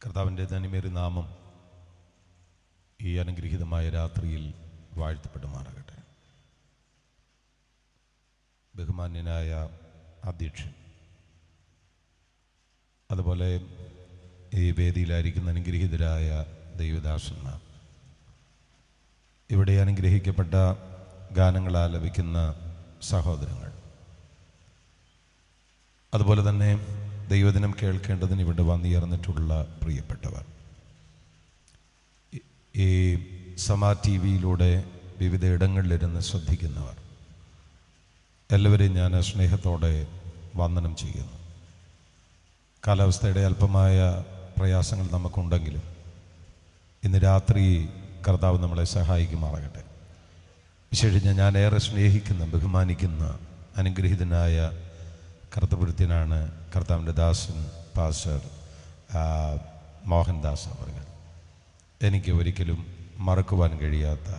കർത്താവിൻ്റെ തനിമേറി നാമം ഈ അനുഗ്രഹീതമായ രാത്രിയിൽ വാഴ്ത്തപ്പെടുമാറാകട്ടെ. ബഹുമാന്യനായ അധ്യക്ഷൻ, അതുപോലെ ഈ വേദിയിലായിരിക്കുന്ന അനുഗ്രഹീതരായ ദൈവദാസന്മാർ, ഇവിടെ അനുഗ്രഹിക്കപ്പെട്ട ഗാനങ്ങൾ ആലപിക്കുന്ന സഹോദരങ്ങൾ, അതുപോലെ തന്നെ ദൈവദിനം കേൾക്കേണ്ടതിന് ഇവിടെ വന്നുയർന്നിട്ടുള്ള പ്രിയപ്പെട്ടവർ, ഈ സമാ ടി വിയിലൂടെ വിവിധ ഇടങ്ങളിലിരുന്ന് ശ്രദ്ധിക്കുന്നവർ, എല്ലാവരെയും ഞാൻ സ്നേഹത്തോടെ വന്ദനം ചെയ്യുന്നു. കാലാവസ്ഥയുടെ അല്പമായ പ്രയാസങ്ങൾ നമുക്കുണ്ടെങ്കിലും ഇന്ന് രാത്രി കർത്താവ് നമ്മളെ സഹായിക്കുമാറാകട്ടെ. വിശേഷിച്ച് ഞാൻ ഏറെ സ്നേഹിക്കുന്ന, ബഹുമാനിക്കുന്ന അനുഗ്രഹീതനായ കർത്തവൃത്യനാണ് കർത്താവിൻ്റെ ദാസൻ പാസ്റ്റർ മോഹൻദാസ് അവர்கள். എനിക്ക് ഒരിക്കലും മറക്കുവാൻ കഴിയാത്ത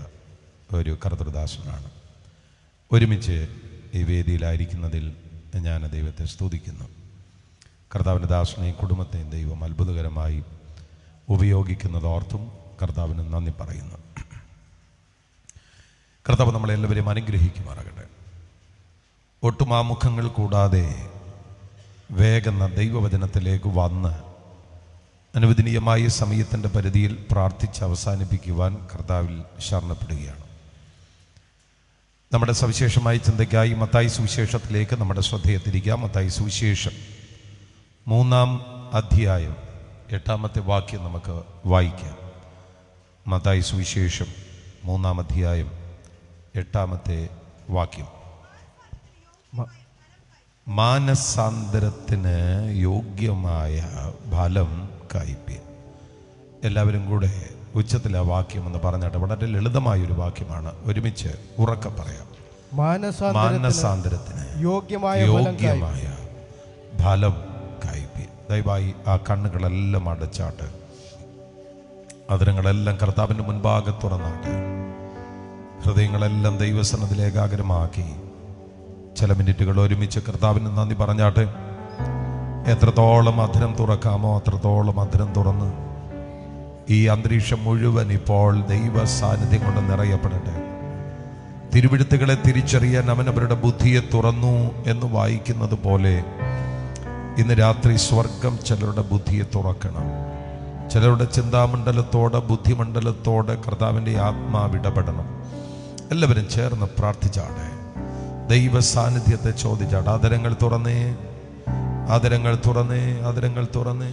ഒരു കർത്തൃദാസനാണ്. ഒരുമിച്ച് ഈ വേദിയിലായിരിക്കുന്നതിൽ ഞാൻ ദൈവത്തെ സ്തുതിക്കുന്നു. കർത്താവിൻ്റെ ദാസനെയും കുടുംബത്തെയും ദൈവം അത്ഭുതകരമായി ഉപയോഗിക്കുന്നതോർത്തും കർത്താവിന് നന്ദി പറയുന്നു. കർത്താവ് നമ്മളെല്ലാവരെയും അനുഗ്രഹിക്കുമാറാകട്ടെ. ഒട്ടും ആമുഖങ്ങൾ കൂടാതെ വേഗം ദൈവവചനത്തിലേക്ക് വന്ന് അനുവദനീയമായ സമയത്തിൻ്റെ പരിധിയിൽ പ്രാർത്ഥിച്ച് അവസാനിപ്പിക്കുവാൻ കർത്താവിൽ ശരണപ്പെടുകയാണ്. നമ്മുടെ സവിശേഷമായ ചിന്തയ്ക്കായി മത്തായി സുവിശേഷത്തിലേക്ക് നമ്മുടെ ശ്രദ്ധയെ തിരിക്കാം. മത്തായി സുവിശേഷം 3-ാം അധ്യായം 8-ാമത്തെ വാക്യം നമുക്ക് വായിക്കാം. മത്തായി സുവിശേഷം 3-ാം അധ്യായം 8-ാമത്തെ വാക്യം. മാനസാന്തരത്തിന് യോഗ്യമായ ഫലം കായ്പിൻ. എല്ലാവരും കൂടെ ഉച്ചത്തിൽ ആ വാക്യം എന്ന് പറഞ്ഞാട്ട് വളരെ ലളിതമായൊരു വാക്യമാണ്. ഒരുമിച്ച് ഉറക്കെ പറയാം. മാനസാന്തരത്തിന് യോഗ്യമായ ഫലം കായ്പിൻ. ദയവായി ആ കണ്ണുകളെല്ലാം അടച്ചാട്ട്, അതിരങ്ങളെല്ലാം കർത്താവിൻ്റെ മുൻപാകെ തുറന്നാട്ട്, ഹൃദയങ്ങളെല്ലാം ദൈവസന്നദ്ധിയിൽ ഏകാഗ്രമാക്കി ചില മിനിറ്റുകൾ ഒരുമിച്ച് കർത്താവിന് നന്ദി പറഞ്ഞാട്ടെ. എത്രത്തോളം അധരം തുറക്കാമോ അത്രത്തോളം അധരം തുറന്ന് ഈ അന്തരീക്ഷം മുഴുവൻ ഇപ്പോൾ ദൈവ സാന്നിധ്യം കൊണ്ട് നിറയപ്പെടട്ടെ. തിരുവെഴുത്തുകളെ തിരിച്ചറിയാൻ അവനവരുടെ ബുദ്ധിയെ തുറന്നു എന്ന് വായിക്കുന്നത് പോലെ ഇന്ന് രാത്രി സ്വർഗം ചിലരുടെ ബുദ്ധിയെ തുറക്കണം. ചിലരുടെ ചിന്താമണ്ഡലത്തോടെ, ബുദ്ധിമണ്ഡലത്തോടെ കർത്താവിൻ്റെ ആത്മാവ് ഇടപെടണം. എല്ലാവരും ചേർന്ന് പ്രാർത്ഥിച്ചാട്ടെ. ദൈവ സാന്നിധ്യത്തെ ചോദിച്ചാട്ടെ. ആദരങ്ങൾ തുറന്നേ, ആദരങ്ങൾ തുറന്നേ, ആദരങ്ങൾ തുറന്നേ.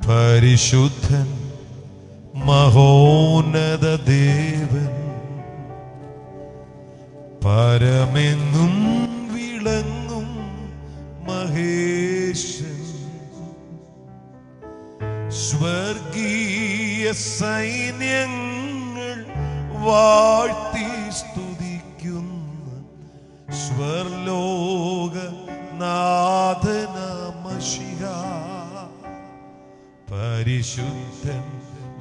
പരിശുദ്ധൻ മഹോന്നത ദേവൻ, പരമെന്നും വിളങ്ങും മഹേശൻ, സ്വർഗീയ സൈന്യങ്ങൾ വാഴ്ത്തി സ്തുതിക്കുന്ന സ്വർലോക നാഥന മശിഹ. പരിശുദ്ധൻ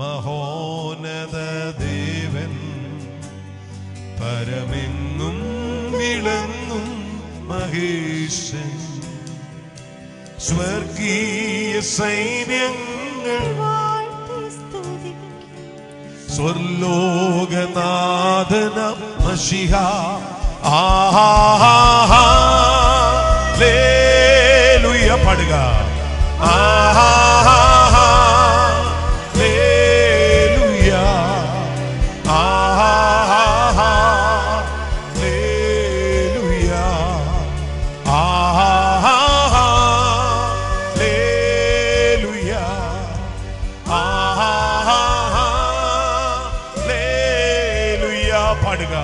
മഹോന്നത ദേവൻ, പരമെന്നും വിളങ്ങും മഹേശൻ, സ്വർഗീയ സൈന്യങ്ങൾ സ്വർലോകനാഥന മശിഹ. ഹല്ലേലൂയ പാടുക. ഹല്ലേലൂയ, ഹല്ലേലൂയ, പാടുക.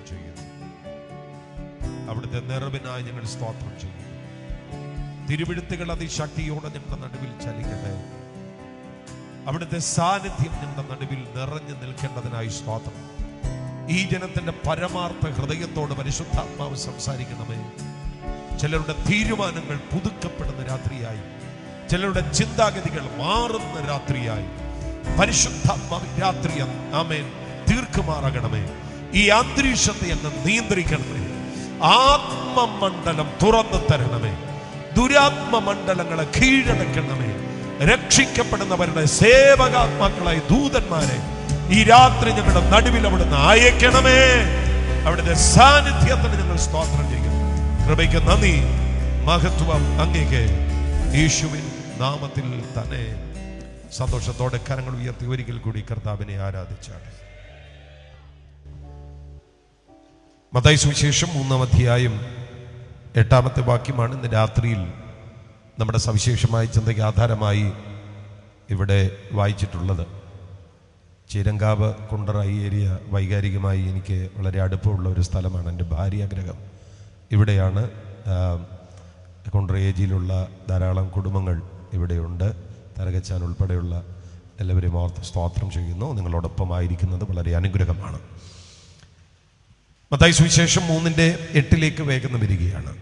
ചെയ്യുന്നു. അവിടുത്തെ നിറവിനായി ഞങ്ങൾ സ്തോത്രം ചെയ്യുന്നു. തിരുവെഴുത്തുകൾ അതിശക്തിയോടെ ഞങ്ങളുടെ നടുവിൽ ചലിക്കട്ടെ. അവിടുത്തെ സാന്നിധ്യം ഞങ്ങളുടെ നടുവിൽ നിറഞ്ഞു നിൽക്കേണ്ടതിനായി സ്തോത്രം. ഈ ജനത്തിന്റെ പരമാർത്ഥ ഹൃദയത്തോട് പരിശുദ്ധാത്മാവ് സംസാരിക്കണമേ. ചിലരുടെ തീരുമാനങ്ങൾ പുതുക്കപ്പെടുന്ന രാത്രിയായി, ചിലരുടെ ചിന്താഗതികൾ മാറുന്ന രാത്രിയായി പരിശുദ്ധാത്മാവ് രാത്രി ആമേൻ തീർക്കുമാറാകണമേ. ഈ അന്തരീക്ഷത്തെ അങ്ങ് നിയന്ത്രിക്കണമേ. ആത്മമണ്ഡലം തുറന്നു തരണമേ. ദുരാത്മമണ്ഡലങ്ങളെ കീഴടക്കണമേ. രക്ഷിക്കപ്പെടുന്നവരുടെ സേവകാത്മാക്കളായി ദൂതന്മാരെ ഈ രാത്രി ഞങ്ങളുടെ നടുവിൽ അവിടുന്ന് അയക്കണമേ. അവിടുത്തെ സാന്നിധ്യത്തിന് ഞങ്ങൾ സ്തോത്രം ചെയ്യുന്നു. കൃപയ്ക്ക് നന്ദി, മഹത്വം അങ്ങേക്ക്. യേശുവിൻ നാമത്തിൽ തന്നെ സന്തോഷത്തോടെ കരങ്ങൾ ഉയർത്തി ഒരിക്കൽ കൂടി കർത്താവിനെ ആരാധിച്ചാട്ടെ. മത്തായി സുവിശേഷം 3-ാം അധ്യായം 8-ാമത്തെ വാക്യമാണ് ഇന്ന് രാത്രിയിൽ നമ്മുടെ സവിശേഷമായ ചിന്തയ്ക്ക് ആധാരമായി ഇവിടെ വായിച്ചിട്ടുള്ളത്. ചീരങ്കാവ് കുണ്ടറ ഈ ഏരിയ വൈകാരികമായി എനിക്ക് വളരെ അടുപ്പമുള്ള ഒരു സ്ഥലമാണ്. എൻ്റെ ഭാര്യാഗ്രഹം ഇവിടെയാണ്. കുണ്ടറ ഏജിയിലുള്ള ധാരാളം കുടുംബങ്ങൾ ഇവിടെയുണ്ട്. തരകച്ചാൻ ഉൾപ്പെടെയുള്ള എല്ലാവരെയും ഓർത്ത് സ്തോത്രം ചെയ്യുന്നു. നിങ്ങളോടൊപ്പമായിരിക്കുന്നത് വളരെ അനുഗ്രഹമാണ്. മത്തായി സുവിശേഷം 3:8 വേഗം വരികയാണ്.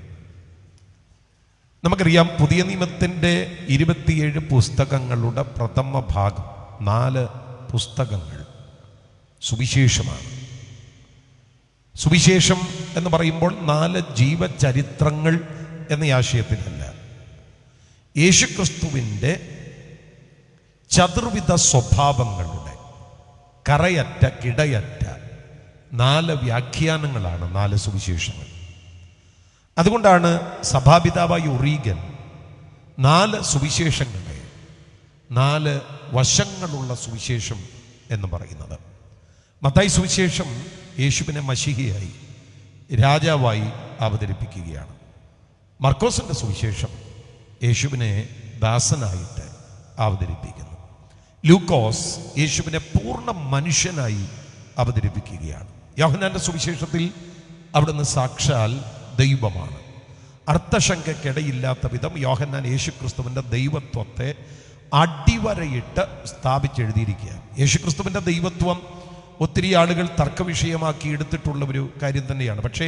നമുക്കറിയാം, പുതിയ നിയമത്തിൻ്റെ 27 പുസ്തകങ്ങളുടെ പ്രഥമ ഭാഗം 4 പുസ്തകങ്ങൾ സുവിശേഷമാണ്. സുവിശേഷം എന്ന് പറയുമ്പോൾ 4 ജീവചരിത്രങ്ങൾ എന്ന ആശയത്തിലല്ല, യേശുക്രിസ്തുവിൻ്റെ ചതുർവിധ സ്വഭാവങ്ങളുടെ കറയറ്റ കിടയറ്റ 4 വ്യാഖ്യാനങ്ങളാണ് 4 സുവിശേഷങ്ങൾ. അതുകൊണ്ടാണ് സഭാപിതാവായ ഒറീഗൻ 4 സുവിശേഷങ്ങളെ 4 വശങ്ങളുള്ള സുവിശേഷം എന്ന് പറയുന്നത്. മത്തായി സുവിശേഷം യേശുവിനെ മശിഹയായി രാജാവായി അവതരിപ്പിക്കുകയാണ്. മർക്കോസിന്റെ സുവിശേഷം യേശുവിനെ ദാസനായിട്ട് അവതരിപ്പിക്കുന്നു. ലൂക്കോസ് യേശുവിനെ പൂർണ്ണ മനുഷ്യനായി അവതരിപ്പിക്കുകയാണ്. യോഹന്നാന്റെ സുവിശേഷത്തിൽ അവിടുന്ന് സാക്ഷാൽ ദൈവമാണ്. അർത്ഥശങ്കയ്ക്കിടയില്ലാത്ത വിധം യോഹന്നാൻ യേശുക്രിസ്തുവിൻ്റെ ദൈവത്വത്തെ അടിവരയിട്ട് സ്ഥാപിച്ചെഴുതിയിരിക്കുകയാണ്. യേശുക്രിസ്തുവിൻ്റെ ദൈവത്വം ഒത്തിരി ആളുകൾ തർക്കവിഷയമാക്കി എടുത്തിട്ടുള്ള ഒരു കാര്യം തന്നെയാണ്. പക്ഷേ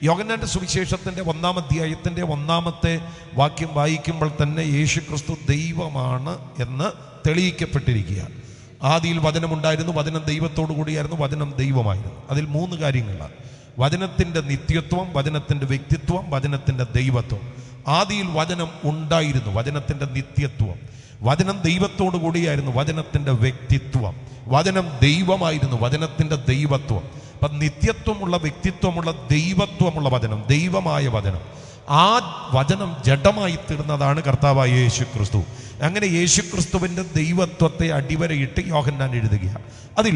യോഹന്നാന്റെ സുവിശേഷത്തിൻ്റെ 1-ാം അധ്യായത്തിൻ്റെ 1-ാമത്തെ വാക്യം വായിക്കുമ്പോൾ തന്നെ യേശുക്രിസ്തു ദൈവമാണ് എന്ന് തെളിയിക്കപ്പെട്ടിരിക്കുകയാണ്. ആദിയിൽ വചനമുണ്ടായിരുന്നു, വചനം ദൈവത്തോടു കൂടിയായിരുന്നു, വചനം ദൈവമായിരുന്നു. അതിൽ 3 കാര്യങ്ങളാണ്: വചനത്തിൻ്റെ നിത്യത്വം, വചനത്തിൻ്റെ വ്യക്തിത്വം, വചനത്തിൻ്റെ ദൈവത്വം. ആദിയിൽ വചനം ഉണ്ടായിരുന്നു, വചനത്തിൻ്റെ നിത്യത്വം. വചനം ദൈവത്തോടു കൂടിയായിരുന്നു, വചനത്തിൻ്റെ വ്യക്തിത്വം. വചനം ദൈവമായിരുന്നു, വചനത്തിൻ്റെ ദൈവത്വം. അപ്പം നിത്യത്വമുള്ള, വ്യക്തിത്വമുള്ള, ദൈവത്വമുള്ള വചനം, ദൈവമായ വചനം. ആ വചനം ജഡമായി തീർന്നതാണ് കർത്താവായ യേശുക്രിസ്തു. അങ്ങനെ യേശുക്രിസ്തുവിൻ്റെ ദൈവത്വത്തെ അടിവരയിട്ട് യോഹന്നാൻ എഴുതുകയാണ്. അതിൽ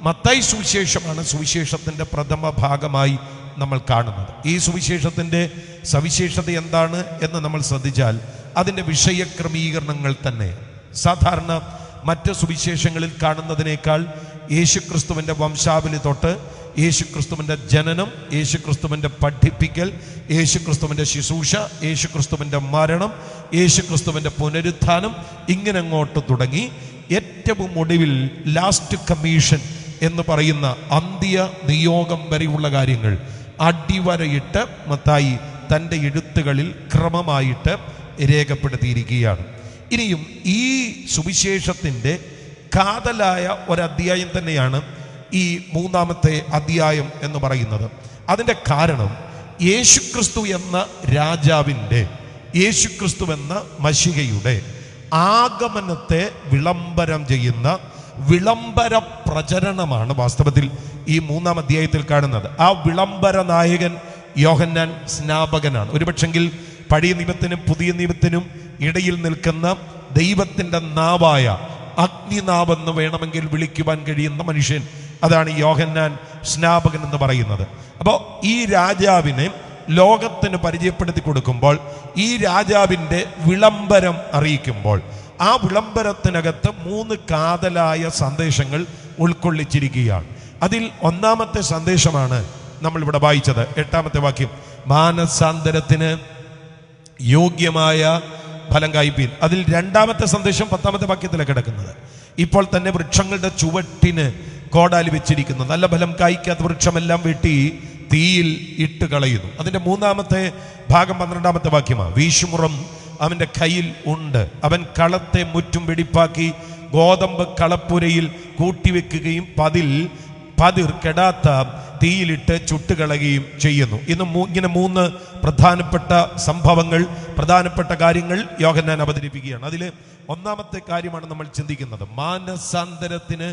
മത്തായി സുവിശേഷമാണ് സുവിശേഷത്തിൻ്റെ പ്രഥമ ഭാഗമായി നമ്മൾ കാണുന്നത്. ഈ സുവിശേഷത്തിൻ്റെ സവിശേഷത എന്താണ് എന്ന് നമ്മൾ ശ്രദ്ധിച്ചാൽ അതിൻ്റെ വിഷയക്രമീകരണങ്ങൾ തന്നെ സാധാരണ മറ്റ് സുവിശേഷങ്ങളിൽ കാണുന്നതിനേക്കാൾ യേശുക്രിസ്തുവിൻ്റെ വംശാവലി തൊട്ട് യേശുക്രിസ്തുവിൻ്റെ ജനനം, യേശുക്രിസ്തുവിൻ്റെ പഠിപ്പിക്കൽ, യേശുക്രിസ്തുവിൻ്റെ ശുശ്രൂഷ, യേശുക്രിസ്തുവിൻ്റെ മരണം, യേശുക്രിസ്തുവിൻ്റെ പുനരുത്ഥാനം, ഇങ്ങനെ അങ്ങോട്ട് തുടങ്ങി ഏറ്റവും ഒടുവിൽ ലാസ്റ്റ് കമ്മീഷൻ എന്ന് പറയുന്ന അന്ത്യ നിയോഗം വരെയുള്ള കാര്യങ്ങൾ അടിവരയിട്ട് മത്തായി തൻ്റെ എഴുത്തുകളിൽ ക്രമമായിട്ട് രേഖപ്പെടുത്തിയിരിക്കുകയാണ്. ഇനിയും ഈ സുവിശേഷത്തിൻ്റെ കാതലായ ഒരധ്യായം തന്നെയാണ് ഈ 3-ാമത്തെ അധ്യായം എന്ന് പറയുന്നത്. അതിൻ്റെ കാരണം യേശുക്രിസ്തു എന്ന രാജാവിൻ്റെ, യേശുക്രിസ്തു എന്ന മശിഹയുടെ ആഗമനത്തെ വിളംബരം ചെയ്യുന്ന വിളംബര പ്രചരണമാണ് വാസ്തവത്തിൽ ഈ 3-ാം അധ്യായത്തിൽ കാണുന്നത്. ആ വിളംബര നായകൻ യോഹന്നാൻ സ്നാപകനാണ്. ഒരുപക്ഷെങ്കിൽ പഴയ നിയമത്തിനും പുതിയ നിയമത്തിനും ഇടയിൽ നിൽക്കുന്ന ദൈവത്തിൻ്റെ നാവായ അഗ്നിനാവെന്ന് വേണമെങ്കിൽ വിളിക്കുവാൻ കഴിയുന്ന മനുഷ്യൻ, അതാണ് യോഹന്നാൻ സ്നാപകൻ എന്ന് പറയുന്നത്. അപ്പോൾ ഈ രാജാവിനെ ലോകത്തിന് പരിചയപ്പെടുത്തി കൊടുക്കുമ്പോൾ, ഈ രാജാവിൻ്റെ വിളംബരം അറിയിക്കുമ്പോൾ, ആ വിളംബരത്തിനകത്ത് 3 കാതലായ സന്ദേശങ്ങൾ ഉൾക്കൊള്ളിച്ചിരിക്കുകയാണ്. അതിൽ 1-ാമത്തെ സന്ദേശമാണ് നമ്മളിവിടെ വായിച്ചത് 8-ാമത്തെ വാക്യം, മാനസാന്തരത്തിന് യോഗ്യമായ ഫലം കായ്പീൻ. അതിൽ 2-ാമത്തെ സന്ദേശം 10-ാമത്തെ വാക്യത്തിലാണ് കിടക്കുന്നത്. ഇപ്പോൾ തന്നെ വൃക്ഷങ്ങളുടെ ചുവട്ടിന് കോടാലി വെച്ചിരിക്കുന്നു, നല്ല ഫലം കായ്ക്കാത്ത വൃക്ഷമെല്ലാം വെട്ടി തീയിൽ ഇട്ട് കളയുന്നു. അതിന്റെ 3-ാമത്തെ ഭാഗം 12-ാമത്തെ വാക്യമാണ്. വീശുമുറം അവന്റെ കയ്യിൽ ഉണ്ട്, അവൻ കളത്തെ മുറ്റും വെടിപ്പാക്കി ഗോതമ്പ് കളപ്പുരയിൽ കൂട്ടിവെക്കുകയും പതിർ കെടാത്ത തീയിലിട്ട് ചുട്ടുകളയുകയും ചെയ്യുന്നു. ഇങ്ങനെ 3 പ്രധാനപ്പെട്ട സംഭവങ്ങൾ, പ്രധാനപ്പെട്ട കാര്യങ്ങൾ യോഹന്നാൻ അവതരിപ്പിക്കുകയാണ്. അതിൽ 1-ാമത്തെ കാര്യമാണ് നമ്മൾ ചിന്തിക്കുന്നത്, മാനസാന്തരത്തിന്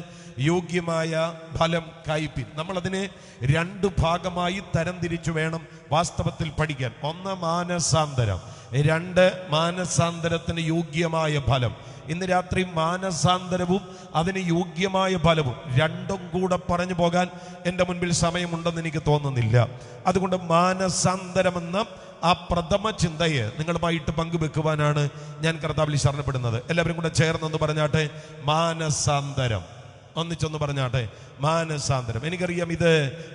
യോഗ്യമായ ഫലം കായ്പിൻ. നമ്മളതിനെ 2 ഭാഗമായി തരംതിരിച്ചു വേണം വാസ്തവത്തിൽ പഠിക്കാൻ. 1 മാനസാന്തരം, 2 മാനസാന്തരത്തിന് യോഗ്യമായ ഫലം. ഇന്ന് രാത്രി മാനസാന്തരവും അതിന് യോഗ്യമായ ഫലവും രണ്ടും കൂടെ പറഞ്ഞു പോകാൻ എൻ്റെ മുൻപിൽ സമയമുണ്ടെന്ന് എനിക്ക് തോന്നുന്നില്ല. അതുകൊണ്ട് മാനസാന്തരമെന്ന ആ പ്രഥമ ചിന്തയെ നിങ്ങളുമായിട്ട് പങ്കുവെക്കുവാനാണ് ഞാൻ കർത്താവിൽ ശരണപ്പെടുന്നത്. എല്ലാവരും കൂടെ ചേർന്നൊന്ന് പറഞ്ഞാട്ടെ, മാനസാന്തരം. ഒന്നിച്ചൊന്ന് പറഞ്ഞാട്ടെ, മാനസാന്തരം. എനിക്കറിയാം ഇത്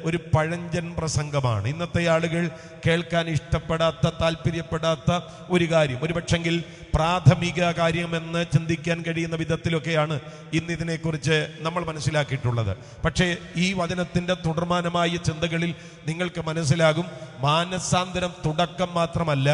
ഒരു പഴഞ്ചൻ പ്രസംഗമാണ്. ഇന്നത്തെ ആളുകൾ കേൾക്കാൻ ഇഷ്ടപ്പെടാത്ത, താല്പര്യപ്പെടാത്ത ഒരു കാര്യം, ഒരു പക്ഷെങ്കിൽ പ്രാഥമിക കാര്യമെന്ന് ചിന്തിക്കാൻ കഴിയുന്ന വിധത്തിലൊക്കെയാണ് ഇന്ന് ഇതിനെക്കുറിച്ച് നമ്മൾ മനസ്സിലാക്കിയിട്ടുള്ളത്. പക്ഷേ ഈ വചനത്തിൻ്റെ തുടർമാനമായ ചിന്തകളിൽ നിങ്ങൾക്ക് മനസ്സിലാകും, മാനസാന്തരം തുടക്കം മാത്രമല്ല,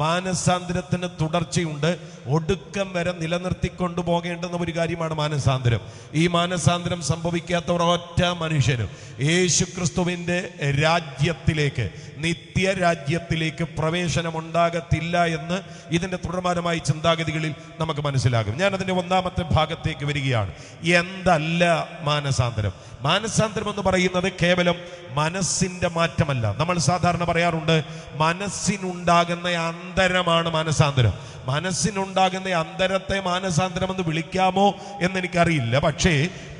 മാനസാന്തരത്തിന് തുടർച്ചയുണ്ട്. ഒടുക്കം വരെ നിലനിർത്തിക്കൊണ്ടു പോകേണ്ടുന്ന ഒരു കാര്യമാണ് മാനസാന്തരം. ഈ മാനസാന്തരം സംഭവിക്കാത്ത ഒരൊറ്റ മനുഷ്യനും യേശു ക്രിസ്തുവിൻ്റെ രാജ്യത്തിലേക്ക്, നിത്യരാജ്യത്തിലേക്ക് പ്രവേശനമുണ്ടാകത്തില്ല എന്ന് ഇതിൻ്റെ തുടർമാനമായ ചിന്താഗതികളിൽ നമുക്ക് മനസ്സിലാകും. ഞാൻ അതിൻ്റെ 1-ാമത്തെ ഭാഗത്തേക്ക് വരികയാണ്. എന്തല്ല മാനസാന്തരം? മാനസാന്തരം എന്ന് പറയുന്നത് കേവലം മനസ്സിൻ്റെ മാറ്റമല്ല. നമ്മൾ സാധാരണ പറയാറുണ്ട്, മനസ്സിനുണ്ടാകുന്ന അന്തരമാണ് മാനസാന്തരം. മനസ്സിനുണ്ടാകുന്ന അന്തരത്തെ മാനസാന്തരം എന്ന് വിളിക്കാമോ എന്നെനിക്കറിയില്ല. പക്ഷേ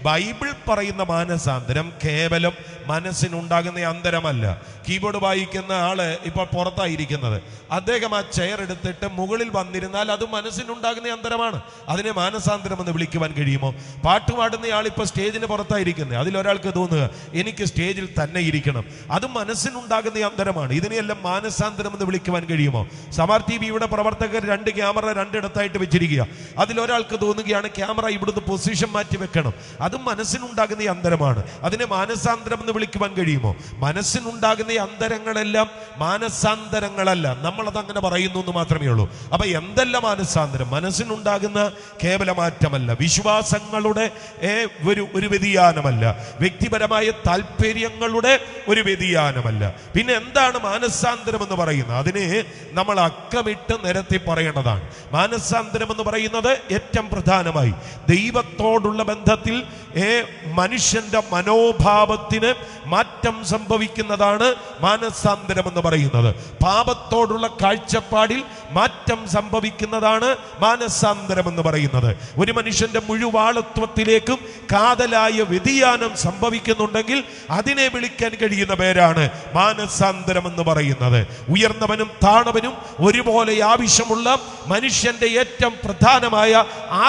ബൈബിൾ പറയുന്ന മാനസാന്തരം കേവലം മനസ്സിനുണ്ടാകുന്ന അന്തരമല്ല. കീബോർഡ് വായിക്കുന്ന ആള് ഇപ്പോൾ പുറത്തായിരിക്കുന്നത്, അദ്ദേഹം ആ ചെയർ എടുത്തിട്ട് മുകളിൽ വന്നിരുന്നാൽ അത് മനസ്സിനുണ്ടാകുന്ന അന്തരമാണ്. അതിനെ മാനസാന്തരം എന്ന് വിളിക്കുവാൻ കഴിയുമോ? പാട്ട് പാടുന്ന ആൾ ഇപ്പോൾ സ്റ്റേജിന് പുറത്തായിരിക്കുന്നത്, അതിലൊരാൾക്ക് തോന്നുക എനിക്ക് സ്റ്റേജിൽ തന്നെ ഇരിക്കണം, അത് മനസ്സിനുണ്ടാകുന്ന അന്തരമാണ്. ഇതിനെയെല്ലാം മാനസാന്തരം എന്ന് വിളിക്കുവാൻ കഴിയുമോ? സമാർ TV-യുടെ പ്രവർത്തകർ 2 ക്യാമറ 2 ഇടത്തായിട്ട് വെച്ചിരിക്കുക. അതിലൊരാൾക്ക് തോന്നുകയാണ് ക്യാമറ ഇവിടുന്ന് പൊസിഷൻ മാറ്റി വെക്കണം, അത് മനസ്സിനുണ്ടാകുന്ന അന്തരമാണ്. അതിനെ മാനസാന്തരം എന്ന് വിളിക്കുവാൻ കഴിയുമോ? മനസ്സിനുണ്ടാകുന്ന അന്തരങ്ങളെല്ലാം മാനസാന്തരങ്ങളല്ല, നമ്മളത് അങ്ങനെ പറയുന്നു എന്ന് മാത്രമേ ഉള്ളൂ. അപ്പൊ എന്തല്ല മാനസാന്തരം? മനസ്സിനുണ്ടാകുന്ന കേവല മാറ്റമല്ല, വിശ്വാസങ്ങളുടെ ഒരു വ്യതിയാനമല്ല, വ്യക്തിപരമായ താല്പര്യങ്ങളുടെ ഒരു വ്യതിയാനമല്ല. പിന്നെ എന്താണ് മാനസാന്തരം എന്ന് പറയുന്നത്? അതിനെ നമ്മൾ അക്കമിട്ട് നിരത്തി പറയേണ്ടതാണ്. മാനസാന്തരം എന്ന് പറയുന്നത് ഏറ്റവും പ്രധാനമായി ദൈവത്തോടുള്ള ബന്ധത്തിൽ മനുഷ്യന്റെ മനോഭാവത്തിന് മാറ്റം സംഭവിക്കുന്നതാണ് മാനസാന്തരം എന്ന് പറയുന്നത്. പാപത്തോടുള്ള കാഴ്ചപ്പാടിൽ മാറ്റം സംഭവിക്കുന്നതാണ് മാനസാന്തരം എന്ന് പറയുന്നത്. ഒരു മനുഷ്യന്റെ മുഴുവാളത്വത്തിലേക്കും കാതലായ വ്യതിയാനം സംഭവിക്കുന്നുണ്ടെങ്കിൽ അതിനെ വിളിക്കാൻ കഴിയുന്ന പേരാണ് മാനസാന്തരം എന്ന് പറയുന്നത്. ഉയർന്നവനും താണവനും ഒരുപോലെ ആവശ്യമുള്ള മനുഷ്യന്റെ ഏറ്റവും പ്രധാനമായ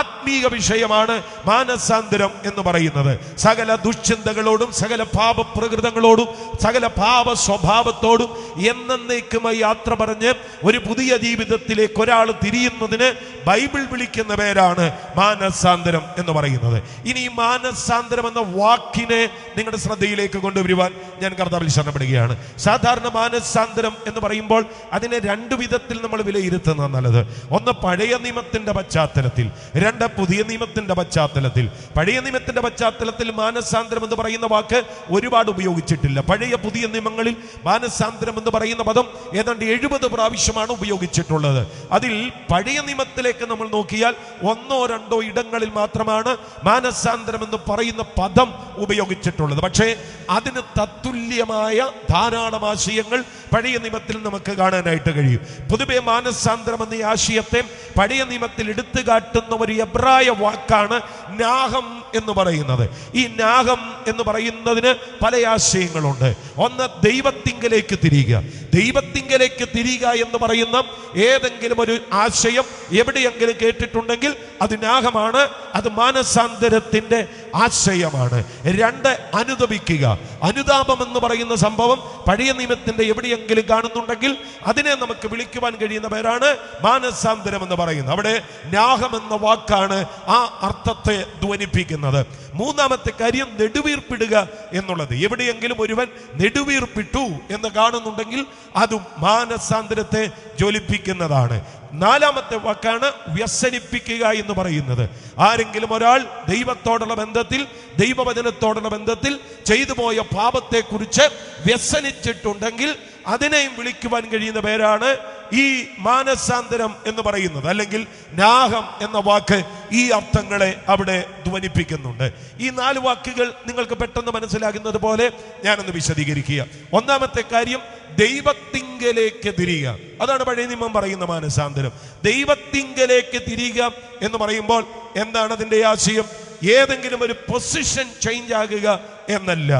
ആത്മീക വിഷയമാണ് മാനസാന്തരം എന്ന് പറയുന്നത്. സകല ദുശ്ചിന്തകളോടും സകല പാപപ്രകൃതങ്ങളോടും സകല പാപ സ്വഭാവത്തോടും എന്നേക്കുമായി യാത്ര പറഞ്ഞ് ഒരു പുതിയ ജീവിതത്തിലേക്ക് ഒരാൾ തിരിയുന്നതിന് ബൈബിൾ വിളിക്കുന്ന പേരാണ് മാനസാന്തരം എന്ന് പറയുന്നത്. ഇനി ഈ മാനസാന്തരം എന്ന വാക്കിനെ നിങ്ങളുടെ ശ്രദ്ധയിലേക്ക് കൊണ്ടുവരുവാൻ ഞാൻ കർത്താവിൽ ശരണപ്പെടുകയാണ്. സാധാരണ മാനസാന്തരം എന്ന് പറയുമ്പോൾ അതിനെ 2 വിധത്തിൽ നമ്മൾ വിലയിരുത്തുന്നത് നല്ലത്. ഒന്ന് പഴയ നിയമത്തിന്റെ പശ്ചാത്തലത്തിൽ, 2 പുതിയ നിയമത്തിന്റെ പശ്ചാത്തലത്തിൽ. പഴയ നിയമത്തിന്റെ പശ്ചാത്തലത്തിൽ മാനസാന്തരം എന്ന് പറയുന്ന വാക്ക് ഒരുപാട് ഉപയോഗിച്ചിട്ടില്ല. പഴയ പുതിയ നിയമങ്ങളിൽ മാനസാന്തരം എന്ന് പറയുന്ന പദം ഏതാണ്ട് 70 പ്രാവശ്യമാണ് ഉപയോഗിച്ചിട്ടുള്ളത്. അതിൽ പഴയ നിയമത്തിലേക്ക് നമ്മൾ നോക്കിയാൽ 1-2 ഇടങ്ങളിൽ മാത്രമാണ് മാനസാന്തരം എന്ന് പറയുന്ന പദം ഉപയോഗിച്ചിട്ടുള്ളത്. പക്ഷേ അതിന് തത്തുല്യമായ ധാരാളം ആശയങ്ങൾ പഴയ നിയമത്തിൽ നമുക്ക് കാണാനായിട്ട് കഴിയും. പൊതുവെ മാനസാന്തരം എന്ന ആശയത്തെ പഴയ നിയമത്തിൽ എടുത്തു കാട്ടുന്ന ഒരു എബ്രായ വാക്കാണ് നാഹം എന്ന് പറയുന്നത്. ഈ നാഹം എന്ന് പറയുന്നതിന് പല ആശയങ്ങളുണ്ട്. ഒന്ന്, ദൈവത്തിങ്കലേക്ക് തിരിയുക. ദൈവത്തിങ്കലേക്ക് തിരിയുക എന്ന് പറയുന്ന ഏതെങ്കിലും ഒരു ആശയം എവിടെയെങ്കിലും കേട്ടിട്ടുണ്ടെങ്കിൽ അത് നാഹമാണ്. അത് മാനസാന്തരത്തിന്റെ ആശയമാണ്. രണ്ട്, അനുതപിക്കുക. അനുതാപം എന്ന് പറയുന്ന സംഭവം പഴയ നിയമത്തിന്റെ എവിടെയെങ്കിലും കാണുന്നുണ്ടെങ്കിൽ അതിനെ നമുക്ക് വിളിക്കുവാൻ കഴിയുന്ന പേരാണ് മാനസാന്തരം എന്ന് പറയുന്നത്. അവിടെ ന്യാഹം എന്ന വാക്കാണ് ആ അർത്ഥത്തെ ധ്വനിപ്പിക്കുന്നത്. മൂന്നാമത്തെ കാര്യം, നെടുവീർപ്പിടുക എന്നുള്ളത്. എവിടെയെങ്കിലും ഒരുവൻ നെടുവീർപ്പിട്ടു എന്ന് കാണുന്നുണ്ടെങ്കിൽ അതും മാനസാന്തരത്തെ ജ്വലിപ്പിക്കുന്നതാണ്. നാലാമത്തെ വാക്കാണ് വ്യസനിപ്പിക്കുക എന്ന് പറയുന്നത്. ആരെങ്കിലും ഒരാൾ ദൈവത്തോടുള്ള ബന്ധത്തിൽ, ദൈവവചനത്തോടുള്ള ബന്ധത്തിൽ ചെയ്തു പോയ പാപത്തെക്കുറിച്ച് വ്യസനിച്ചിട്ടുണ്ടെങ്കിൽ അതിനെയും വിളിക്കുവാൻ കഴിയുന്ന പേരാണ് ഈ മാനസാന്തരം എന്ന് പറയുന്നത്. അല്ലെങ്കിൽ ന്യാഹം എന്ന വാക്ക് ഈ അർത്ഥങ്ങളെ അവിടെ ധ്വനിപ്പിക്കുന്നുണ്ട്. ഈ 4 വാക്കുകൾ നിങ്ങൾക്ക് പെട്ടെന്ന് മനസ്സിലാകുന്നത് പോലെ ഞാനൊന്ന് വിശദീകരിക്കുക. ഒന്നാമത്തെ കാര്യം, ദൈവത്തിങ്കലേക്ക് തിരിയുക. അതാണ് പഴയ നിയമം പറയുന്ന മാനസാന്തരം. ദൈവത്തിങ്കലേക്ക് തിരിയുക എന്ന് പറയുമ്പോൾ എന്താണ് അതിന്റെ ആശയം? ഏതെങ്കിലും ഒരു പൊസിഷൻ ചേഞ്ച് ആകുക എന്നല്ല,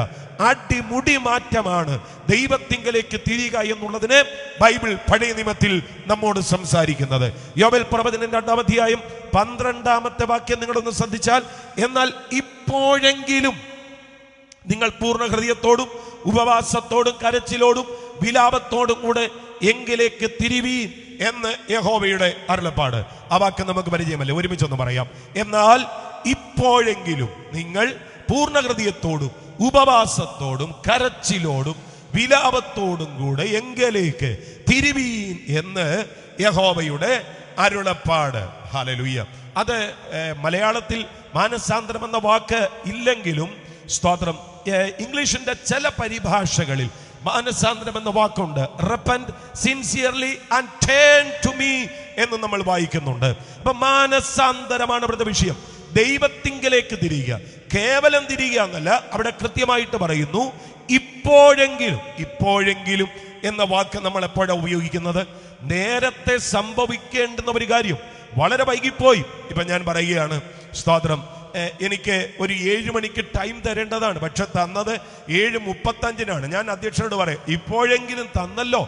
അടിമുടി മാറ്റമാണ് ദൈവത്തിങ്കലേക്ക് തിരിയുക എന്നുള്ളതിന് ബൈബിൾ പഴയ നിയമത്തിൽ നമ്മോട് സംസാരിക്കുന്നത്. യോബേൽ പ്രവചനം 2-ാം അധ്യായം 12-ാമത്തെ വാക്യം നിങ്ങളൊന്ന് ശ്രദ്ധിച്ചാൽ, എന്നാൽ ഇപ്പോഴെങ്കിലും നിങ്ങൾ പൂർണ്ണ ഹൃദയത്തോടും ഉപവാസത്തോടും കരച്ചിലോടും വിലാപത്തോടും കൂടെ എങ്കിലേക്ക് തിരിവീൻ എന്ന് യഹോവയുടെ അരുളപ്പാട്. ആ വാക്ക് നമുക്ക് പരിചയമല്ലേ, ഒരുമിച്ചൊന്ന് പറയാം. എന്നാൽ ഇപ്പോഴെങ്കിലും നിങ്ങൾ പൂർണ്ണ ഹൃദയത്തോടും ഉപവാസത്തോടും കരച്ചിലോടും വിലാപത്തോടും കൂടെ എങ്കിലേക്ക് തിരിവീൻ എന്ന് യഹോവയുടെ അരുളപ്പാട്. ഹല്ലേലൂയ. അത് മലയാളത്തിൽ മാനസാന്തരം എന്ന വാക്ക് ഇല്ലെങ്കിലും സ്തോത്രം, ഇംഗ്ലീഷിന്റെ ചില പരിഭാഷകളിൽ മാനസാന്തരം എന്ന വാക്കുണ്ട്. repent sincerely and turn to me എന്ന് നമ്മൾ വായിക്കുന്നുണ്ട്. അപ്പൊ മാനസാന്തരമാണ് ഇവിടുത്തെ വിഷയം. ദൈവത്തിങ്കലേക്ക് തിരിയുക, കേവലം തിരിയുക എന്നല്ല, അവിടെ കൃത്യമായിട്ട് പറയുന്നു ഇപ്പോഴെങ്കിലും. ഇപ്പോഴെങ്കിലും എന്ന വാക്ക് നമ്മൾ എപ്പോഴാണ് ഉപയോഗിക്കുന്നത്? നേരത്തെ സംഭവിക്കേണ്ടുന്ന ഒരു കാര്യം വളരെ വൈകിപ്പോയി. ഇപ്പൊ ഞാൻ പറയുകയാണ്, സ്തോത്രം, എനിക്ക് ഒരു 7 മണിക്ക് ടൈം തരേണ്ടതാണ്, പക്ഷെ തന്നത് 7:35 ഞാൻ അധ്യക്ഷനോട് പറയും, ഇപ്പോഴെങ്കിലും തന്നല്ലോ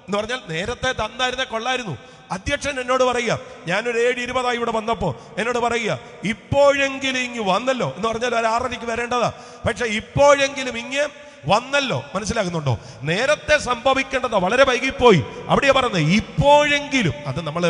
എന്ന് പറഞ്ഞാൽ നേരത്തെ തന്നായിരുന്നേ കൊള്ളായിരുന്നു. അധ്യക്ഷൻ എന്നോട് പറയുക, ഞാനൊരു 7:20 ഇവിടെ വന്നപ്പോ എന്നോട് പറയുക, ഇപ്പോഴെങ്കിലും ഇങ്ങ് വന്നല്ലോ എന്ന് പറഞ്ഞാൽ ഒരു 6:30 വരേണ്ടതാ, പക്ഷെ ഇപ്പോഴെങ്കിലും ഇങ്ങ് വന്നല്ലോ. മനസ്സിലാകുന്നുണ്ടോ? നേരത്തെ സംഭവിക്കേണ്ടത് വളരെ വൈകിപ്പോയി. അവിടെയാ പറയുന്നത് ഇപ്പോഴെങ്കിലും. അത് നമ്മൾ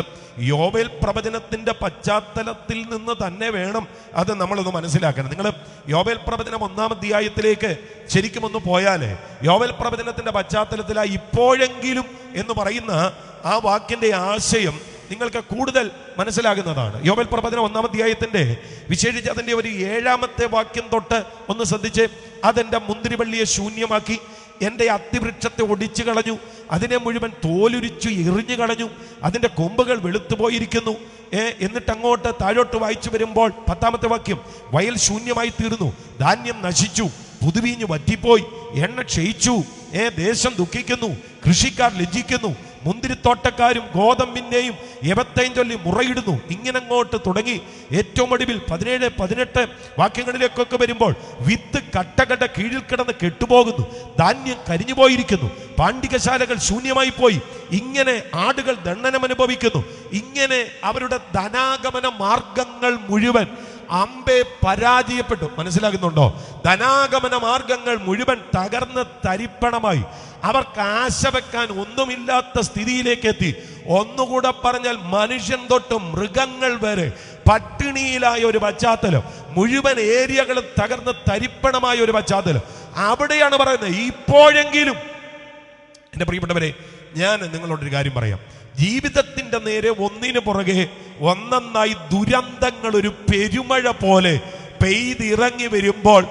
യോബേൽ പ്രവചനത്തിന്റെ പശ്ചാത്തലത്തിൽ നിന്ന് തന്നെ വേണം അത് നമ്മളൊന്ന് മനസ്സിലാക്കണം. നിങ്ങൾ യോബേൽ പ്രവചനം 1-ാം അധ്യായത്തിലേക്ക് ശരിക്കും ഒന്ന് പോയാലേ യോബേൽ പ്രവചനത്തിന്റെ പശ്ചാത്തലത്തിൽ ആ ഇപ്പോഴെങ്കിലും എന്ന് പറയുന്ന ആ വാക്കിന്റെ ആശയം നിങ്ങൾക്ക് കൂടുതൽ മനസ്സിലാകുന്നതാണ്. യോബേൽ പ്രവചനം 1-ാം അധ്യായത്തിന്റെ വിശേഷിച്ച് അതിന്റെ ഒരു 7-ാമത്തെ വാക്യം തൊട്ട് ഒന്ന് ശ്രദ്ധിച്ച്, അതെന്റെ മുന്തിരിവള്ളിയെ ശൂന്യമാക്കി, എൻ്റെ അത്തിവൃക്ഷത്തെ ഒടിച്ചു കളഞ്ഞു, അതിനെ മുഴുവൻ തോലുരിച്ചു എറിഞ്ഞു കളഞ്ഞു, അതിൻ്റെ കൊമ്പുകൾ വെളുത്തുപോയിരിക്കുന്നു. എന്നിട്ട് അങ്ങോട്ട് താഴോട്ട് വായിച്ചു വരുമ്പോൾ 10-ാമത്തെ വാക്യം, വയൽ ശൂന്യമായി തീർന്നു, ധാന്യം നശിച്ചു, പുതുവീഞ്ഞു വറ്റിപ്പോയി, എണ്ണ ക്ഷയിച്ചു, ദേശം ദുഃഖിക്കുന്നു, കൃഷിക്കാർ ലജ്ജിക്കുന്നു, മുന്തിരിത്തോട്ടക്കാരും ഗോതമ്പിന്റെയും യവത്തെയും ചൊല്ലി മുറയിടുന്നു. ഇങ്ങനെ അങ്ങോട്ട് തുടങ്ങി ഏറ്റവും ഒടുവിൽ 17-18 വാക്യങ്ങളിലേക്കൊക്കെ വരുമ്പോൾ വിത്ത് കട്ടകട്ട കീഴിൽ കിടന്ന് കെട്ടുപോകുന്നു, ധാന്യം കരിഞ്ഞു പോയിരിക്കുന്നു, പാണ്ഡികശാലകൾ ശൂന്യമായി പോയി, ഇങ്ങനെ ആടുകൾ ദണ്ഡനം അനുഭവിക്കുന്നു. ഇങ്ങനെ അവരുടെ ധനാഗമന മാർഗങ്ങൾ മുഴുവൻ അമ്പെ പരാജയപ്പെട്ടു. മനസ്സിലാകുന്നുണ്ടോ? ധനാഗമന മാർഗങ്ങൾ മുഴുവൻ തകർന്ന് തരിപ്പണമായി. അവർക്ക് ആശ വെക്കാൻ ഒന്നുമില്ലാത്ത സ്ഥിതിയിലേക്ക് എത്തി. ഒന്നുകൂടെ പറഞ്ഞാൽ മനുഷ്യൻ തൊട്ട് മൃഗങ്ങൾ വരെ പട്ടിണിയിലായ ഒരു പശ്ചാത്തലം, മുഴുവൻ ഏരിയകളും തകർന്ന് തരിപ്പണമായ ഒരു പശ്ചാത്തലം. അവിടെയാണ് പറയുന്നത് ഇപ്പോഴെങ്കിലും. എൻ്റെ പ്രിയപ്പെട്ടവരെ, ഞാൻ നിങ്ങളോടൊരു കാര്യം പറയാം. ജീവിതത്തിന്റെ നേരെ ഒന്നിനു പുറകെ ഒന്നൊന്നായി ദുരന്തങ്ങൾ ഒരു പെരുമഴ പോലെ പെയ്തിറങ്ങി വരുമ്പോൾ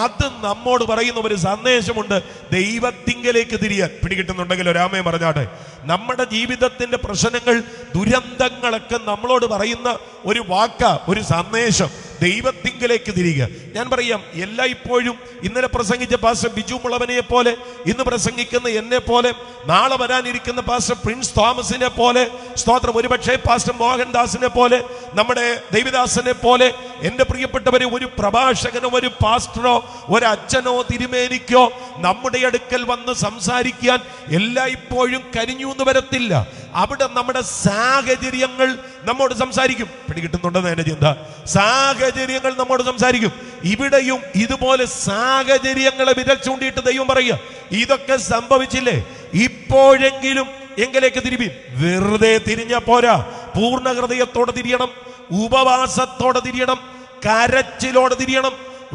അത് നമ്മോട് പറയുന്ന ഒരു സന്ദേശമുണ്ട്, ദൈവത്തിങ്കലേക്ക് തിരിയാൻ. പിടികിട്ടുന്നുണ്ടെങ്കിൽ ഒരാമയെ പറഞ്ഞാട്ടെ. നമ്മുടെ ജീവിതത്തിന്റെ പ്രശ്നങ്ങൾ, ദുരന്തങ്ങളൊക്കെ നമ്മളോട് പറയുന്ന ഒരു വാക്ക, ഒരു സന്ദേശം, ദൈവത്തിങ്കലേക്ക് തിരിയുക. ഞാൻ പറയാം, എല്ലായ്പ്പോഴും ഇന്നലെ പ്രസംഗിച്ച പാസ്റ്റർ ബിജു മുളവനെ പോലെ, ഇന്ന് പ്രസംഗിക്കുന്ന എന്നെ പോലെ, നാളെ വരാനിരിക്കുന്ന പാസ്റ്റർ പ്രിൻസ് തോമസിനെ പോലെ, സ്തോത്രം, ഒരുപക്ഷെ പാസ്റ്റർ മോഹൻദാസിനെ പോലെ, നമ്മുടെ ദേവിദാസനെ പോലെ, എൻ്റെ പ്രിയപ്പെട്ടവരെ, ഒരു പ്രഭാഷകനോ ഒരു പാസ്റ്ററോ ഒരു അച്ഛനോ തിരുമേനിക്കോ നമ്മുടെ അടുക്കൽ വന്ന് സംസാരിക്കാൻ എല്ലായ്പ്പോഴും കരിഞ്ഞു എന്ന് വരത്തില്ല. അവിടെ നമ്മുടെ സാഹചര്യങ്ങൾ നമ്മോട് സംസാരിക്കും. പിടികിട്ടുന്നുണ്ടെന്ന് എൻ്റെ ചിന്ത. സാഹചര്യങ്ങൾ നമ്മോട് സംസാരിക്കും. ഇവിടെയും ഇതുപോലെ സാഹചര്യങ്ങളെ വിരൽ ചൂണ്ടിയിട്ട് ദൈവം പറയുക, ഇതൊക്കെ സംഭവിച്ചില്ലേ, ഇപ്പോഴെങ്കിലും എങ്കിലേക്ക് തിരിവീൻ. വെറുതെ തിരിഞ്ഞ പോരാ, പൂർണ്ണ ഹൃദയത്തോടെ തിരിയണം, ഉപവാസത്തോടെ തിരിയണം, കരച്ചിലോടെ തിരിയണം,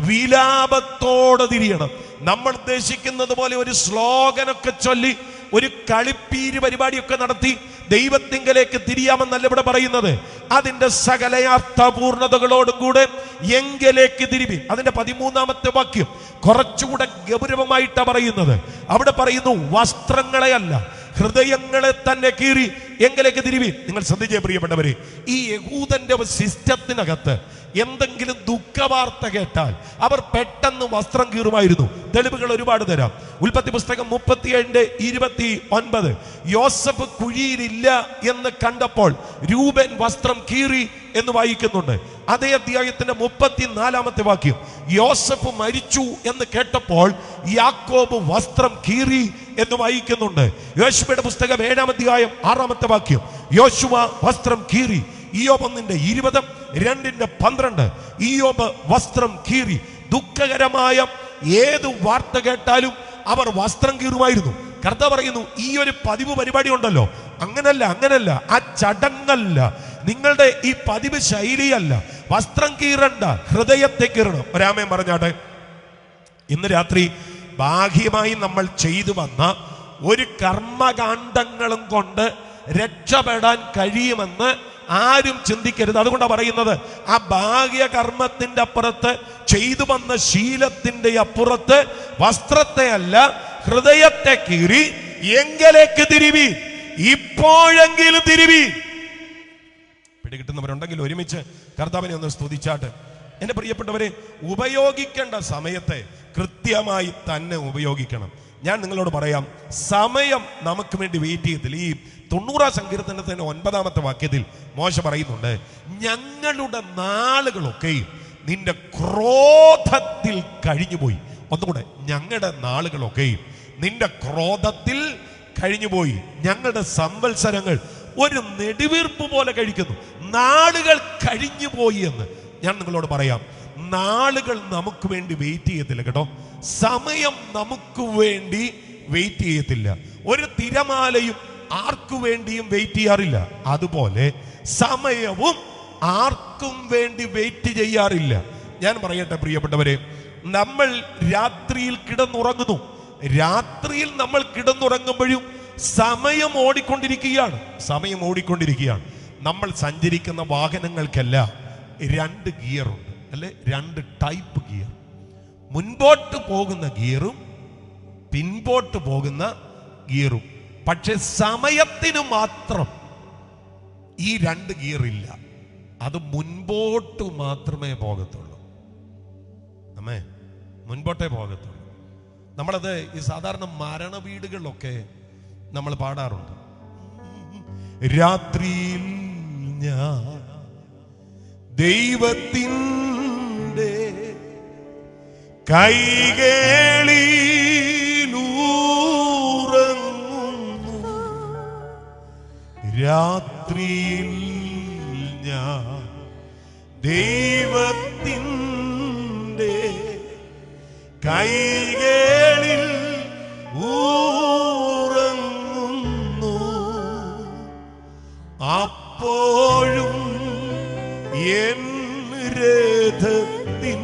വിലാപത്തോടെ തിരിയണം. നമ്മൾ ഉദ്ദേശിക്കുന്നത് പോലെ ഒരു സ്ലോഗനൊക്കെ ചൊല്ലി ഒരു കളിപ്പീര് പരിപാടിയൊക്കെ നടത്തി ദൈവത്തിങ്കലേക്ക് തിരിയാമെന്നല്ല ഇവിടെ പറയുന്നത്. അതിന്റെ സകല അർത്ഥപൂർണതകളോടും കൂടെ എങ്കിലേക്ക് തിരിവീൻ. അതിന്റെ 13-ാമത്തെ വാക്യം കുറച്ചുകൂടെ ഗൗരവമായിട്ടാണ് പറയുന്നത്. അവിടെ പറയുന്നു, വസ്ത്രങ്ങളെ അല്ല ഹൃദയങ്ങളെ തന്നെ കീറി എങ്കിലേക്ക് തിരിവീൻ. നിങ്ങൾ ശ്രദ്ധിച്ചേ പ്രിയപ്പെട്ടവരെ, ഈ യഹൂദന്റെ സിസ്റ്റത്തിനകത്ത് എന്തെങ്കിലും ദുഃഖവാർത്ത കേട്ടാൽ അവർ പെട്ടെന്ന് വസ്ത്രം കീറുമായിരുന്നു. തെളിവുകൾ ഒരുപാട് തരാം. ഉൽപ്പത്തി പുസ്തകം 37:29, യോസഫ് കുഴിയിലില്ല എന്ന് കണ്ടപ്പോൾ രൂബൻ വസ്ത്രം കീറി എന്ന് വായിക്കുന്നുണ്ട്. അതേ അധ്യായത്തിന്റെ 34-ാമത്തെ വാക്യം, യോസഫ് മരിച്ചു എന്ന് കേട്ടപ്പോൾ യാക്കോബ് വസ്ത്രം കീറി എന്ന് വായിക്കുന്നുണ്ട്. യോശുവയുടെ പുസ്തകം 7-ാം അധ്യായം 6-ാമത്തെ വാക്യം, യോശുവ വസ്ത്രം കീറി. ഇയ്യോബ് 1:20, 2:12, ഇയ്യോബ് വസ്ത്രം കീറി. ദുഃഖകരമായ ഏത് വാർത്ത കേട്ടാലും അവർ വസ്ത്രം കീറുമായിരുന്നു. കർത്താവ് പറയുന്നു, ഈ ഒരു പതിവ് പരിപാടി ഉണ്ടല്ലോ, അങ്ങനല്ല, ആ ചടങ്ങല്ല, നിങ്ങളുടെ ഈ പതിവ് ശൈലിയല്ല. വസ്ത്രം കീറണ്ട, ഹൃദയത്തെ കീറണം. ഒരാമയം പറഞ്ഞാട്ടെ. ഇന്ന് രാത്രി ബാഹ്യമായി നമ്മൾ ചെയ്തു വന്ന ഒരു കർമ്മകാണ്ഡങ്ങളും കൊണ്ട് രക്ഷപ്പെടാൻ കഴിയുമെന്ന് ആരും ചിന്തിക്കരുത്. അതുകൊണ്ടാണ് പറയുന്നത്, ആ ബാഹ്യ കർമ്മത്തിന്റെ അപ്പുറത്ത്, ചെയ്തു വന്ന ശീലത്തിന്റെ അപ്പുറത്ത് വസ്ത്രത്തെ അല്ല ഹൃദയത്തെ കീറി എങ്കിലേക്ക് തിരിവി, ഇപ്പോഴെങ്കിലും തിരിവി. പിടികിട്ടുന്നവരുണ്ടെങ്കിൽ ഒരുമിച്ച് കർത്താവിനെ ഒന്ന് സ്തുതിച്ചാട്ട്. എന്റെ പ്രിയപ്പെട്ടവരെ, ഉപയോഗിക്കേണ്ട സമയത്തെ കൃത്യമായി തന്നെ ഉപയോഗിക്കണം. ഞാൻ നിങ്ങളോട് പറയാം, സമയം നമുക്ക് വേണ്ടി വെയിറ്റ് ചെയ്യത്തില്ല. ഈ 90-ാം സങ്കീർത്തനത്തിന്റെ 9-ാമത്തെ വാക്യത്തിൽ മോശ പറയുന്നുണ്ട്, ഞങ്ങളുടെ നാളുകളൊക്കെയും നിന്റെ ക്രോധത്തിൽ കഴിഞ്ഞുപോയി. ഒന്നുകൂടെ, ഞങ്ങളുടെ നാളുകളൊക്കെയും നിന്റെ ക്രോധത്തിൽ കഴിഞ്ഞുപോയി. ഞങ്ങളുടെ സംവത്സരങ്ങൾ ഒരു നെടുവീർപ്പ് പോലെ കഴിക്കുന്നു. നാളുകൾ കഴിഞ്ഞുപോയി എന്ന് ഞാൻ നിങ്ങളോട് പറയാം. നാളുകൾ നമുക്ക് വേണ്ടി വെയിറ്റ് ചെയ്യത്തില്ല കേട്ടോ. സമയം നമുക്ക് വേണ്ടി വെയിറ്റ് ചെയ്യത്തില്ല. ഒരു തിരമാലയും ആർക്കു വേണ്ടിയും വെയിറ്റ് ചെയ്യാറില്ല. അതുപോലെ സമയവും ആർക്കും വേണ്ടി വെയിറ്റ് ചെയ്യാറില്ല. ഞാൻ പറയട്ടെ പ്രിയപ്പെട്ടവരെ, നമ്മൾ രാത്രിയിൽ കിടന്നുറങ്ങുന്നു. രാത്രിയിൽ നമ്മൾ കിടന്നുറങ്ങുമ്പോഴും സമയം ഓടിക്കൊണ്ടിരിക്കുകയാണ്. നമ്മൾ സഞ്ചരിക്കുന്ന വാഹനങ്ങൾക്കെല്ലാം 2 ഗിയറുണ്ട്, അല്ലെ? 2 ടൈപ്പ് ഗിയർ. മുൻപോട്ട് പോകുന്ന ഗിയറും പിൻപോട്ട് പോകുന്ന ഗിയറും. പക്ഷെ സമയത്തിന് മാത്രം ഈ 2 ഗിയർ ഇല്ല. അത് മുൻപോട്ട് മാത്രമേ പോകത്തുള്ളൂ. മുൻപോട്ടേ പോകത്തുള്ളൂ. നമ്മളത് ഈ സാധാരണ മരണ വീടുകളിലൊക്കെ നമ്മൾ പാടാറുണ്ട്. രാത്രിയിൽ ഞാൻ ദൈവത്തിൻ്റെ കൈകളിലൂറങ്ങുന്നു, രാത്രിയിൽ ഞാൻ ദൈവത്തിൻ്റെ കൈകളിൽ ഊറങ്ങുന്നു, അപ്പോഴും എൻ രഥത്തിൻ്റെ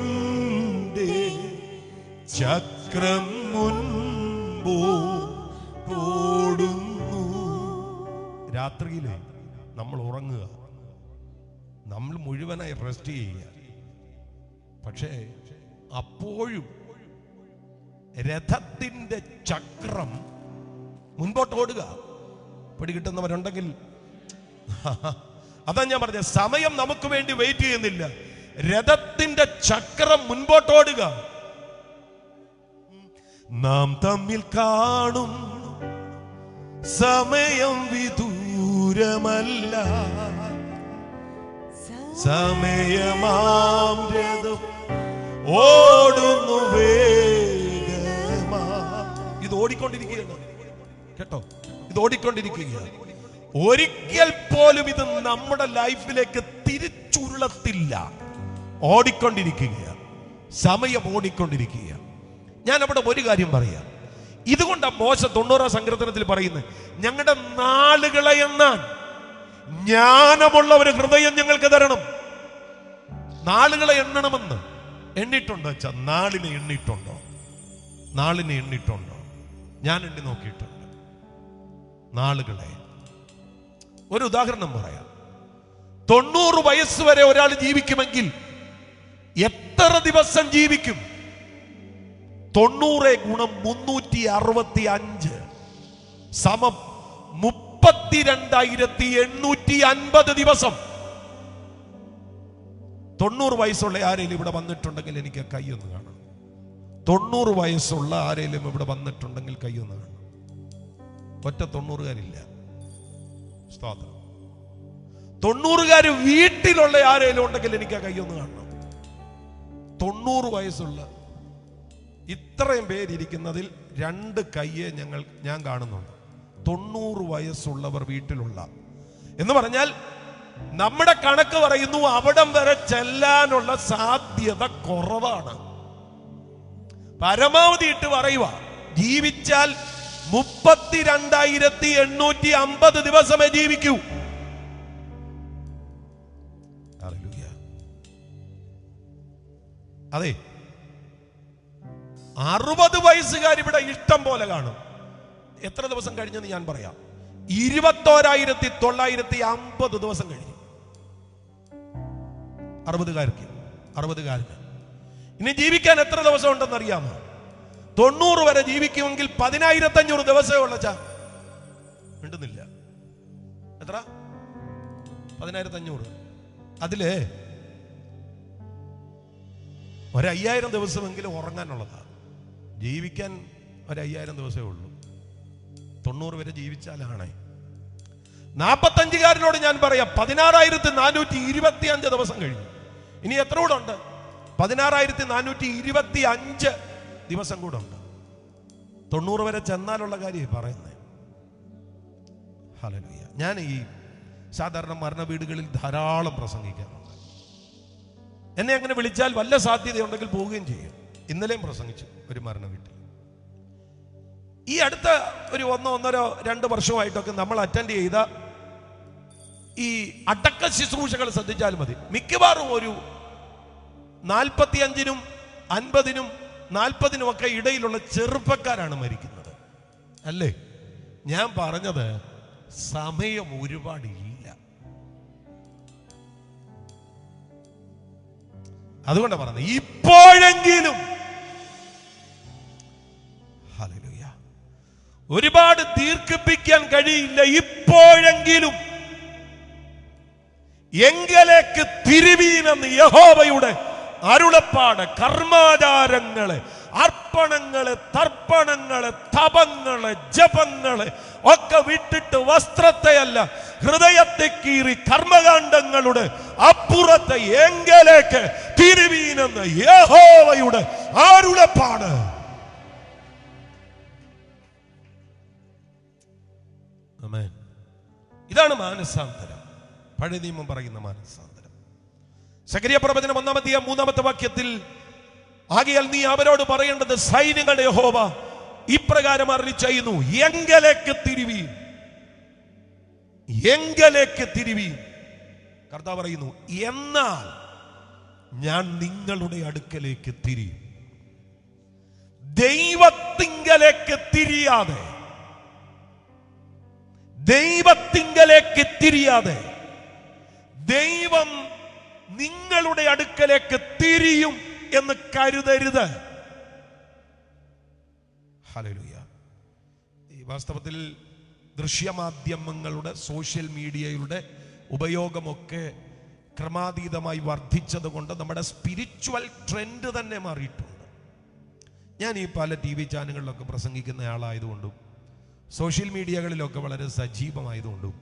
ചക്രം മുൻപോടുന്നു. രാത്രിയിലെ നമ്മൾ ഉറങ്ങുക, നമ്മൾ മുഴുവനായി റെസ്റ്റ് ചെയ്യുക. പക്ഷേ അപ്പോഴും രഥത്തിന്റെ ചക്രം മുൻപോട്ട് ഓടുക. പിടികിട്ടുന്നവരുണ്ടെങ്കിൽ അതാ ഞാൻ പറഞ്ഞ, സമയം നമുക്ക് വേണ്ടി വെയിറ്റ് ചെയ്യുന്നില്ല. രഥത്തിന്റെ ചക്രം മുൻപോട്ടോടുക. നാം തമ്മിൽ കാണും സമയം വിദൂരമല്ല, സമയമാം രഥം ഓടുന്നു വേഗമാ. ഇത് ഓടിക്കൊണ്ടിരിക്കുകയാണ് കേട്ടോ, ഇത് ഓടിക്കൊണ്ടിരിക്കുകയാണ്. ഒരിക്കൽ പോലും ഇത് നമ്മുടെ ലൈഫിലേക്ക് തിരിച്ചുരുളത്തില്ല. ഓടിക്കൊണ്ടിരിക്കുകയാണ്. സമയം ഓടിക്കൊണ്ടിരിക്കുക. ഞാൻ അവിടെ ഒരു കാര്യം പറയാം. ഇതുകൊണ്ടാണ് മോശ 90 സങ്കീർത്തനത്തിൽ പറയുന്നത്, ഞങ്ങളുടെ നാളുകളെ എണ്ണാൻ ജ്ഞാനമുള്ള ഒരു ഹൃദയം ഞങ്ങൾക്ക് തരണം. നാളുകളെ എണ്ണണമെന്ന് എണ്ണിട്ടുണ്ടോ വെച്ചാൽ നാളിനെ എണ്ണിട്ടുണ്ടോ? നാളിനെ എണ്ണിട്ടുണ്ടോ? ഞാൻ എണ്ണി നോക്കിയിട്ടുണ്ട് നാളുകളെ. ഒരു ഉദാഹരണം പറയാം. 90 വയസ്സ് വരെ ഒരാൾ ജീവിക്കുമെങ്കിൽ എത്ര ദിവസം ജീവിക്കും? 90 ഗുണം 365 സമം 32,850 ദിവസം. 90 വയസ്സുള്ള ആരെങ്കിലും ഇവിടെ വന്നിട്ടുണ്ടെങ്കിൽ എനിക്ക് കൈയൊന്ന് കാണണം. 90 വയസ്സുള്ള ആരെങ്കിലും ഇവിടെ വന്നിട്ടുണ്ടെങ്കിൽ കൈയൊന്ന് കാണണം. ഒറ്റ 90-കാരില്ല. സ്തോത്രം. 90-കാര് വീട്ടിലുള്ള ആരെങ്കിലും ഉണ്ടെങ്കിൽ എനിക്ക് കൈയൊന്ന് കാണണം. 90 വയസ്സുള്ള ഇത്രയും പേരിരിക്കുന്നതിൽ 2 കയ്യെ ഞാൻ കാണുന്നുണ്ട്. 90 വയസ്സുള്ളവർ വീട്ടിലുള്ള എന്ന് പറഞ്ഞാൽ നമ്മുടെ കണക്ക് പറയുന്നു അവിടം വരെ ചെല്ലാനുള്ള സാധ്യത കുറവാണ്. പരമാവധി ഇട്ട് പറയുക, ജീവിച്ചാൽ 32,850 ദിവസമേ ജീവിക്കൂ. അതെ, 60 വയസ്സുകാർ ഇവിടെ ഇഷ്ടം പോലെ കാണും. എത്ര ദിവസം കഴിഞ്ഞെന്ന് ഞാൻ പറയാം. 21,950 ദിവസം കഴിഞ്ഞു 60-കാരന്. ഇനി ജീവിക്കാൻ എത്ര ദിവസം ഉണ്ടെന്ന് അറിയാമോ? 90 വരെ ജീവിക്കുമെങ്കിൽ 10,500 ദിവസമേ ഉള്ളച്ചാ. മിണ്ടുന്നില്ല. എത്ര? 10,500. അതില് 1,500 ദിവസമെങ്കിലും ഉറങ്ങാനുള്ളതാണ്. ജീവിക്കാൻ 1,500 ദിവസമേ ഉള്ളൂ. 90 വരെ ജീവിച്ചാലാണ്. 45-കാരനോട് ഞാൻ പറയാം 16,425 ദിവസം കഴിഞ്ഞു. ഇനി എത്ര കൂടെ ഉണ്ട്? 16,425 ദിവസം കൂടെ ഉണ്ട്. 90 വരെ ചെന്നാലുള്ള കാര്യം പറയുന്നത്. ഹല്ലേലൂയ. ഞാൻ ഈ സാധാരണ മരണ വീടുകളിൽ ധാരാളം പ്രസംഗിക്കാറുണ്ട്. എന്നെ അങ്ങനെ വിളിച്ചാൽ വല്ല സാധ്യതയുണ്ടെങ്കിൽ പോവുകയും ചെയ്യും. ഇന്നലെയും പ്രസംഗിച്ചു ഒരു മരണ വീട്ടിൽ. ഈ അടുത്ത ഒരു 1-1.5-2 വർഷമായിട്ടൊക്കെ നമ്മൾ അറ്റൻഡ് ചെയ്ത ഈ അടക്ക ശുശ്രൂഷകൾ ശ്രദ്ധിച്ചാൽ മതി. മിക്കവാറും ഒരു 45-നും 50-നും 40-നും ഒക്കെ ഇടയിലുള്ള ചെറുപ്പക്കാരാണ് മരിക്കുന്നത്. അല്ലേ? ഞാൻ പറഞ്ഞത് സമയം ഒരുപാടില്ല. അതുകൊണ്ടാണ് പറഞ്ഞത് ഇപ്പോഴെങ്കിലും. ഹല്ലേലൂയ. ഒരുപാട് ദീർഘിപ്പിക്കാൻ കഴിയില്ല. ഇപ്പോഴെങ്കിലും എങ്കിലേക്ക് തിരുവീനെന്ന് യഹോവയുടെ അരുളപ്പാട്. കർമാചാരങ്ങള്, അർപ്പണങ്ങള്, തർപ്പണങ്ങള്, തപങ്ങള്, ജപങ്ങള് ഒക്കെ വിട്ടിട്ട് വസ്ത്രത്തെയല്ല ഹൃദയത്തെ കീറി കർമ്മകാണ്ഡങ്ങളുടെ അപ്പുറത്തെ എങ്കിലേക്ക് തിരുവീനെന്ന് യഹോവയുടെ അരുളപ്പാട്. ആമേൻ. ഇതാണ് മാനസാന്തരം. പഴയ നിയമം പറയുന്ന മാനസാന്തരം. സഖരിയ പ്രവചനം 1-ാം 3-ാമത്തെ വാക്യത്തിൽ, ആകയാൽ നീ അവരോട് പറയേണ്ടത് സൈന്യങ്ങളുടെ യഹോവ ഇപ്രകാരം അരുളിച്ചെയ്യുന്നു, എങ്കലേക്ക് തിരുവീൻ, എങ്കലേക്ക് തിരുവീൻ. കർത്താവ് പറയുന്നു, എന്നാൽ ഞാൻ നിങ്ങളുടെ അടുക്കലേക്ക് തിരിയും. ദൈവത്തിങ്കലേക്ക് തിരിയാതെ, ദൈവത്തിങ്കലേക്ക് തിരിയാതെ ദൈവം നിങ്ങളുടെ അടുക്കലേക്ക് തിരിയും എന്ന് കരുതരുത്. ഹല്ലേലൂയ. ഈ വാസ്തവത്തിൽ ദൃശ്യമാധ്യമങ്ങളുടെ, സോഷ്യൽ മീഡിയയുടെ ഉപയോഗമൊക്കെ ക്രമാതീതമായി വർദ്ധിച്ചത് കൊണ്ട് നമ്മുടെ സ്പിരിച്വൽ ട്രെൻഡ് തന്നെ മാറിയിട്ടുണ്ട്. ഞാൻ ഈ പല TV ചാനലുകളിലൊക്കെ പ്രസംഗിക്കുന്ന ആളായതുകൊണ്ടും സോഷ്യൽ മീഡിയകളിലൊക്കെ വളരെ സജീവമായതുകൊണ്ടും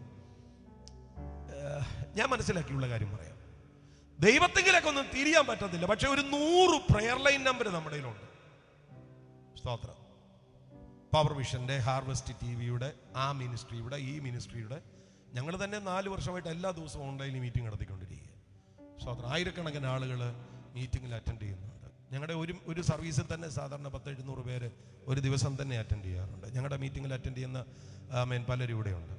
ഞാൻ മനസ്സിലാക്കിയുള്ള കാര്യം പറയാം. ദൈവത്തെങ്കിലൊക്കെ ഒന്നും തിരിയാൻ പറ്റത്തില്ല. പക്ഷെ ഒരു 100 പ്രെയർ ലൈൻ നമ്പർ നമ്മുടെ കയ്യിലുണ്ട്. സ്തോത്രം. പവർ വിഷന്റെ, ഹാർവെസ്റ്റ് TVയുടെ, ആ മിനിസ്ട്രിയുടെ, ഈ മിനിസ്ട്രിയുടെ, ഞങ്ങൾ തന്നെ 4 വർഷമായിട്ട് എല്ലാ ദിവസവും ഓൺലൈനിൽ മീറ്റിംഗ് നടത്തിക്കൊണ്ടിരിക്കുക. സ്തോത്രം. ആയിരക്കണക്കിന് ആളുകൾ മീറ്റിങ്ങിൽ അറ്റൻഡ് ചെയ്യുന്നുണ്ട്. ഞങ്ങളുടെ ഒരു സർവീസിൽ തന്നെ സാധാരണ 10-700 പേര് ഒരു ദിവസം തന്നെ അറ്റൻഡ് ചെയ്യാറുണ്ട്. ഞങ്ങളുടെ മീറ്റിങ്ങിൽ അറ്റൻഡ് ചെയ്യുന്ന പലരും ഇവിടെയുണ്ട്.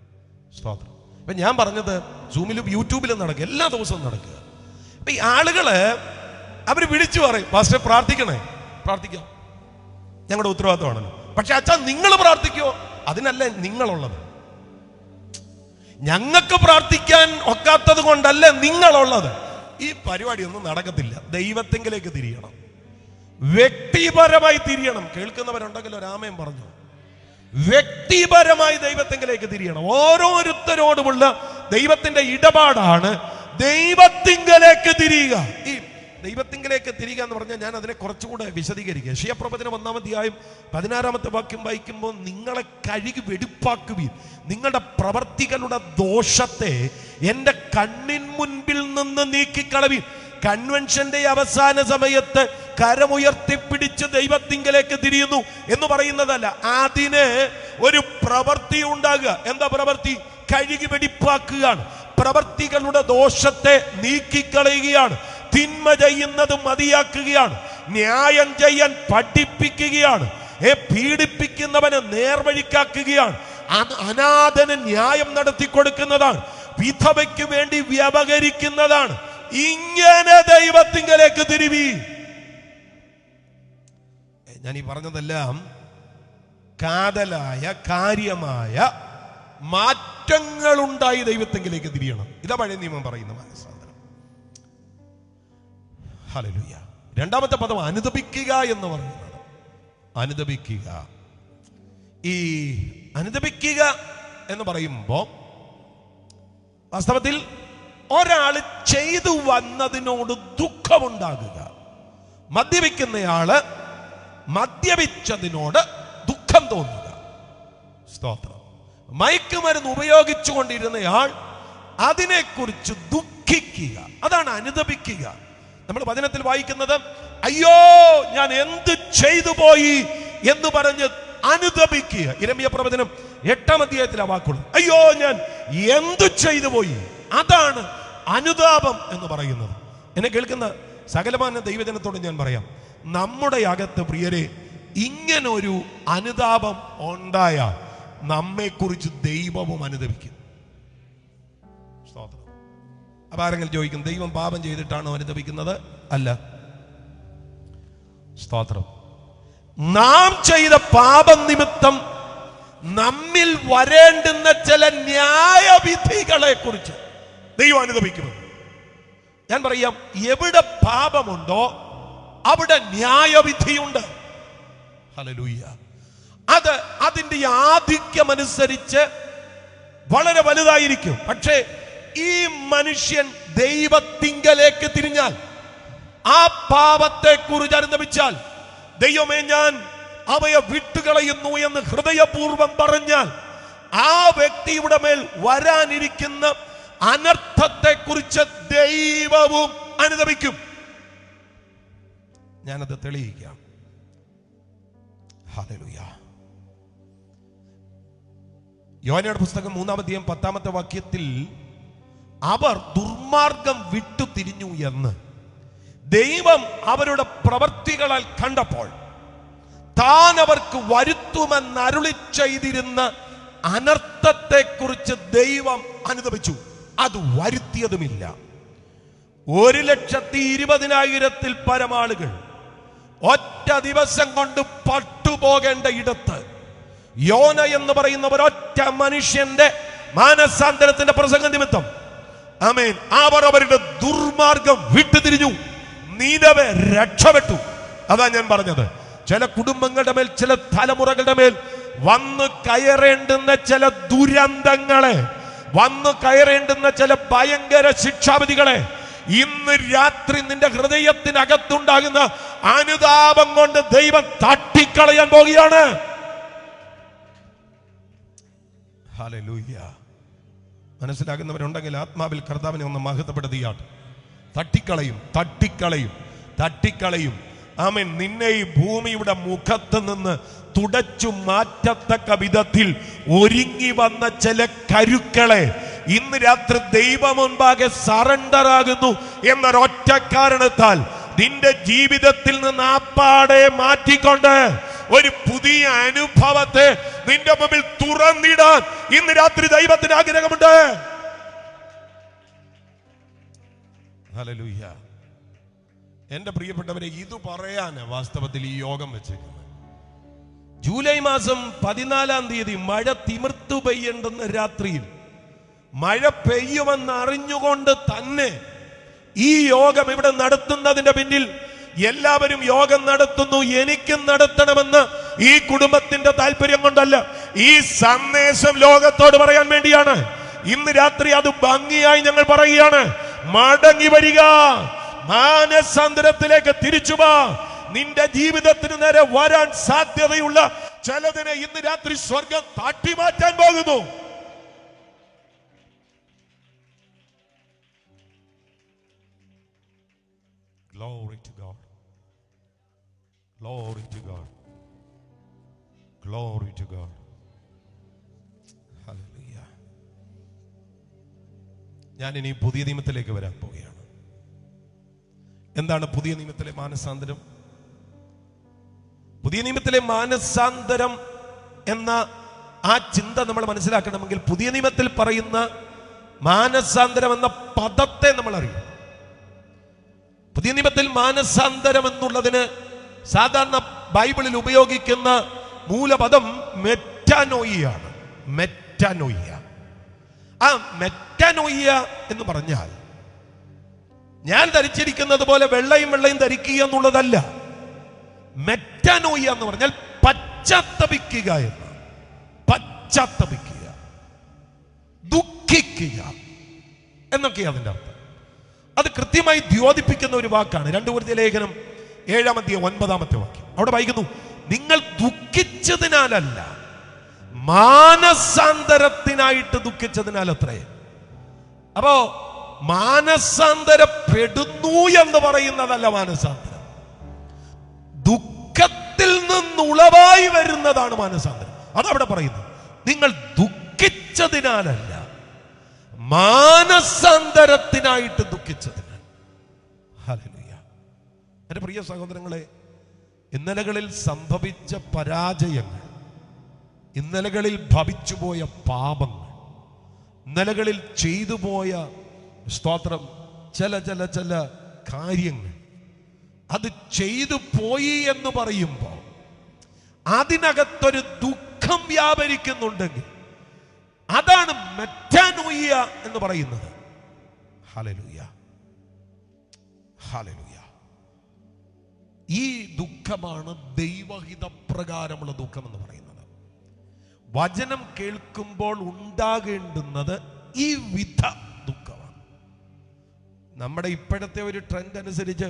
സ്തോത്രം. അപ്പം ഞാൻ പറഞ്ഞത് സൂമിലും യൂട്യൂബിലും നടക്കുക, എല്ലാ ദിവസവും നടക്കുക. അപ്പം ഈ ആളുകള് അവർ വിളിച്ചു പറയും, പാസ്റ്റർ പ്രാർത്ഥിക്കണേ. പ്രാർത്ഥിക്കാം, ഞങ്ങളുടെ ഉത്തരവാദിത്തമാണല്ലോ. പക്ഷെ അച്ഛാ നിങ്ങൾ പ്രാർത്ഥിക്കുമോ? അതിനല്ല നിങ്ങളുള്ളത്. ഞങ്ങൾക്ക് പ്രാർത്ഥിക്കാൻ ഒക്കാത്തത് കൊണ്ടല്ല നിങ്ങളുള്ളത്. ഈ പരിപാടി ഒന്നും നടക്കത്തില്ല. ദൈവത്തെങ്കിലേക്ക് തിരിയണം, വ്യക്തിപരമായി തിരിയണം. കേൾക്കുന്നവരുണ്ടെങ്കിൽ ഒരാമയും പറഞ്ഞു. വ്യക്തിപരമായി ദൈവത്തെങ്കിലേക്ക് തിരിയണം. ഓരോരുത്തരോടുമുള്ള ദൈവത്തിന്റെ ഇടപാടാണ് ദൈവത്തിങ്കലേക്ക് തിരിയുക. ഈ ദൈവത്തിങ്കലേക്ക് തിരിയുക എന്ന് പറഞ്ഞാൽ ഞാൻ അതിനെ കുറച്ചുകൂടെ വിശദീകരിക്കുക. യശയ്യാപ്രവചനം 1-ാം അധ്യായം 16-ാമത്തെ വാക്യം വായിക്കുമ്പോൾ, നിങ്ങളെ കഴുകി വെടിപ്പാക്കുവീൻ, നിങ്ങളുടെ പ്രവർത്തികളുടെ ദോഷത്തെ എൻ്റെ കണ്ണിൻ മുൻപിൽ നിന്ന് നീക്കിക്കളവീൻ. കൺവെൻഷന്റെ അവസാന സമയത്ത് കരമുയർത്തിപ്പിടിച്ച് ദൈവത്തിങ്കലേക്ക് തിരിയുന്നു എന്ന് പറയുന്നതല്ല, അതിന് ഒരു പ്രവൃത്തി ഉണ്ടാകുക. എന്താ പ്രവൃത്തി? കഴുകി വെടിപ്പാക്കുകയാണ്. പ്രവൃത്തികളുടെ ദോഷത്തെ നീക്കിക്കളയുകയാണ്. തിന്മ ചെയ്യുന്നത് മതിയാക്കുകയാണ്. ന്യായം ചെയ്യാൻ പഠിപ്പിക്കുകയാണ്. പീഡിപ്പിക്കുന്നവനെ നേർവഴിക്കാക്കുകയാണ്. അനാഥന് ന്യായം നടത്തി കൊടുക്കുന്നതാണ്. വിധവയ്ക്ക് വേണ്ടി വ്യവഹരിക്കുന്നതാണ്. ഇങ്ങനെ ദൈവത്തിങ്കലേക്ക് തിരുവി. ഞാൻ ഈ പറഞ്ഞതെല്ലാം കാതലായ കാര്യമായ മാറ്റങ്ങളുണ്ടായി ദൈവത്തിങ്കലേക്ക് തിരിയണം. ഇതാ പഴയ നിയമം പറയുന്ന മാനസാന്തരം. ഹല്ലേലൂയ. രണ്ടാമത്തെ പദം അനുദപിക്കുക എന്ന് പറയുന്നത്. അനുദപിക്കുക. ഈ അനുദപിക്കുക എന്ന് പറയുമ്പോൾ വാസ്തവത്തിൽ ഒരാൾ ചെയ്തു വന്നതിനോട് ദുഃഖമുണ്ടാകുക. മദ്യപിക്കുന്നയാള് മദ്യപിച്ചതിനോട് ദുഃഖം തോന്നുക. സ്തോത്രം. മയക്കുമരുന്ന് ഉപയോഗിച്ചു കൊണ്ടിരുന്നയാൾ അതിനെക്കുറിച്ച് ദുഃഖിക്കുക. അതാണ് അനുദപിക്കുക. നമ്മൾ വചനത്തിൽ വായിക്കുന്നത്, അയ്യോ ഞാൻ എന്ത് ചെയ്തു പോയി എന്ന് പറഞ്ഞ് അനുദപിക്കുക. യിരെമ്യാ പ്രവചനം 8-ാം അധ്യായത്തിലെ വാക്കുകൾ, അയ്യോ ഞാൻ എന്ത് ചെയ്തു പോയി. അതാണ് അനുതാപം എന്ന് പറയുന്നത്. എന്നെ കേൾക്കുന്ന സകലമാന ദൈവജനത്തോട് ഞാൻ പറയാം, നമ്മുടെ അകത്ത് പ്രിയരെ ഇങ്ങനൊരു അനുതാപം ഉണ്ടായാൽ നമ്മെക്കുറിച്ച് ദൈവവും അനുദപിക്കും. സ്തോത്രം. അപ്പൊ ആരെങ്കിലും ചോദിക്കും, ദൈവം പാപം ചെയ്തിട്ടാണോ അനുദപിക്കുന്നത്? അല്ല. സ്തോത്രം. നാം ചെയ്ത പാപം നിമിത്തം നമ്മിൽ വരേണ്ടുന്ന ചില ന്യായവിധികളെ കുറിച്ച് ദൈവം അനുദപിക്കുമെന്ന്. ഞാൻ പറയാം, എവിടെ പാപമുണ്ടോ അവിടെ ന്യായവിധിയുണ്ട്. ഹല്ലേലൂയ. അത് അതിന്റെ ആധിക്യമനുസരിച്ച് വളരെ വലുതായിരിക്കും. പക്ഷേ ഈ മനുഷ്യൻ ദൈവത്തിങ്കലേക്ക് തിരിഞ്ഞാൽ, ആ പാപത്തെ കുറിച്ച് അനുദപിച്ചാൽ, ദൈവമേ ഞാൻ അവയെ വിട്ടുകളയുന്നു എന്ന് ഹൃദയപൂർവം പറഞ്ഞാൽ, ആ വ്യക്തിയുടെ മേൽ വരാനിരിക്കുന്ന അനർത്ഥത്തെ കുറിച്ച് ദൈവവും അനുദപിക്കും. ഞാനത് തെളിയിക്കാം. ഹല്ലേലൂയ. യോഹന്നാന്റെ പുസ്തകം 3-ാം അധ്യായം 10-ാമത്തെ വാക്യത്തിൽ, അവർ ദുർമാർഗം വിട്ടു തിരിഞ്ഞു എന്ന് ദൈവം അവരുടെ പ്രവർത്തികളാൽ കണ്ടപ്പോൾ താൻ അവർക്ക് വരുത്തുമെന്നരുളി ചെയ്തിരുന്ന അനർത്ഥത്തെ കുറിച്ച് ദൈവം അനുദപിച്ചു. അത് വരുത്തിയതുമില്ല. 1,20,000-ൽ പരം ആളുകൾ ഒറ്റ ദിവസം കൊണ്ട് പട്ടുപോകേണ്ട ഇടത്ത് യോന എന്ന് പറയുന്ന ഒരൊറ്റ മനുഷ്യന്റെ മാനസാന്തരത്തിന്റെ പ്രസംഗ നിമിത്തം, ആമേൻ, അവർ അവരുടെ ദുർമാർഗം വിട്ടുതിരിഞ്ഞു. നീനവെ രക്ഷപ്പെട്ടു. അതാ ഞാൻ പറഞ്ഞത്, ചില കുടുംബങ്ങളുടെ മേൽ, ചില തലമുറകളുടെ മേൽ വന്നു കയറേണ്ടുന്ന ചില ദുരന്തങ്ങളെ, വന്നു കയറേണ്ടുന്ന ചില ഭയങ്കര ശിക്ഷാവിധികളെ ഇന്ന് രാത്രി നിന്റെ ഹൃദയത്തിനകത്തുണ്ടാകുന്ന അനുതാപം കൊണ്ട് ദൈവം തട്ടിക്കളയാൻ പോകുകയാണ്. ഹല്ലേലൂയ. മനസ്സിലാകുന്നവരുണ്ടെങ്കിൽ ആത്മാവിൽ കർത്താവിനെ ഒന്ന് മഹത്വപ്പെടുത്തിയാട്ട്. തട്ടിക്കളയും, തട്ടിക്കളയും, തട്ടിക്കളയും. ആമേൻ. നിന്നെ ഈ ഭൂമിയുടെ മുഖത്ത് നിന്ന് തുടച്ചു മാറ്റത്തക്ക വിധത്തിൽ ഒരുങ്ങി വന്ന ചില കരുക്കളെ ഇന്ന് രാത്രി ദൈവം മുൻപാകെ സറണ്ടർ ആകുന്നു എന്നൊരൊറ്റ കാരണത്താൽ നിന്റെ ജീവിതത്തിൽ നിന്ന് ആപ്പാടെ മാറ്റിക്കൊണ്ട് ഒരു പുതിയ അനുഭവത്തെ നിന്റെ മുമ്പിൽ തുറന്നിടാൻ ഇന്ന് രാത്രി ദൈവത്തിന് ആഗ്രഹമുണ്ട്. ഹല്ലേലൂയ. എന്റെ പ്രിയപ്പെട്ടവരെ, ഇത് പറയാന് വാസ്തവത്തിൽ ഈ യോഗം വെച്ചേക്കുന്നത്. ജൂലൈ മാസം 14-ാം തീയതി മഴ തിമിർത്തു പെയ്യേണ്ടുന്ന രാത്രിയിൽ മഴ പെയ്യുമെന്ന് അറിഞ്ഞുകൊണ്ട് തന്നെ ഈ യോഗം ഇവിടെ നടത്തുന്നതിന്റെ പിന്നിൽ എല്ലാവരും യോഗം നടത്തുന്നു, എനിക്കും നടത്തണമെന്ന് ഈ കുടുംബത്തിന്റെ താല്പര്യം കൊണ്ടല്ല, ഈ സന്ദേശം ലോകത്തോട് പറയാൻ വേണ്ടിയാണ്. ഇന്ന് രാത്രി അത് ഭംഗിയായി ഞങ്ങൾ പറയുകയാണ്. മടങ്ങി വരിക, മാനസാന്തരത്തിലേക്ക് തിരിച്ചു വാ. നിന്റെ ജീവിതത്തിന് നേരെ വരാൻ സാധ്യതയുള്ള ചിലതിനെ ഇന്ന് രാത്രി സ്വർഗം തട്ടിമാറ്റാൻ പോകുന്നു. Glory to God. Glory to God. Glory to God. Hallelujah. ഞാൻ ഇനി പുതിയ നിയമത്തിലേക്ക് വരാൻ പോവുകയാണ്. എന്താണ് പുതിയ നിയമത്തിലെ മാനസാന്തരം? പുതിയ നിയമത്തിലെ മാനസാന്തരം എന്ന ആ ചിന്ത നമ്മൾ മനസ്സിലാക്കണമെങ്കിൽ പുതിയ നിയമത്തിൽ പറയുന്ന മാനസാന്തരം എന്ന പദത്തെ നമ്മൾ അറിയണം. പുതിയ നിയമത്തിൽ മാനസാന്തരം എന്നുള്ളതിന് സാധാരണ ബൈബിളിൽ ഉപയോഗിക്കുന്ന മൂലപദം മെറ്റാനോയിയാണ്. മെറ്റാനോയിയ. ആ മെറ്റാനോയിയ എന്ന് പറഞ്ഞാൽ ഞാൻ ധരിച്ചിരിക്കുന്നത് പോലെ വെള്ളയും ധരിക്കുക എന്നുള്ളതല്ല. മെറ്റാനോയിയ എന്ന് പറഞ്ഞാൽ പശ്ചാത്തപിക്കുക എന്ന്. പശ്ചാത്തപിക്കുക, ദുഃഖിക്കുക എന്നൊക്കെയാണ് അതിന്റെ അർത്ഥം. അത് കൃത്യമായി ദ്യോതിപ്പിക്കുന്ന ഒരു വാക്കാണ്. 2 കൊരിന്ത്യർ ലേഖനം 7-ാം 9 അവിടെ വായിക്കുന്നു, നിങ്ങൾ ദുഃഖിച്ചതിനാലല്ല മാനസാന്തരത്തിനായിട്ട് ദുഃഖിച്ചതിനാൽ അത്രേ. അപ്പോ മാനസാന്തരപ്പെടുന്നു എന്ന് പറയുന്നതല്ല മാനസാന്തരം. ദുഃഖത്തിൽ നിന്നുളവായി വരുന്നതാണ് മാനസാന്തരം. അതവിടെ പറയുന്നു, നിങ്ങൾ ദുഃഖിച്ചതിനാലല്ല മാനസാന്തരത്തിനായിട്ട് ദുഃഖിച്ചതിനാൽ. ഹല്ലേലൂയ. എൻ്റെ പ്രിയ സഹോദരങ്ങളെ, ഇന്നലകളിൽ സംഭവിച്ച പരാജയങ്ങൾ, ഇന്നലകളിൽ ഭവിച്ചുപോയ പാപങ്ങൾ, ഇന്നലകളിൽ ചെയ്തു പോയ സ്തോത്രം ചില കാര്യങ്ങൾ, അത് ചെയ്തു പോയി എന്ന് പറയുമ്പോൾ അതിനകത്തൊരു ദുഃഖം വ്യാപരിക്കുന്നുണ്ടെങ്കിൽ അതാണ് മെറ്റാനോയിയ എന്ന് പറയുന്നത്. ഹല്ലേലൂയ. ഹല്ലേലൂയ. ഈ ദുഃഖമാണ് ദൈവഹിത പ്രകാരമുള്ള ദുഃഖം എന്ന് പറയുന്നത്. വചനം കേൾക്കുമ്പോൾ ഉണ്ടാകേണ്ടുന്നത് ഈ വിധ ദുഃഖമാണ്. നമ്മുടെ ഇപ്പോഴത്തെ ഒരു ട്രെൻഡ് അനുസരിച്ച്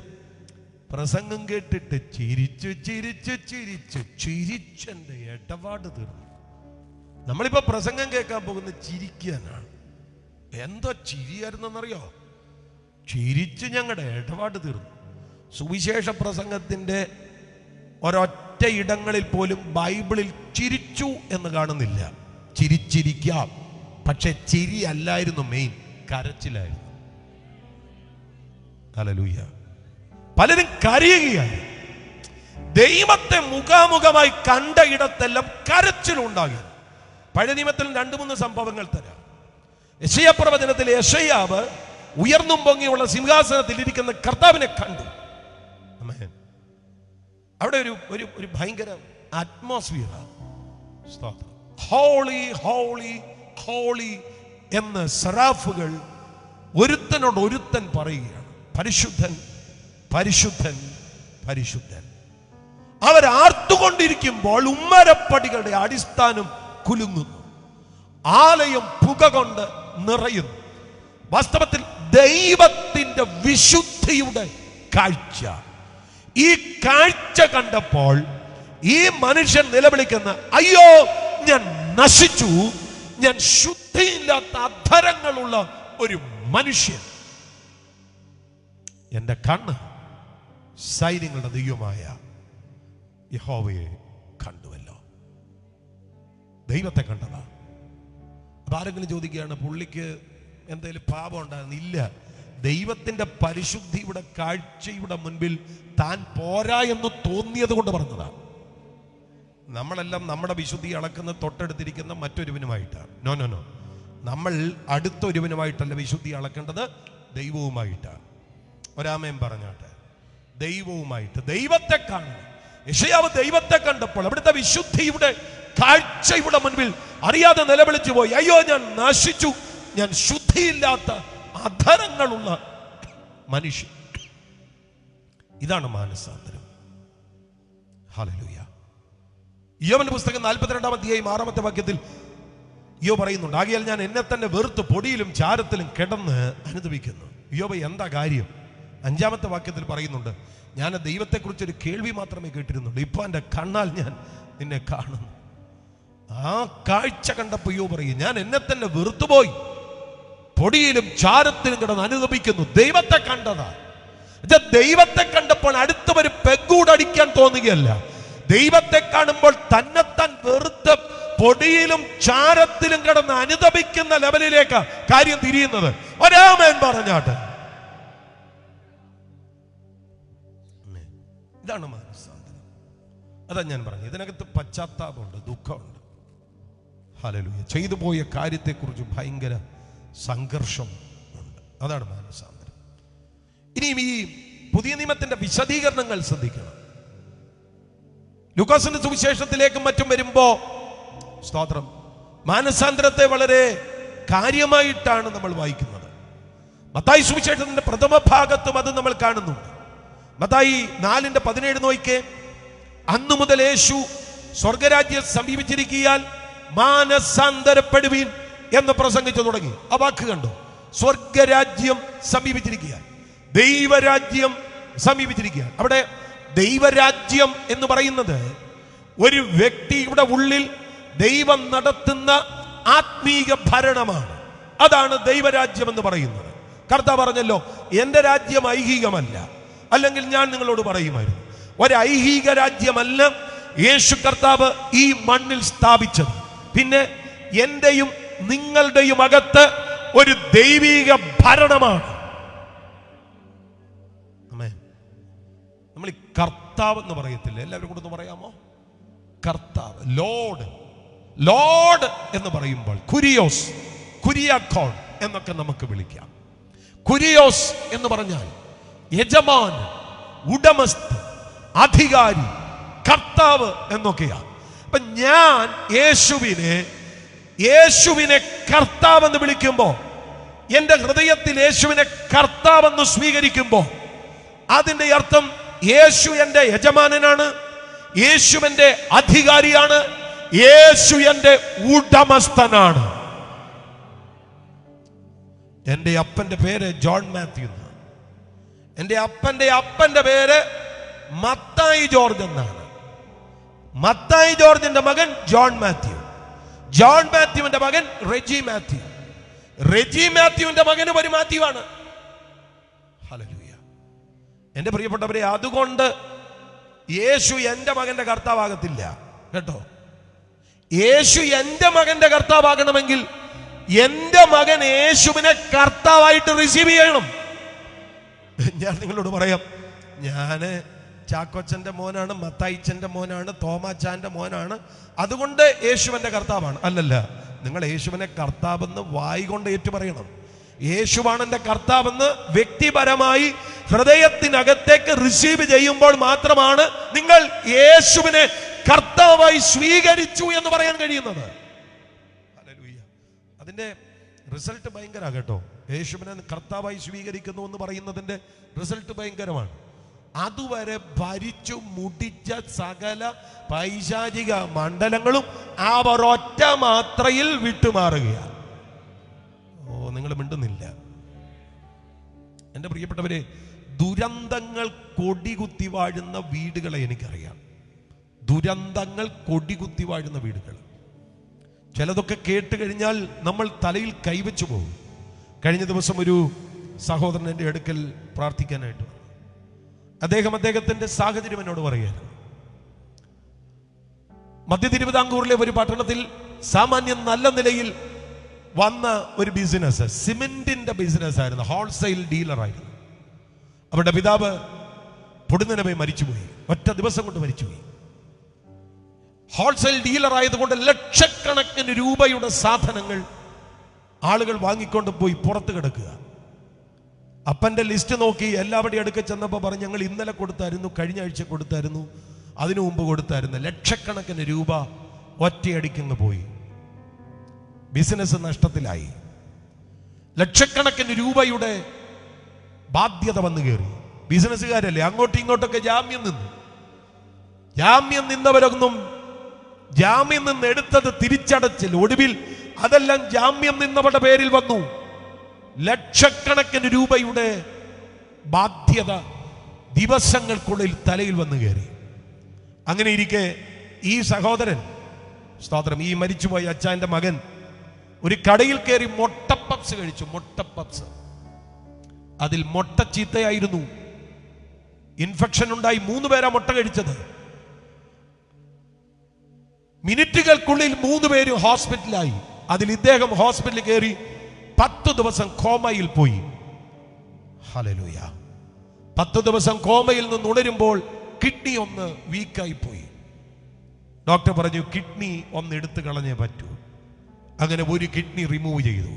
പ്രസംഗം കേട്ടിട്ട് ചിരിച്ചെന്റെ ഇടപാട് തീർന്നു. നമ്മളിപ്പോ പ്രസംഗം കേൾക്കാൻ പോകുന്നത് ചിരിക്കാനാണ്. എന്തോ ചിരിയായിരുന്നെന്നറിയോ? ചിരിച്ച് ഞങ്ങളുടെ ഇടപാട് തീർന്നു. സുവിശേഷ പ്രസംഗത്തിന്റെ ഒരൊറ്റ ഇടങ്ങളിൽ പോലും ബൈബിളിൽ ചിരിച്ചു എന്ന് കാണുന്നില്ല. ചിരിച്ചിരിക്കാം, പക്ഷെ ചിരി അല്ലായിരുന്നു മെയിൻ, കരച്ചിലായിരുന്നു. ഹല്ലേലൂയ. പലരും കരയുകയായി. ദൈവത്തെ മുഖാമുഖമായി കണ്ട ഇടത്തെല്ലാം കരച്ചിലുണ്ടാകി. പഴയ നിയമത്തിൽ 2-3 സംഭവങ്ങൾ തരാം. യെശയ്യാ പ്രവചനത്തിൽ യെശയ്യാവ് ഉയർന്നും പൊങ്ങിയുള്ള സിംഹാസനത്തിൽ ഇരിക്കുന്ന കർത്താവിനെ കണ്ടു. അവിടെ ഒരു ഭയങ്കര അറ്റ്മോസ്ഫിയർ. ഹോളി ഹോളി ഹോളി എന്ന് സെറാഫുകൾ ഒരുത്തനോട് ഒരുത്തൻ പറയുകയാണ്, പരിശുദ്ധൻ പരിശുദ്ധൻ പരിശുദ്ധൻ. അവരാർത്തുകൊണ്ടിരിക്കുമ്പോൾ ഉമ്മരപ്പടികളുടെ അടിസ്ഥാനം കുലുങ്ങുന്നു, ആലയം പുക കൊണ്ട് നിറയുന്നു. വാസ്തവത്തിൽ ദൈവത്തിന്റെ വിശുദ്ധിയുടെ കാഴ്ച. ഈ കാഴ്ച കണ്ടപ്പോൾ ഈ മനുഷ്യൻ നിലവിളിക്കുന്ന, അയ്യോ ഞാൻ നശിച്ചു, ഞാൻ ശുദ്ധിയില്ലാത്ത അധരങ്ങളുള്ള ഒരു മനുഷ്യൻ. എന്റെ കണ്ണ് സൈന്യങ്ങളുടെ ദൈവമായ യഹോവയെ കണ്ടുവല്ലോ. ദൈവത്തെ കണ്ടതാ. അപ്പൊ ആരെങ്കിലും ചോദിക്കുകയാണ്, പുള്ളിക്ക് എന്തെങ്കിലും പാപം ഉണ്ടായിരുന്നു? ഇല്ല, ദൈവത്തിന്റെ പരിശുദ്ധിയുടെ കാഴ്ചയുടെ മുൻപിൽ താൻ പോരാ എന്ന് തോന്നിയത് കൊണ്ട് പറഞ്ഞതാണ്. നമ്മളെല്ലാം നമ്മുടെ വിശുദ്ധി അളക്കുന്ന തൊട്ടടുത്തിരിക്കുന്ന മറ്റൊരുവനുമായിട്ടാണ്. നോ നോ നോ, നമ്മൾ അടുത്തൊരുവനുമായിട്ടല്ല വിശുദ്ധി അളക്കേണ്ടത്, ദൈവവുമായിട്ടാണ്. ഒരാമയും പറഞ്ഞാട്ടെ, ദൈവവുമായിട്ട്. ദൈവത്തെ കാണുന്നു. യെശയ്യാവ് ദൈവത്തെ കണ്ടപ്പോൾ അവിടുത്തെ വിശുദ്ധിയുടെ കാഴ്ചയുടെ മുൻപിൽ അറിയാതെ നിലവിളിച്ചു പോയി, അയ്യോ ഞാൻ നശിച്ചു, ഞാൻ ശുദ്ധിയില്ലാത്ത അധരങ്ങളുള്ള മനുഷ്യൻ. ഇതാണ് മാനസാന്തരം. ഹല്ലേലൂയ. യോബിന്റെ പുസ്തകം 42-ാം അധ്യായം 6-ാമത്തെ വാക്യത്തിൽ യോബ് പറയുന്നുണ്ട്, ആകയാൽ ഞാൻ എന്നെ തന്നെ വെറുത്ത് പൊടിയിലും ചാരത്തിലും കിടന്ന് അനുദപിക്കുന്നു. യോബ് എന്താ കാര്യം? 5-ാമത്തെ വാക്യത്തിൽ പറയുന്നുണ്ട്, ഞാൻ ദൈവത്തെക്കുറിച്ചൊരു കേൾവി മാത്രമേ കേട്ടിരുന്നുള്ളൂ, ഇപ്പൊ എൻ്റെ കണ്ണാൽ ഞാൻ നിന്നെ കാണുന്നു. ആ കാഴ്ച കണ്ടപ്പോൾ യോബ് പറയും, ഞാൻ എന്നെ തന്നെ വെറുത്തുപോയി, പൊടിയിലും ചാരത്തിലും കിടന്ന് അനുദപിക്കുന്നു. ദൈവത്തെ കണ്ടതാ. ദൈവത്തെ കണ്ടപ്പോൾ അടുത്തവര് പെഗ്ഗൂടടിക്കാൻ തോന്നുകയല്ല, ദൈവത്തെ കാണുമ്പോൾ തന്നെത്താൻ വെറുത്ത് പൊടിയിലും ചാരത്തിലും കിടന്ന് അനുദപിക്കുന്ന ലെവലിലേക്ക് കാര്യം തിരിയുന്നത്. ഒരാമേൻ പറഞ്ഞാട്ടെ. ഇതാണ് മാനസാന്തരം. അതാ ഞാൻ പറഞ്ഞു, ഇതിനകത്ത് പശ്ചാത്താപമുണ്ട്, ദുഃഖമുണ്ട്. ഹല്ലേലൂയ. ചെയ്തു പോയ കാര്യത്തെക്കുറിച്ച് ഭയങ്കര സംഘർഷം ഉണ്ട്. അതാണ് മാനസാന്തരം. ഇനിയും ഈ പുതിയ നിയമത്തിന്റെ വിശദീകരണങ്ങൾ ശ്രദ്ധിക്കണം. ലൂക്കോസിന്റെ സുവിശേഷത്തിലേക്കും മറ്റും വരുമ്പോ സ്തോത്രം, മാനസാന്തരത്തെ വളരെ കാര്യമായിട്ടാണ് നമ്മൾ വായിക്കുന്നത്. മത്തായി സുവിശേഷത്തിന്റെ പ്രഥമ ഭാഗത്തും അത് നമ്മൾ കാണുന്നുണ്ട്. മത്തായി 4:17 നോക്കിക്കേ. അന്നു മുതൽ യേശു സ്വർഗരാജ്യം സമീപിച്ചിരിക്കാൻ മാനസാന്തരപ്പെടുവീൻ എന്ന് പ്രസംഗിച്ചു തുടങ്ങി. ആ വാക്ക് കണ്ടോ? സ്വർഗരാജ്യം സമീപിച്ചിരിക്കുക, ദൈവരാജ്യം സമീപിച്ചിരിക്കുക. അവിടെ ദൈവരാജ്യം എന്ന് പറയുന്നത് ഒരു വ്യക്തിയുടെ ഉള്ളിൽ ദൈവം നടത്തുന്ന ആത്മീക ഭരണമാണ്. അതാണ് ദൈവരാജ്യം എന്ന് പറയുന്നത്. കർത്താവ് പറഞ്ഞല്ലോ, എന്റെ രാജ്യം ഐഹികമല്ല. അല്ലെങ്കിൽ ഞാൻ നിങ്ങളോട് പറയുമായിരുന്നു, ഒരു ഐഹിക രാജ്യമല്ല യേശു കർത്താവ് ഈ മണ്ണിൽ സ്ഥാപിച്ചത്. പിന്നെ എന്റെയും നിങ്ങളുടെയും അകത്ത് ഒരു ദൈവിക ഭരണമാണ്. നമ്മൾ ഈ കർത്താവ് എന്ന് പറയത്തില്ല, എല്ലാവരും കൂടെ ഒന്ന് പറയാമോ? കർത്താവ്, ലോഡ്. ലോഡ് എന്ന് പറയുമ്പോൾ കുരിയോസ്, കുരിയാക്കോൺ എന്നൊക്കെ നമുക്ക് വിളിക്കാം. കുരിയോസ് എന്ന് പറഞ്ഞാൽ യജമാൻ, ഉടമസ്ഥ, അധികാരി, കർത്താവ് എന്നൊക്കെയാണ്. അപ്പൊ ഞാൻ യേശുവിനെ കർത്താവ് എന്ന് വിളിക്കുമ്പോ, എന്റെ ഹൃദയത്തിൽ യേശുവിനെ കർത്താവ് എന്ന് സ്വീകരിക്കുമ്പോ, അതിന്റെ അർത്ഥം യേശു എന്റെ യജമാനനാണ്, യേശു എന്റെ അധികാരിയാണ്, യേശു എന്റെ ഉടമസ്ഥനാണ്. എന്റെ അപ്പന്റെ പേര് ജോൺ മാത്യു എന്നാണ്. എന്റെ അപ്പന്റെ പേര് മത്തായി ജോർജ് എന്നാണ്. മത്തായി ജോർജിന്റെ മകൻ ജോൺ മാത്യു, ജോൺ മാത്യുവിന്റെ മകൻ റെജി മാത്യു, റെജി മാത്യുവിന്റെ മകനും ഒരു മാത്യു ആണ്. ഹല്ലേലൂയ. എന്റെ പ്രിയപ്പെട്ടവരെ, അതുകൊണ്ട് യേശു എന്റെ മകന്റെ കർത്താവാകത്തില്ല കേട്ടോ. യേശു എന്റെ മകന്റെ കർത്താവാകണമെങ്കിൽ എന്റെ മകൻ യേശുവിനെ കർത്താവായിട്ട് റിസീവ് ചെയ്യണം. ഞാൻ നിങ്ങളോട് പറയാം, ഞാന് ചാക്കോച്ചന്റെ മോനാണ്, മത്തായിച്ചന്റെ മോനാണ്, തോമാച്ചാന്റെ മോനാണ്, അതുകൊണ്ട് യേശുവിന്റെ കർത്താവാണ്. അല്ലല്ല, നിങ്ങൾ യേശുവിനെ കർത്താവെന്ന് വായി കൊണ്ട് ഏറ്റു പറയണം. യേശുവാണ് എന്റെ കർത്താവെന്ന് വ്യക്തിപരമായി ഹൃദയത്തിനകത്തേക്ക് റിസീവ് ചെയ്യുമ്പോൾ മാത്രമാണ് നിങ്ങൾ യേശുവിനെ കർത്താവായി സ്വീകരിച്ചു എന്ന് പറയാൻ കഴിയുന്നത്. ഹല്ലേലൂയ. അതിന്റെ റിസൾട്ട് ഭയങ്കര കേട്ടോ. യേശുവിനെ കർത്താവായി സ്വീകരിക്കുന്നു എന്ന് പറയുന്നതിന്റെ റിസൾട്ട് ഭയങ്കരമാണ്. അതുവരെ ഭരിച്ചു മുടിച്ച സകല പൈശാചിക മണ്ഡലങ്ങളും ആ ഒരൊറ്റ മാത്രയിൽ വിട്ടുമാറുകയാണ്. ഓ, നിങ്ങൾ മിണ്ടുന്നില്ല. എൻ്റെ പ്രിയപ്പെട്ടവരെ, ദുരന്തങ്ങൾ കൊടികുത്തി വാഴുന്ന വീടുകളെ എനിക്കറിയാം. ദുരന്തങ്ങൾ കൊടികുത്തി വാഴുന്ന വീടുകൾ. ചിലതൊക്കെ കേട്ട് കഴിഞ്ഞാൽ നമ്മൾ തലയിൽ കൈവച്ചു പോകും. കഴിഞ്ഞ ദിവസം ഒരു സഹോദരൻ എൻ്റെ അടുക്കൽ പ്രാർത്ഥിക്കാനായിട്ട് വന്നു. അദ്ദേഹത്തിന്റെ സാഹചര്യം എന്നോട് പറയുകയായിരുന്നു. മധ്യ തിരുവിതാംകൂറിലെ ഒരു പട്ടണത്തിൽ സാമാന്യം നല്ല നിലയിൽ വന്ന ഒരു ബിസിനസ്, സിമെന്റിന്റെ ബിസിനസ് ആയിരുന്നു, ഹോൾസെയിൽ ഡീലറായിരുന്നു. അവരുടെ പിതാവ് പൊടുന്നനെ മരിച്ചുപോയി, ഒറ്റ ദിവസം കൊണ്ട് മരിച്ചുപോയി. ഹോൾസെയിൽ ഡീലർ ആയതുകൊണ്ട് ലക്ഷക്കണക്കിന് രൂപയുടെ സാധനങ്ങൾ ആളുകൾ വാങ്ങിക്കൊണ്ട് പോയി പുറത്ത് കിടക്കുക. അപ്പന്റെ ലിസ്റ്റ് നോക്കി എല്ലാവരുടെയും അടുക്ക ചെന്നപ്പോൾ പറഞ്ഞു, ഞങ്ങൾ ഇന്നലെ കൊടുത്തായിരുന്നു, കഴിഞ്ഞ ആഴ്ച കൊടുത്തായിരുന്നു, അതിനു മുമ്പ് കൊടുത്തായിരുന്നു. ലക്ഷക്കണക്കിന് രൂപ ഒറ്റയടിക്കങ്ങ് പോയി. ബിസിനസ് നഷ്ടത്തിലായി. ലക്ഷക്കണക്കിന് രൂപയുടെ ബാധ്യത വന്നു കയറി. ബിസിനസ്സുകാരല്ലേ, അങ്ങോട്ടും ഇങ്ങോട്ടൊക്കെ ജാമ്യം നിന്നു. ജാമ്യം നിന്നവരൊന്നും ജാമ്യം നിന്ന് എടുത്തത് തിരിച്ചടച്ചില്ല. ഒടുവിൽ അതെല്ലാം ജാമ്യം നിന്നവരുടെ പേരിൽ വന്നു. ലക്ഷക്കണക്കിന് രൂപയുടെ ബാധ്യത ദിവസങ്ങൾക്കുള്ളിൽ തലയിൽ വന്നു കയറി. അങ്ങനെ ഇരിക്കെ ഈ സഹോദരൻ, സ്തോത്രം, ഈ മരിച്ചുപോയ അച്ചാന്റെ മകൻ ഒരു കടയിൽ കയറി മുട്ടപ്പപ്സ് കഴിച്ചു. മുട്ടപ്പപ്സ്, അതിൽ മുട്ട ചീത്തയായിരുന്നു, ഇൻഫെക്ഷൻ ഉണ്ടായി. 3 പേരാ മുട്ട കഴിച്ചത്. മിനിറ്റുകൾക്കുള്ളിൽ 3 പേരും ഹോസ്പിറ്റലായി. അതിൽ ഇദ്ദേഹം ഹോസ്പിറ്റലിൽ കയറി 10 ദിവസം കോമയിൽ പോയി. ഹല്ലേലൂയ. 10 ദിവസം കോമയിൽ നിന്ന് ഉണരുമ്പോൾ കിഡ്നി ഒന്ന് വീക്കായി പോയി. ഡോക്ടർ പറഞ്ഞു, കിഡ്നി ഒന്ന് എടുത്തു കളഞ്ഞേ പറ്റൂ. അങ്ങനെ ഒരു കിഡ്നി റിമൂവ് ചെയ്തു.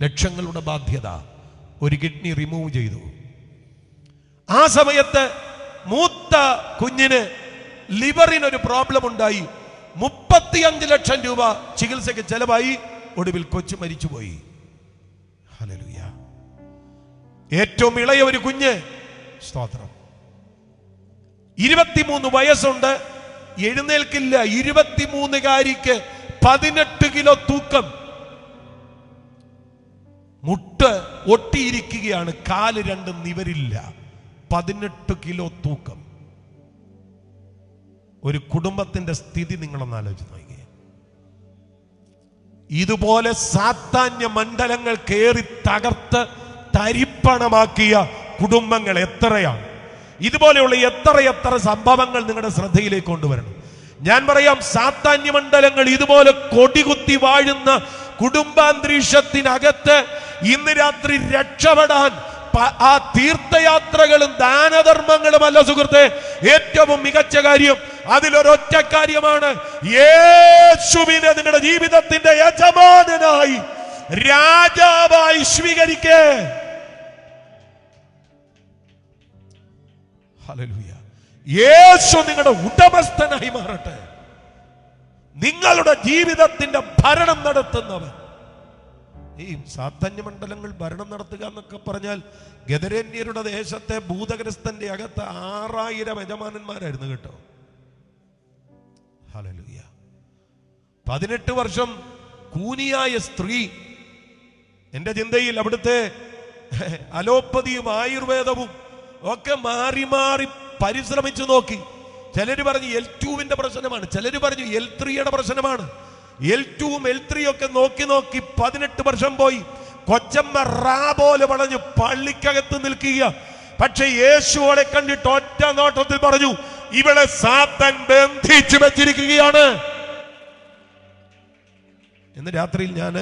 ലക്ഷങ്ങളുടെ ബാധ്യത, ഒരു കിഡ്നി റിമൂവ് ചെയ്തു. ആ സമയത്ത് മൂത്ത കുഞ്ഞിന് ലിവറിനൊരു പ്രോബ്ലം ഉണ്ടായി. 35 ലക്ഷം രൂപ ചികിത്സയ്ക്ക് ചെലവായി. ഒടുവിൽ കൊച്ചു മരിച്ചുപോയി. ഹല്ലേലൂയ. ഏറ്റവും ഇളയ ഒരു കുഞ്ഞ്, സ്തോത്രം, 23 വയസ്സുണ്ട്, എഴുന്നേൽക്കില്ല. 23-കാരിക്ക് 18 കിലോ തൂക്കം, മുട്ട് ഒട്ടിയിരിക്കുകയാണ്, കാല് രണ്ടും നിവരില്ല. 18 കിലോ തൂക്കം. ഒരു കുടുംബത്തിന്റെ സ്ഥിതി നിങ്ങളൊന്ന് ആലോചിച്ച് നോക്കിയേ. ഇതുപോലെ സാത്താന്യ മണ്ഡലങ്ങൾ കയറി തകർത്ത് തരിപ്പണമാക്കിയ കുടുംബങ്ങൾ എത്രയാണ്. ഇതുപോലെയുള്ള എത്ര സംഭവങ്ങൾ നിങ്ങളുടെ ശ്രദ്ധയിലേക്ക് കൊണ്ടുവരണം. ഞാൻ പറയാം, സാത്താന്യ മണ്ഡലങ്ങൾ ഇതുപോലെ കൊടികുത്തി വാഴുന്ന കുടുംബാന്തരീക്ഷത്തിനകത്ത് ഇന്ന് രാത്രി രക്ഷപ്പെടാൻ ആ തീർത്ഥയാത്രകളും ദാനധർമ്മങ്ങളുമല്ല സുഹൃത്തെ ഏറ്റവും മികച്ച കാര്യം. അതിലൊരൊറ്റ കാര്യമാണ്, യേശുവിനെ നിങ്ങളുടെ ജീവിതത്തിന്റെ യജമാനനായി, രാജാവായി സ്വീകരിക്കേ. ഹല്ലേലൂയ. യേശു നിങ്ങളുടെ ഉടമസ്ഥനായി മാറട്ടെ. നിങ്ങളുടെ ജീവിതത്തിന്റെ ഭരണം നടത്തുന്നവൻ. ഈ സാത്താന്യ മണ്ഡലങ്ങൾ ഭരണം നടത്തുക എന്നൊക്കെ പറഞ്ഞാൽ, ഗദരേന്യരുടെ ദേശത്തെ ഭൂതഗ്രസ്തന്റെ അകത്ത് 6000 യജമാനന്മാരായിരുന്നു കേട്ടോ. ഹല്ലേലൂയ. 18 വർഷം കൂനിയായ സ്ത്രീ. എന്റെ ചിന്തയിൽ അവിടുത്തെ അലോപ്പതിയും ആയുർവേദവും ഒക്കെ മാറി മാറി പരിശ്രമിച്ചു നോക്കി. ചിലര് പറഞ്ഞു L2-വിന്റെ പ്രശ്നമാണ്, ചിലര് പറഞ്ഞു L3-യുടെ പ്രശ്നമാണ്. L2-ഉം L3 ഒക്കെ നോക്കി 18 വർഷം പോയി. കൊച്ചമ്മ റാ പോലെ വളഞ്ഞു പള്ളിക്കകത്ത് നിൽക്കുക. പക്ഷെ യേശു അവളെ കണ്ടിട്ട് ഒറ്റ നോട്ടത്തിൽ പറഞ്ഞു, ഇവളെ സാത്താൻ ബന്ധിച്ചു വെച്ചിരിക്കുകയാണ്. ഇന്ന് രാത്രിയിൽ ഞാൻ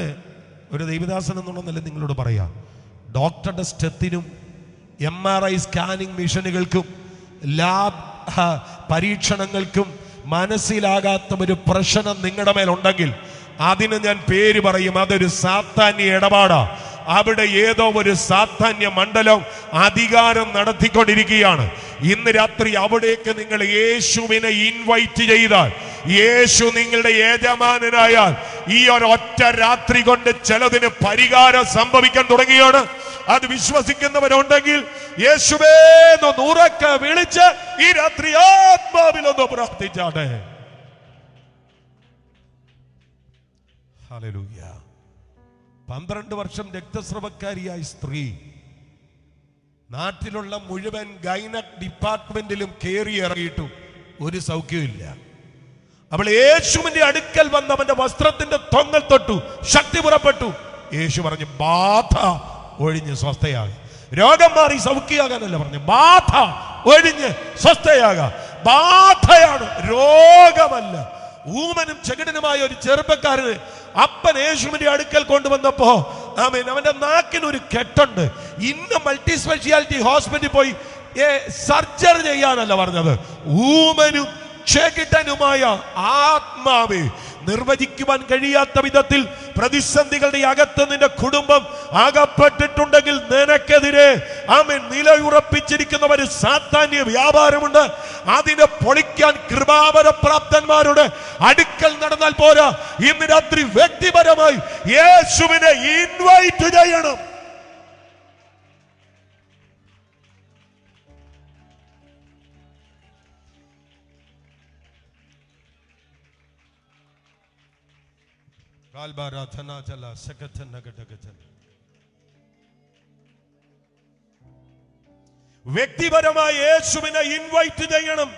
ഒരു ദൈവദാസൻ എന്നുള്ള നില നിങ്ങളോട് പറയാം, ഡോക്ടറുടെ സ്റ്റെത്തിനും MRI സ്കാനിങ് മിഷനുകൾക്കും ലാബ് പരീക്ഷണങ്ങൾക്കും മനസ്സിലാകാത്ത ഒരു പ്രശ്നം നിങ്ങളുടെ മേലുണ്ടെങ്കിൽ അതിന് ഞാൻ പേര് പറയും, അതൊരു സാത്താന്യ ഇടപാടാ. അവിടെ ഏതോ ഒരു സാത്താന്യ മണ്ഡലം അധികാരം നടത്തിക്കൊണ്ടിരിക്കുകയാണ്. ഇന്ന് രാത്രി അവിടേക്ക് നിങ്ങൾ യേശുവിനെ ഇൻവൈറ്റ് ചെയ്താൽ, യേശു നിങ്ങളുടെ യജമാനനായാൽ, ഈ ഒരൊറ്റ രാത്രി കൊണ്ട് ചിലതിന് പരിഹാരം സംഭവിക്കാൻ തുടങ്ങിയാണ്. അത് വിശ്വസിക്കുന്നവരുണ്ടെങ്കിൽ യേശുവേ എന്ന് ഉറക്കെ വിളിച്ച് ഈ രാത്രി ആത്മാവിലൊന്ന് പ്രാർത്ഥിച്ചാട്ടെ. ഹല്ലേലൂയ. 12 വർഷം രക്തസ്രവക്കാരിയായ സ്ത്രീ നാട്ടിലുള്ള മുഴുവൻ ഗൈനക് ഡിപ്പാർട്ട്മെന്റിലും കയറി ഇറങ്ങിയിട്ടും ഒരു സൗഖ്യമില്ല. അവൾ യേശുവിന്റെ അടുക്കൽ വന്ന് അവന്റെ വസ്ത്രത്തിന്റെ തൊങ്ങൽ തൊട്ടു, ശക്തി പുറപ്പെട്ടു. യേശു പറഞ്ഞു, ബാധ ഒഴിഞ്ഞ് സ്വസ്ഥയാകുക. രോഗം മാറി സൗഖ്യമാകാനല്ല പറഞ്ഞു, ബാധ ഒഴിഞ്ഞ് സ്വസ്ഥയാകുക. ബാധയാണ്, രോഗമല്ല. ഊമനും ചെകിടനുമായ ഒരു ചെറുപ്പക്കാരന് അപ്പൻ യേശുവിന്റെ അടുക്കൽ കൊണ്ടുവന്നപ്പോ ആമേൻ, അവന്റെ നാക്കിന് ഒരു കെട്ടുണ്ട്. ഇന്ന മൾട്ടി സ്പെഷ്യാലിറ്റി ഹോസ്പിറ്റലിൽ പോയി സർജറി ചെയ്യാനല്ല പറഞ്ഞത്. ഊമനും ചെകിടനുമായ ആത്മാവേ, നിർവചിക്കുവാൻ കഴിയാത്ത വിധത്തിൽ പ്രതിസന്ധികളുടെ അകത്ത് നിന്റെ കുടുംബം അകപ്പെട്ടിട്ടുണ്ടെങ്കിൽ നിനക്കെതിരെ ആമേൻ നിലയുറപ്പിച്ചിരിക്കുന്ന ഒരു സാത്താന്യ വ്യാപാരമുണ്ട്. അതിനെ പൊളിക്കാൻ കൃപാവരപ്രാപ്തന്മാരുടെ അടുക്കൽ നടന്നാൽ പോരാ. ഇന്ന് രാത്രി വ്യക്തിപരമായി യേശുവിനെ ഇൻവൈറ്റ് ചെയ്യണം. വ്യക്തിപരമായി യേശുവിനെ ഇൻവൈറ്റ് ചെയ്യണം.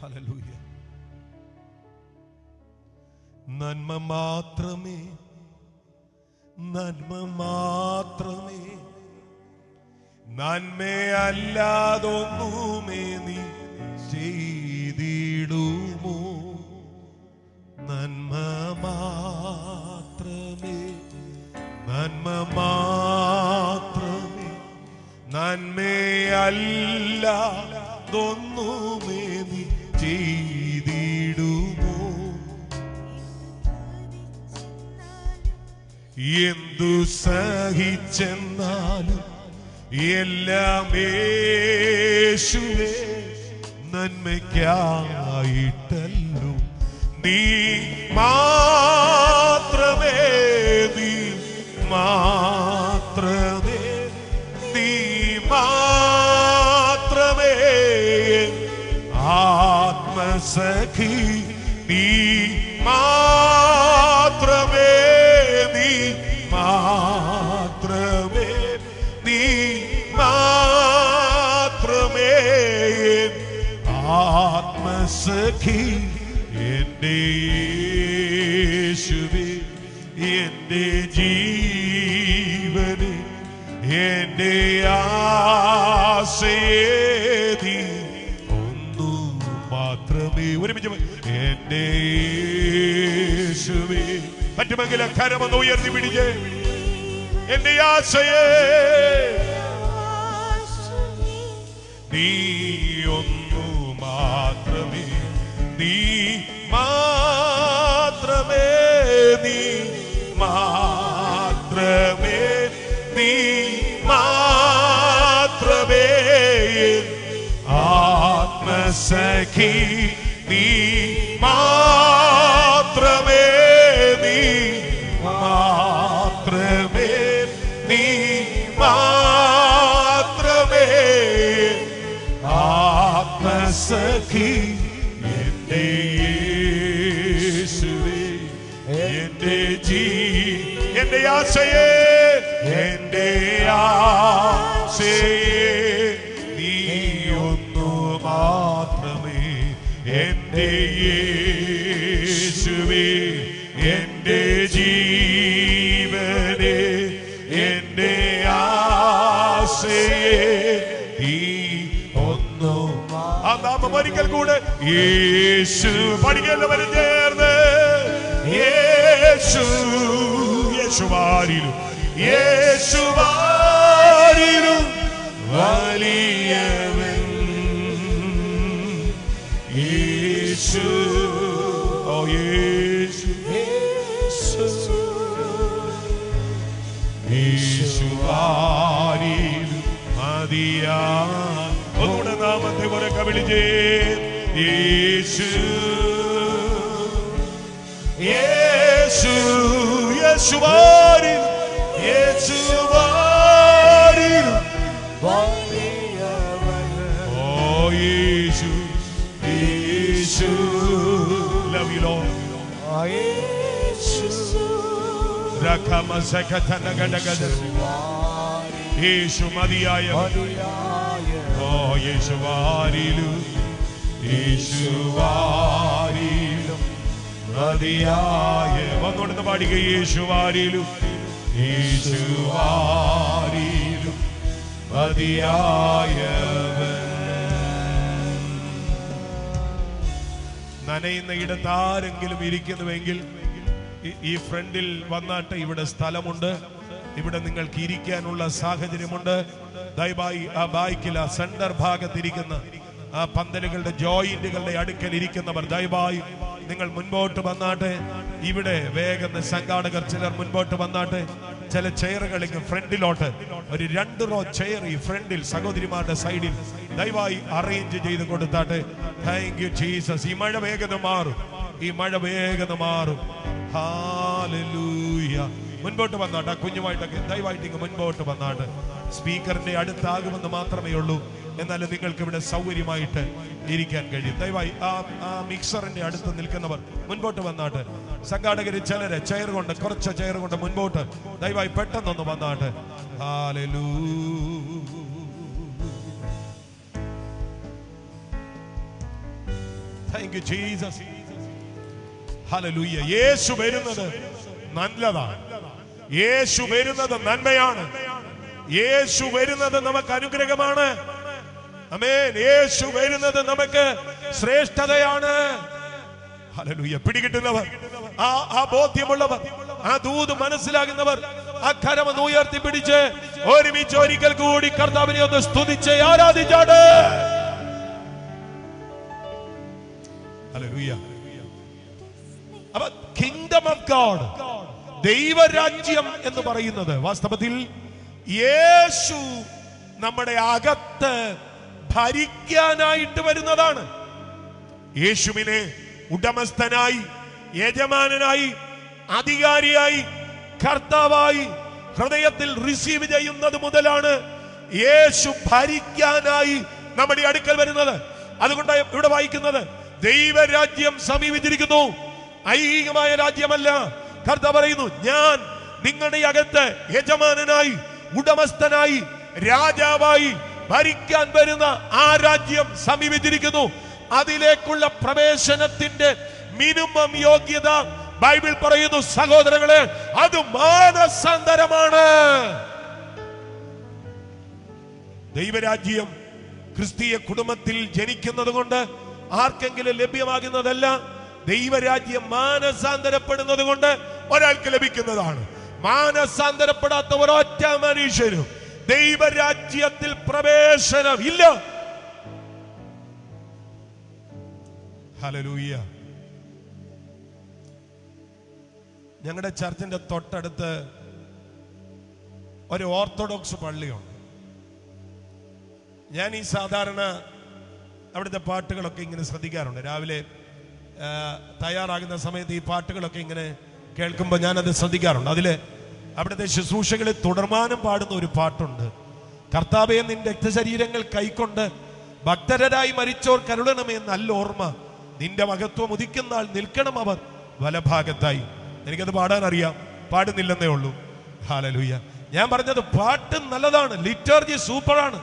ഹല്ലേലൂയ. നന്മ മാത്രമേ, നന്മ മാത്രമേ, നന്മയല്ലാതൊന്നുമേ നീ ചെയ്തിടുമോ? നന്മ മാത്രമേ, നന്മ മാത്രമേ, നന്മയല്ലാതൊന്നുമേ നീ ചെയ്തിടുമോ? എന്തു സഹിച്ചെന്നാലും എല്ലാം യേശുവേ നന്മയ്ക്കായിട്ടല്ലോ. നീ മാത്രമേ, നീ മാത്രമേ, നീ മാത്രമേ ആത്മസഖി, നീ മാത്രമേ, നീ മാത്രമേ, നീ മാത്രമേ ആത്മസഖി. എന്റെ യേശുവേ, എന്റെ ജീവനെ, എന്റെ ആശയേ ഒന്നു മാത്രമേ. ഒരുമിച്ച് എന്റെ യേശുവേ. പറ്റുമെങ്കിൽ കരമൊന്ന് ഉയർത്തി പിടിച്ച് എന്റെ ആശയേ നീ ഒന്നു മാത്രമേ, നീ മാത്രമേ, നീ മാത്രമേ, നീ മാത്രമേ ആത്മസഖി, നീ മാത്രമേ, നീ മാത്രമേ, നീ മാത്രമേ ആത്മസഖി. എന്റെ യേശുവേ, എന്റെ എന്റെ ആശയേ, എന്റെ ആശയേ നീ ഒന്നു മാത്രമേ. എന്റെ യേശുവേ, എന്റെ ജീവനെ, എന്റെ ആശയേ നീ ഒന്നു. ആ നാമം ഒരിക്കൽ കൂടെ യേശു പഠിക്കല്ലവരും ചേർന്ന് യേശു, യേശുവാരിലും, യേശുവാരിലും വലിയവൻ യേശു. ഓ യേശു, യേശുവാരിലും മതിയാ. ഒന്നുകൂടെ നാമത്തെ ഉറക്കെ വിളിച്ചേ യേശു, യേശു, യേശുവാരിൽ, യേശുവാരിൽ. ഓ യേശു, യേശു. Love you Lord. യേശു മതിയായവൻ. ഓ യേശുവാരിലും, യേശുവാരിലും മതിയായ. വന്നുകൊണ്ടെന്ന് പാടിക യേശുവാരിലും, യേശുവാരിലും മതിയായവൻ. നനയുന്ന ഇടത്ത് ആരെങ്കിലും ഇരിക്കുന്നുവെങ്കിൽ ഈ ഫ്രണ്ടിൽ വന്നാട്ട് ഇവിടെ സ്ഥലമുണ്ട്, ഇവിടെ നിങ്ങൾക്ക് ഇരിക്കാനുള്ള സാഹചര്യമുണ്ട്. ദയവായി ആ ബാക്കിൽ ആ സെന്റർ ഭാഗത്തിരിക്കുന്ന ആ പന്തലുകളുടെ ജോയിന്റുകളുടെ അടുക്കൽ ഇരിക്കുന്നവർ ദയവായി നിങ്ങൾ മുൻപോട്ട് വന്നാട്ടെ. ഇവിടെ വേഗം സംഘാടകർ ചിലർ മുൻപോട്ട് വന്നാട്ടെ. ചില ചെയറുകൾ ഫ്രണ്ടിലോട്ട് ഒരു 2 റോ ചെയർ ഈ ഫ്രണ്ടിൽ സഹോദരിമാരുടെ സൈഡിൽ ദയവായി അറേഞ്ച് ചെയ്ത് കൊടുത്താട്ടെ. Thank you Jesus. ഈ മഴ വേഗത മാറും, ഈ മഴ വേഗത മാറും. ഹല്ലേലൂയ. മുൻപോട്ട് വന്നാട്ടെ. കുഞ്ഞുമായിട്ടൊക്കെ ദയവായിട്ട് ഇങ്ങ് മുൻപോട്ട് വന്നാട്ടെ. സ്പീക്കറിന്റെ അടുത്താകുമെന്ന് മാത്രമേ ഉള്ളൂ, എന്നാലും നിങ്ങൾക്ക് ഇവിടെ സൗകര്യമായിട്ട് ഇരിക്കാൻ കഴിയും. ദയവായി ആ മിക്സറിന്റെ അടുത്ത് നിൽക്കുന്നവർ മുൻപോട്ട് വന്നാട്ടെ. സംഘാടകര് ചിലര് ചെയർ കൊണ്ട്, കുറച്ച് ചെയർ കൊണ്ട് മുൻപോട്ട് ദയവായി പെട്ടെന്നൊന്ന് വന്നാട്ടെ. Hallelujah. Thank you Jesus. Hallelujah. യേശു വരുന്നത് നല്ലതാണ്, യേശു വരുന്നത് നന്മയാണ്, യേശു വരുന്നത് നമുക്ക് അനുഗ്രഹമാണ്. ആമേൻ. യേശു വരുന്നത് നമുക്ക് ശ്രേഷ്ഠതയാണ്. ഹല്ലേലൂയ. പിടികിട്ടുന്നവർ, ആ ബോധ്യമുള്ളവർ, ആ ദൂത് മനസ്സിലാകുന്നവർ ആ കരമൊന്ന് ഉയർത്തി പിടിച്ച് ഒരുമിച്ച് ഒരിക്കൽ കൂടി കർത്താവിനെ ഒന്ന് സ്തുതിച്ച് ആരാധിച്ചാട്. ഹല്ലേലൂയ. അപ്പൊ കിങ്ഡം ഓഫ് ഗോഡ്, ദൈവരാജ്യം എന്ന് പറയുന്നത് വാസ്തവത്തിൽ യേശു നമ്മുടെ അകത്ത് ഭരിക്കാനായിട്ട് വരുന്നതാണ്. യേശുവിനെ ഉടമസ്ഥനായി, യജമാനനായി, അധികാരിയായി, കർത്താവായി ഹൃദയത്തിൽ റിസീവ് ചെയ്യുന്നത് മുതലാണ് യേശു ഭരിക്കാനായി നമ്മുടെ അടുക്കൽ വരുന്നത്. അതുകൊണ്ട് ഇവിടെ വായിക്കുന്നത് ദൈവരാജ്യം സമീപിച്ചിരിക്കുന്നു. ഐഹികമായ രാജ്യമല്ല. കർത്താവ് പറയുന്നു, ഞാൻ നിങ്ങളുടെ അകത്ത് യജമാനനായി, ഉടമസ്ഥനായി, രാജാവായി ഭരിക്കാൻ വരുന്ന ആ രാജ്യം സമീപിച്ചിരിക്കുന്നു. അതിലേക്കുള്ള പ്രവേശനത്തിന്റെ മിനിമം യോഗ്യത ബൈബിൾ പറയുന്നു സഹോദരങ്ങളെ, അത് മാനസാന്തരമാണ്. ദൈവരാജ്യം ക്രിസ്തീയ കുടുംബത്തിൽ ജനിക്കുന്നത് കൊണ്ട് ആർക്കെങ്കിലും ലഭ്യമാകുന്നതല്ല. ദൈവരാജ്യം മാനസാന്തരപ്പെടുന്നത് കൊണ്ട് ഒരാൾക്ക് ലഭിക്കുന്നതാണ്. മാനസാന്തരപ്പെടാത്ത ഒരൊറ്റ മനുഷ്യരും ദൈവരാജ്യത്തിൽ പ്രവേശനം ഇല്ല. ഹല്ലേലൂയ. ഞങ്ങളുടെ ചർച്ചിന്റെ തൊട്ടടുത്ത് ഒരു ഓർത്തഡോക്സ് പള്ളിയുണ്ട്. ഞാൻ ഈ സാധാരണ അവിടുത്തെ പാട്ടുകളൊക്കെ ഇങ്ങനെ ശ്രദ്ധിക്കാറുണ്ട്. രാവിലെ തയ്യാറാകുന്ന സമയത്ത് ഈ പാട്ടുകളൊക്കെ ഇങ്ങനെ കേൾക്കുമ്പോൾ ഞാനത് ശ്രദ്ധിക്കാറുണ്ട്. അതില് അവിടുത്തെ ശുശ്രൂഷകളിൽ തുടർമാനം പാടുന്ന ഒരു പാട്ടുണ്ട്. കർത്താവേ, നിന്റെ രക്തശരീരങ്ങൾ കൈക്കൊണ്ട് ഭക്തരായി മരിച്ചോർ കരുളണമേ നല്ല ഓർമ്മ, നിന്റെ മഹത്വം ഉദിക്കുന്നാൾ നിൽക്കണം അവർ വലഭാഗത്തായി. എനിക്കത് പാടാൻ അറിയാം, പാടുന്നില്ലെന്നേ ഉള്ളൂ. ഹല്ലേലൂയ. ഞാൻ പറഞ്ഞത് പാട്ട് നല്ലതാണ്, ലിറ്റർജി സൂപ്പറാണ്.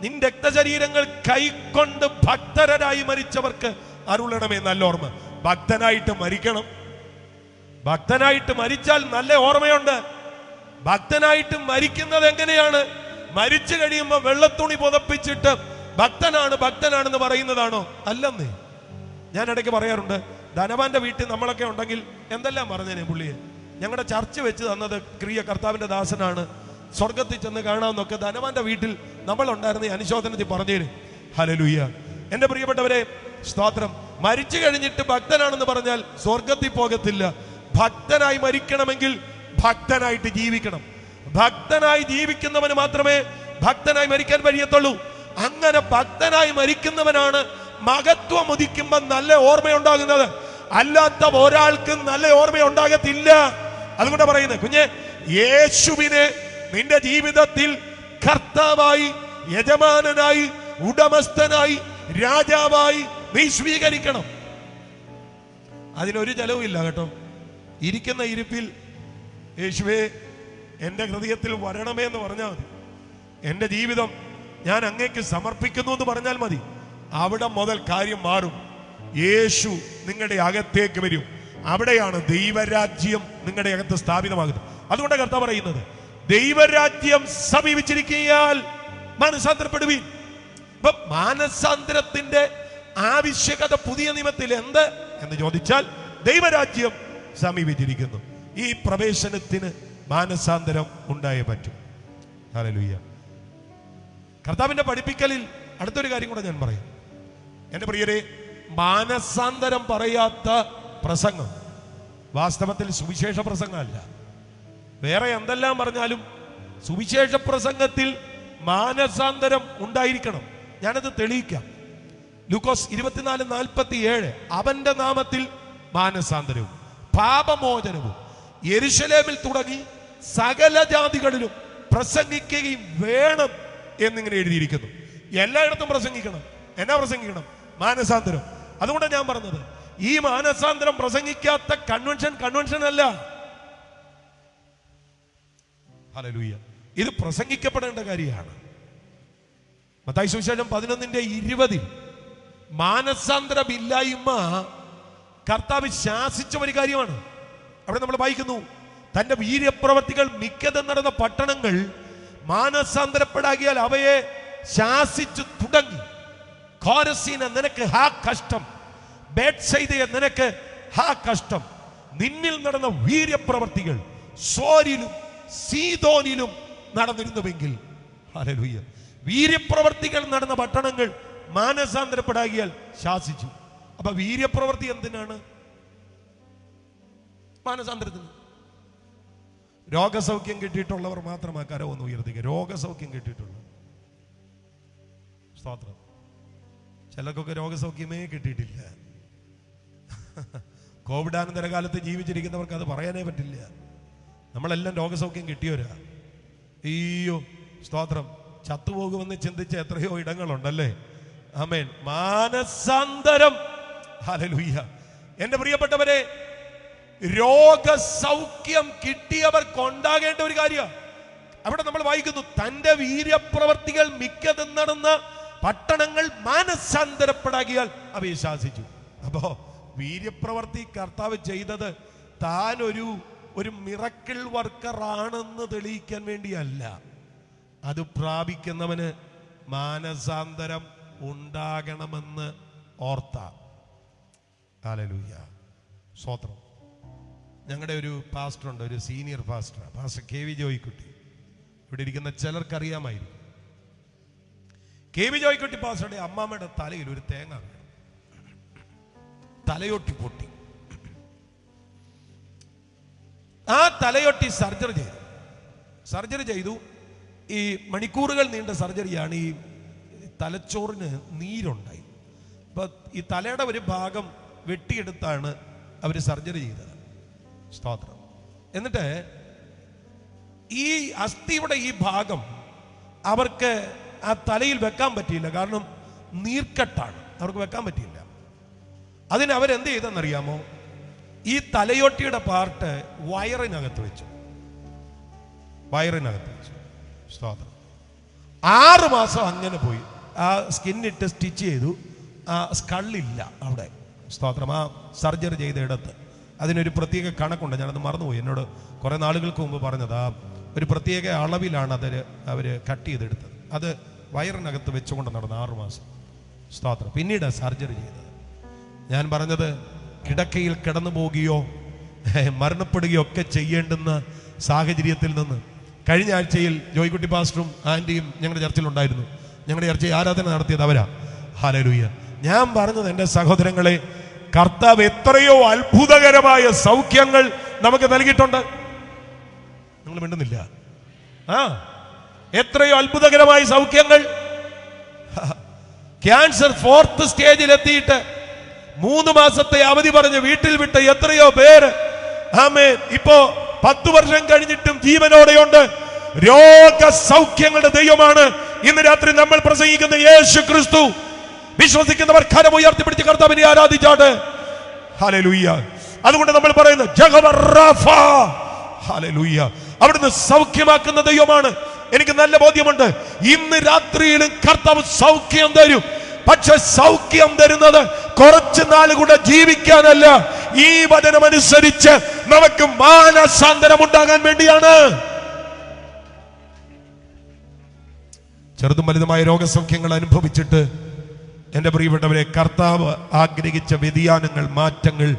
നിന്റെ രക്തശരീരങ്ങൾ കൈക്കൊണ്ട് ഭക്തരായി മരിച്ചവർക്ക് അരുളണമേ നല്ല ഓർമ്മ. ഭക്തനായിട്ട് മരിക്കണം. ഭക്തനായിട്ട് മരിച്ചാൽ നല്ല ഓർമ്മയുണ്ട്. ഭക്തനായിട്ട് മരിക്കുന്നത് എങ്ങനെയാണ്? മരിച്ചു കഴിയുമ്പോൾ വെള്ളത്തുണി പുതപ്പിച്ചിട്ട് ഭക്തനാണെന്ന് പറയുന്നതാണോ? അല്ലെന്നേ. ഞാൻ ഇടയ്ക്ക് പറയാറുണ്ട്, ധനവാന്റെ വീട്ടിൽ നമ്മളൊക്കെ ഉണ്ടെങ്കിൽ എന്തെല്ലാം പറഞ്ഞേനെ പുള്ളിയെ. ഞങ്ങളുടെ ചർച്ച വെച്ച് തന്നത് ക്രിയ കർത്താവിന്റെ ദാസനാണ്, സ്വർഗത്തിൽ ചെന്ന് കാണാമെന്നൊക്കെ ധനവാന്റെ വീട്ടിൽ നമ്മൾ ഉണ്ടായിരുന്ന അനുശോചനത്തിൽ പറഞ്ഞേന്. ഹല്ലേലൂയ. എന്റെ പ്രിയപ്പെട്ടവരെ, സ്തോത്രം. മരിച്ചു കഴിഞ്ഞിട്ട് ഭക്തനാണെന്ന് പറഞ്ഞാൽ സ്വർഗത്തിൽ പോകത്തില്ല. ഭക്തനായി മരിക്കണമെങ്കിൽ ഭക്തനായിട്ട് ജീവിക്കണം. ഭക്തനായി ജീവിക്കുന്നവന് മാത്രമേ ഭക്തനായി മരിക്കാൻ കഴിയത്തുള്ളൂ. അങ്ങനെ ഭക്തനായി മരിക്കുന്നവനാണ് മഹത്വം ഉദിക്കുമ്പോൾ നല്ല ഓർമ്മയുണ്ടാകുന്നത്. അല്ലാത്ത ഒരാൾക്കും നല്ല ഓർമ്മയുണ്ടാകത്തില്ല. അതുകൊണ്ട് പറയുന്നത്, കുഞ്ഞെ, യേശുവിനെ നിന്റെ ജീവിതത്തിൽ കർത്താവായി, യജമാനനായി, ഉടമസ്ഥനായി, രാജാവായി നീ സ്വീകരിക്കണം. അതിനൊരു ചെലവുമില്ല കേട്ടോ. ഇരിക്കുന്ന ഇരിപ്പിൽ യേശുവേ എൻ്റെ ഹൃദയത്തിൽ വരണമേ എന്ന് പറഞ്ഞാൽ മതി. എൻ്റെ ജീവിതം ഞാൻ അങ്ങേക്ക് സമർപ്പിക്കുന്നു എന്ന് പറഞ്ഞാൽ മതി. അവിടെ മുതൽ കാര്യം മാറും. യേശു നിങ്ങളുടെ അകത്തേക്ക് വരും. അവിടെയാണ് ദൈവരാജ്യം നിങ്ങളുടെ അകത്ത് സ്ഥാപിതമാകുന്നത്. അതുകൊണ്ട് കർത്താവ് പറയുന്നത്, ദൈവരാജ്യം സമീപിച്ചിരിക്കയാൽ മാനസാന്തരപ്പെടുവീൻ. ഇപ്പൊ മാനസാന്തരത്തിന്റെ ആവശ്യകത പുതിയ നിയമത്തിൽ എന്ത് എന്ന് ചോദിച്ചാൽ ദൈവരാജ്യം സമീപിച്ചിരിക്കുന്നു. ഈ പ്രവേശനത്തിന് മാനസാന്തരം ഉണ്ടായേ പറ്റും. ഹല്ലേലൂയ. കർത്താവിന്റെ പഠിപ്പിക്കലിൽ അടുത്തൊരു കാര്യം കൂടെ ഞാൻ പറയും. എന്റെ പ്രിയരെ, മാനസാന്തരം പറയാത്ത പ്രസംഗം വാസ്തവത്തിൽ സുവിശേഷ പ്രസംഗമല്ല. വേറെ എന്തെല്ലാം പറഞ്ഞാലും സുവിശേഷ പ്രസംഗത്തിൽ മാനസാന്തരം ഉണ്ടായിരിക്കണം. ഞാനത് തെളിയിക്കാം. ലൂക്കോസ് 24:47 അവന്റെ നാമത്തിൽ മാനസാന്തരവും പാപമോചനവും യെരൂശലേമിൽ തുടങ്ങി സകല ജാതികളിലും പ്രസംഗിക്കുകയും വേണം എന്നിങ്ങനെ എഴുതിയിരിക്കുന്നു. എല്ലായിടത്തും പ്രസംഗിക്കണം. എന്നാ പ്രസംഗിക്കണം? മാനസാന്തരം. അതുകൊണ്ടാണ് ഞാൻ പറഞ്ഞത്, ഈ മാനസാന്തരം പ്രസംഗിക്കാത്ത കൺവെൻഷൻ അല്ല. ഹല്ലേലൂയ. ഇത് പ്രസംഗിക്കപ്പെടേണ്ട കാര്യമാണ്. മത്തായി സുവിശേഷം 11:20 മാനസാന്തരമില്ലായ്മ കർത്താവ് ശാസിച്ച ഒരു കാര്യമാണ്. അവിടെ നമ്മൾ വായിക്കുന്നു, തന്റെ വീര്യപ്രവർത്തികൾ മിക്കതും നടന്ന പട്ടണങ്ങൾ മാനസാന്തരപ്പെടാകിയാൽ അവയെ ശാസിച്ചു തുടങ്ങി. ഖോരസീന, നിനക്ക് ഹാ കഷ്ടം. ബേത്സയിദയെ, നിനക്ക് ഹാ കഷ്ടം. നിന്നിൽ നടന്ന വീര്യപ്രവർത്തികൾ സോരിലും സീദോനിലും നടന്നിരുന്നുവെങ്കിൽ. ഹല്ലേലൂയ. വീര്യപ്രവർത്തികൾ നടന്ന പട്ടണങ്ങൾ മാനസാന്തരപ്പെടാകിയാൽ ശാസിച്ചു. അപ്പൊ വീര്യപ്രവർത്തി എന്തിനാണ്? മാനസാന്തരത്തിന്. രോഗസൗഖ്യം കിട്ടിയിട്ടുള്ളവർ മാത്രമാ കരവൊന്ന് ഉയർത്തിക്കുക. രോഗസൗഖ്യം കിട്ടിയിട്ടുള്ള സ്തോത്രം. ചിലർക്കൊക്കെ രോഗസൗഖ്യമേ കിട്ടിയിട്ടില്ല. കോവിഡാനന്തര കാലത്ത് ജീവിച്ചിരിക്കുന്നവർക്ക് അത് പറയാനേ പറ്റില്ല. നമ്മളെല്ലാം രോഗസൗഖ്യം കിട്ടിയവരാ. അയ്യോ സ്തോത്രം. ചത്തുപോകുമെന്ന് ചിന്തിച്ച എത്രയോ ഇടങ്ങളുണ്ടല്ലേ. ആമേൻ. മാനസാന്തരം. ഹല്ലേലൂയ. എന്റെ പ്രിയപ്പെട്ടവരെ, രോഗസൗഖ്യം കിട്ടിയവർക്ക് ഉണ്ടാകേണ്ട ഒരു കാര്യം അവിടെ നമ്മൾ വായിക്കുന്നു, തന്റെ വീര്യപ്രവർത്തികൾ മിക്കതും നടന്ന പട്ടണങ്ങൾ മാനസാന്തരപ്പെടാകിയാൽ അവയെ ശാസിച്ചു. അപ്പോ വീര്യപ്രവർത്തി കർത്താവ് ചെയ്തത് താൻ ഒരു മിറക്കിൾ വർക്കർ ആണെന്ന് തെളിയിക്കാൻ വേണ്ടിയല്ല. അത് പ്രാപിക്കുന്നവന് മാനസാന്തരം ഉണ്ടാകണമെന്ന് ഓർത്ത. ഹല്ലേലൂയ. സ്തോത്രം. ഞങ്ങളുടെ ഒരു പാസ്റ്റർ ഉണ്ട്, ഒരു senior pastor, pastor KV Joykutty. ഇവിടെ ഇരിക്കുന്ന ചിലർക്കറിയാമായിരിക്കും. KV ജോയിക്കുട്ടി പാസ്റ്ററുടെ അമ്മാമ്മയുടെ തലയിൽ ഒരു തേങ്ങ വീണു. തലയൊട്ടി പൊട്ടി. ആ തലയൊട്ടി സർജറി ചെയ്തു. ഈ മണിക്കൂറുകൾ നീണ്ട സർജറിയാണ്. ഈ തലച്ചോറിന് നീരുണ്ടായി. അപ്പൊ ഈ തലയുടെ ഒരു ഭാഗം വെട്ടിയെടുത്താണ് അവർ സർജറി ചെയ്തത്. സ്തോത്രം. എന്നിട്ട് ഈ അസ്ഥിയുടെ ഈ ഭാഗം അവർക്ക് ആ തലയിൽ വെക്കാൻ പറ്റിയില്ല. കാരണം നീർക്കെട്ടാണ്, അവർക്ക് വെക്കാൻ പറ്റിയില്ല. അതിന് അവരെന്ത് ചെയ്തെന്നറിയാമോ? ഈ തലയൊട്ടിയുടെ പാർട്ട് വയറിനകത്ത് വെച്ചു. സ്തോത്രം. 6 മാസം അങ്ങനെ പോയി. ആ സ്കിന്നിട്ട് സ്റ്റിച്ച് ചെയ്തു. ആ സ്കള്ളില്ല അവിടെ. സ്തോത്രം. ആ സർജറി ചെയ്ത ഇടത്ത് അതിനൊരു പ്രത്യേക കണക്കുണ്ട്. ഞാനത് മറന്നുപോയി. എന്നോട് കുറെ നാളുകൾക്ക് മുമ്പ് പറഞ്ഞത് ആ ഒരു പ്രത്യേക അളവിലാണ് അവർ കട്ട് ചെയ്തെടുത്തത്. അത് വയറിനകത്ത് വെച്ചുകൊണ്ട് നടന്ന 6 മാസം. സ്തോത്രം. പിന്നീട് സർജറി ചെയ്തത്. ഞാൻ പറഞ്ഞത്, കിടക്കയിൽ കിടന്നു പോകുകയോ മരണപ്പെടുകയോ ഒക്കെ ചെയ്യേണ്ടുന്ന സാഹചര്യത്തിൽ നിന്ന് കഴിഞ്ഞ ആഴ്ചയിൽ ജോയിക്കുട്ടി പാസ്റ്ററും ആന്റിയും ഞങ്ങളുടെ ചർച്ചിലുണ്ടായിരുന്നു. ഞങ്ങളുടെ ചർച്ചയിൽ ആരാധന നടത്തിയത് അവരാ. ഹല്ലേലൂയ. ഞാൻ പറഞ്ഞത്, എൻ്റെ സഹോദരങ്ങളെ, കർത്താവ് എത്രയോ അത്ഭുതകരമായ സൗഖ്യങ്ങൾ നമുക്ക് നൽകിയിട്ടുണ്ട്. നിങ്ങൾ മിണ്ടുന്നില്ല. എത്രയോ അത്ഭുതകരമായ സൗഖ്യങ്ങൾ. ക്യാൻസർ 4th സ്റ്റേജിൽ എത്തിയിട്ട് 3 മാസത്തെ അവധി പറഞ്ഞ് വീട്ടിൽ വിട്ട എത്രയോ പേര് ആമേൻ ഇപ്പോ 10 വർഷം കഴിഞ്ഞിട്ടും ജീവനോടെയുണ്ട്. രോഗസൗഖ്യങ്ങളുടെ ദൈവമാണ് ഇന്ന് രാത്രി നമ്മൾ പ്രസംഗിക്കുന്ന യേശു ക്രിസ്തു. വിശ്വസിക്കുന്നവർ കരം ഉയർത്തിപ്പിടിച്ച് കർത്താവിനെ ആരാധിച്ചാട്ട്. ഹല്ലേലൂയ. അതുകൊണ്ട് നമ്മൾ പറയുന്നത് ജഹോവ റാഫ. ഹല്ലേലൂയ. അവിടുന്ന് സൗഖ്യമാക്കുന്ന ദൈവമാണ്. എനിക്ക് നല്ല ബോധ്യമുണ്ട്, ഇന്ന് രാത്രിയിലും കർത്താവ് സൗഖ്യം തരും. പക്ഷെ സൗഖ്യം തരുന്നത് കുറച്ച് നാൾ കൂടെ ജീവിക്കാനല്ല, ഈ വചനമനുസരിച്ച് നമുക്ക് മാനസാന്തരം ഉണ്ടാകാൻ വേണ്ടിയാണ്. ചെറുതും വലുതുമായ രോഗസൗഖ്യങ്ങൾ അനുഭവിച്ചിട്ട് എൻ്റെ പ്രിയപ്പെട്ടവരെ, കർത്താവ് ആഗ്രഹിച്ച വ്യതിയാനങ്ങൾ, മാറ്റങ്ങൾ,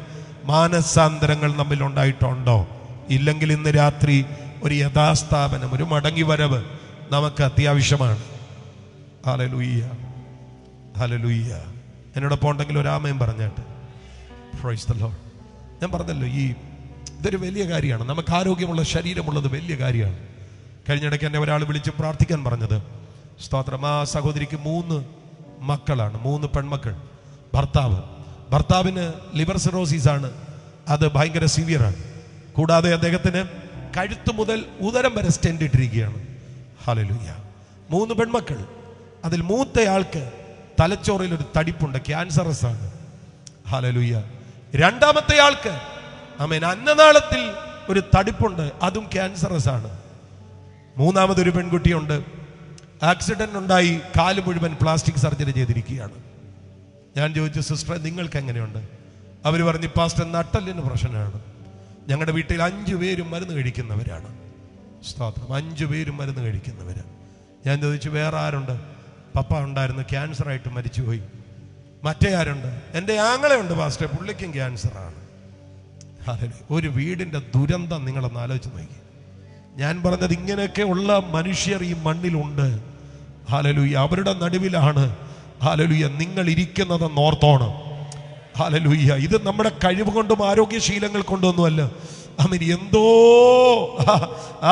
മാനസാന്തരങ്ങൾ നമ്മിൽ ഉണ്ടായിട്ടുണ്ടോ? ഇല്ലെങ്കിൽ ഇന്ന് രാത്രി ഒരു യഥാസ്ഥാപനം, ഒരു മടങ്ങി വരവ് നമുക്ക് അത്യാവശ്യമാണ്. Hallelujah, hallelujah. എന്നോടൊപ്പം ഉണ്ടെങ്കിൽ ഒരു ആമേൻ പറഞ്ഞാട്ട്. Praise the Lord. ഞാൻ പറഞ്ഞല്ലോ, ഇതൊരു വലിയ കാര്യമാണ്. നമുക്ക് ആരോഗ്യമുള്ള ശരീരമുള്ളത് വലിയ കാര്യമാണ്. കഴിഞ്ഞിടയ്ക്ക് എന്നെ ഒരാൾ വിളിച്ച് പ്രാർത്ഥിക്കാൻ പറഞ്ഞത്, സ്തോത്രം, ആ സഹോദരിക്ക് 3 മക്കളാണ്, 3 പെൺമക്കൾ. ഭർത്താവിന് ലിവർ സിറോസിസ് ആണ്. അത് ഭയങ്കര സിവിയറാണ്. കൂടാതെ അദ്ദേഹത്തിന് കഴുത്ത് മുതൽ ഉദരം വരെ സ്റ്റെൻഡ് ഇട്ടിരിക്കുകയാണ്. ഹല്ലേലൂയ. 3 പെൺമക്കൾ. അതിൽ മൂത്തയാൾക്ക് തലച്ചോറിൽ ഒരു തടിപ്പുണ്ട്, ക്യാൻസറസ് ആണ്. ഹല്ലേലൂയ. രണ്ടാമത്തെ ആൾക്ക് അന്നനാളത്തിൽ ഒരു തടിപ്പുണ്ട്, അതും ക്യാൻസറസ് ആണ്. മൂന്നാമതൊരു പെൺകുട്ടിയുണ്ട്, ആക്സിഡന്റ് ഉണ്ടായി കാല് മുഴുവൻ പ്ലാസ്റ്റിക് സർജറി ചെയ്തിരിക്കുകയാണ്. ഞാൻ ചോദിച്ചു, സിസ്റ്റർ നിങ്ങൾക്ക് എങ്ങനെയുണ്ട്? അവർ പറഞ്ഞു, പാസ്റ്റർ നട്ടലിന് പ്രശ്നമാണ്. ഞങ്ങളുടെ വീട്ടിൽ 5 പേരും മരുന്ന് കഴിക്കുന്നവരാണ്. സ്തോത്രം, 5 പേരും മരുന്ന് കഴിക്കുന്നവരാണ്. ഞാൻ ചോദിച്ചു, വേറെ ആരുണ്ട്? പപ്പ ഉണ്ടായിരുന്നു, ക്യാൻസറായിട്ട് മരിച്ചുപോയി. മറ്റേ ആരുണ്ട്? എൻ്റെ ആങ്ങളെയുണ്ട് പാസ്റ്റർ, പുള്ളിക്കും ക്യാൻസറാണ്. ഒരു വീടിൻ്റെ ദുരന്തം നിങ്ങളൊന്ന് ആലോചിച്ച് നോക്കി. ഞാൻ പറഞ്ഞത്, ഇങ്ങനെയൊക്കെ ഉള്ള മനുഷ്യർ ഈ മണ്ണിലുണ്ട്. ഹല്ലേലൂയ. അവരുടെ നടുവിലാണ് ഹല്ലേലൂയ നിങ്ങൾ ഇരിക്കുന്നതെന്ന് ഓർത്തോണം. ഹല്ലേലൂയ. ഇത് നമ്മുടെ കഴിവ് കൊണ്ടും ആരോഗ്യശീലങ്ങൾ കൊണ്ടൊന്നുമല്ല. ആമേൻ. എന്തോ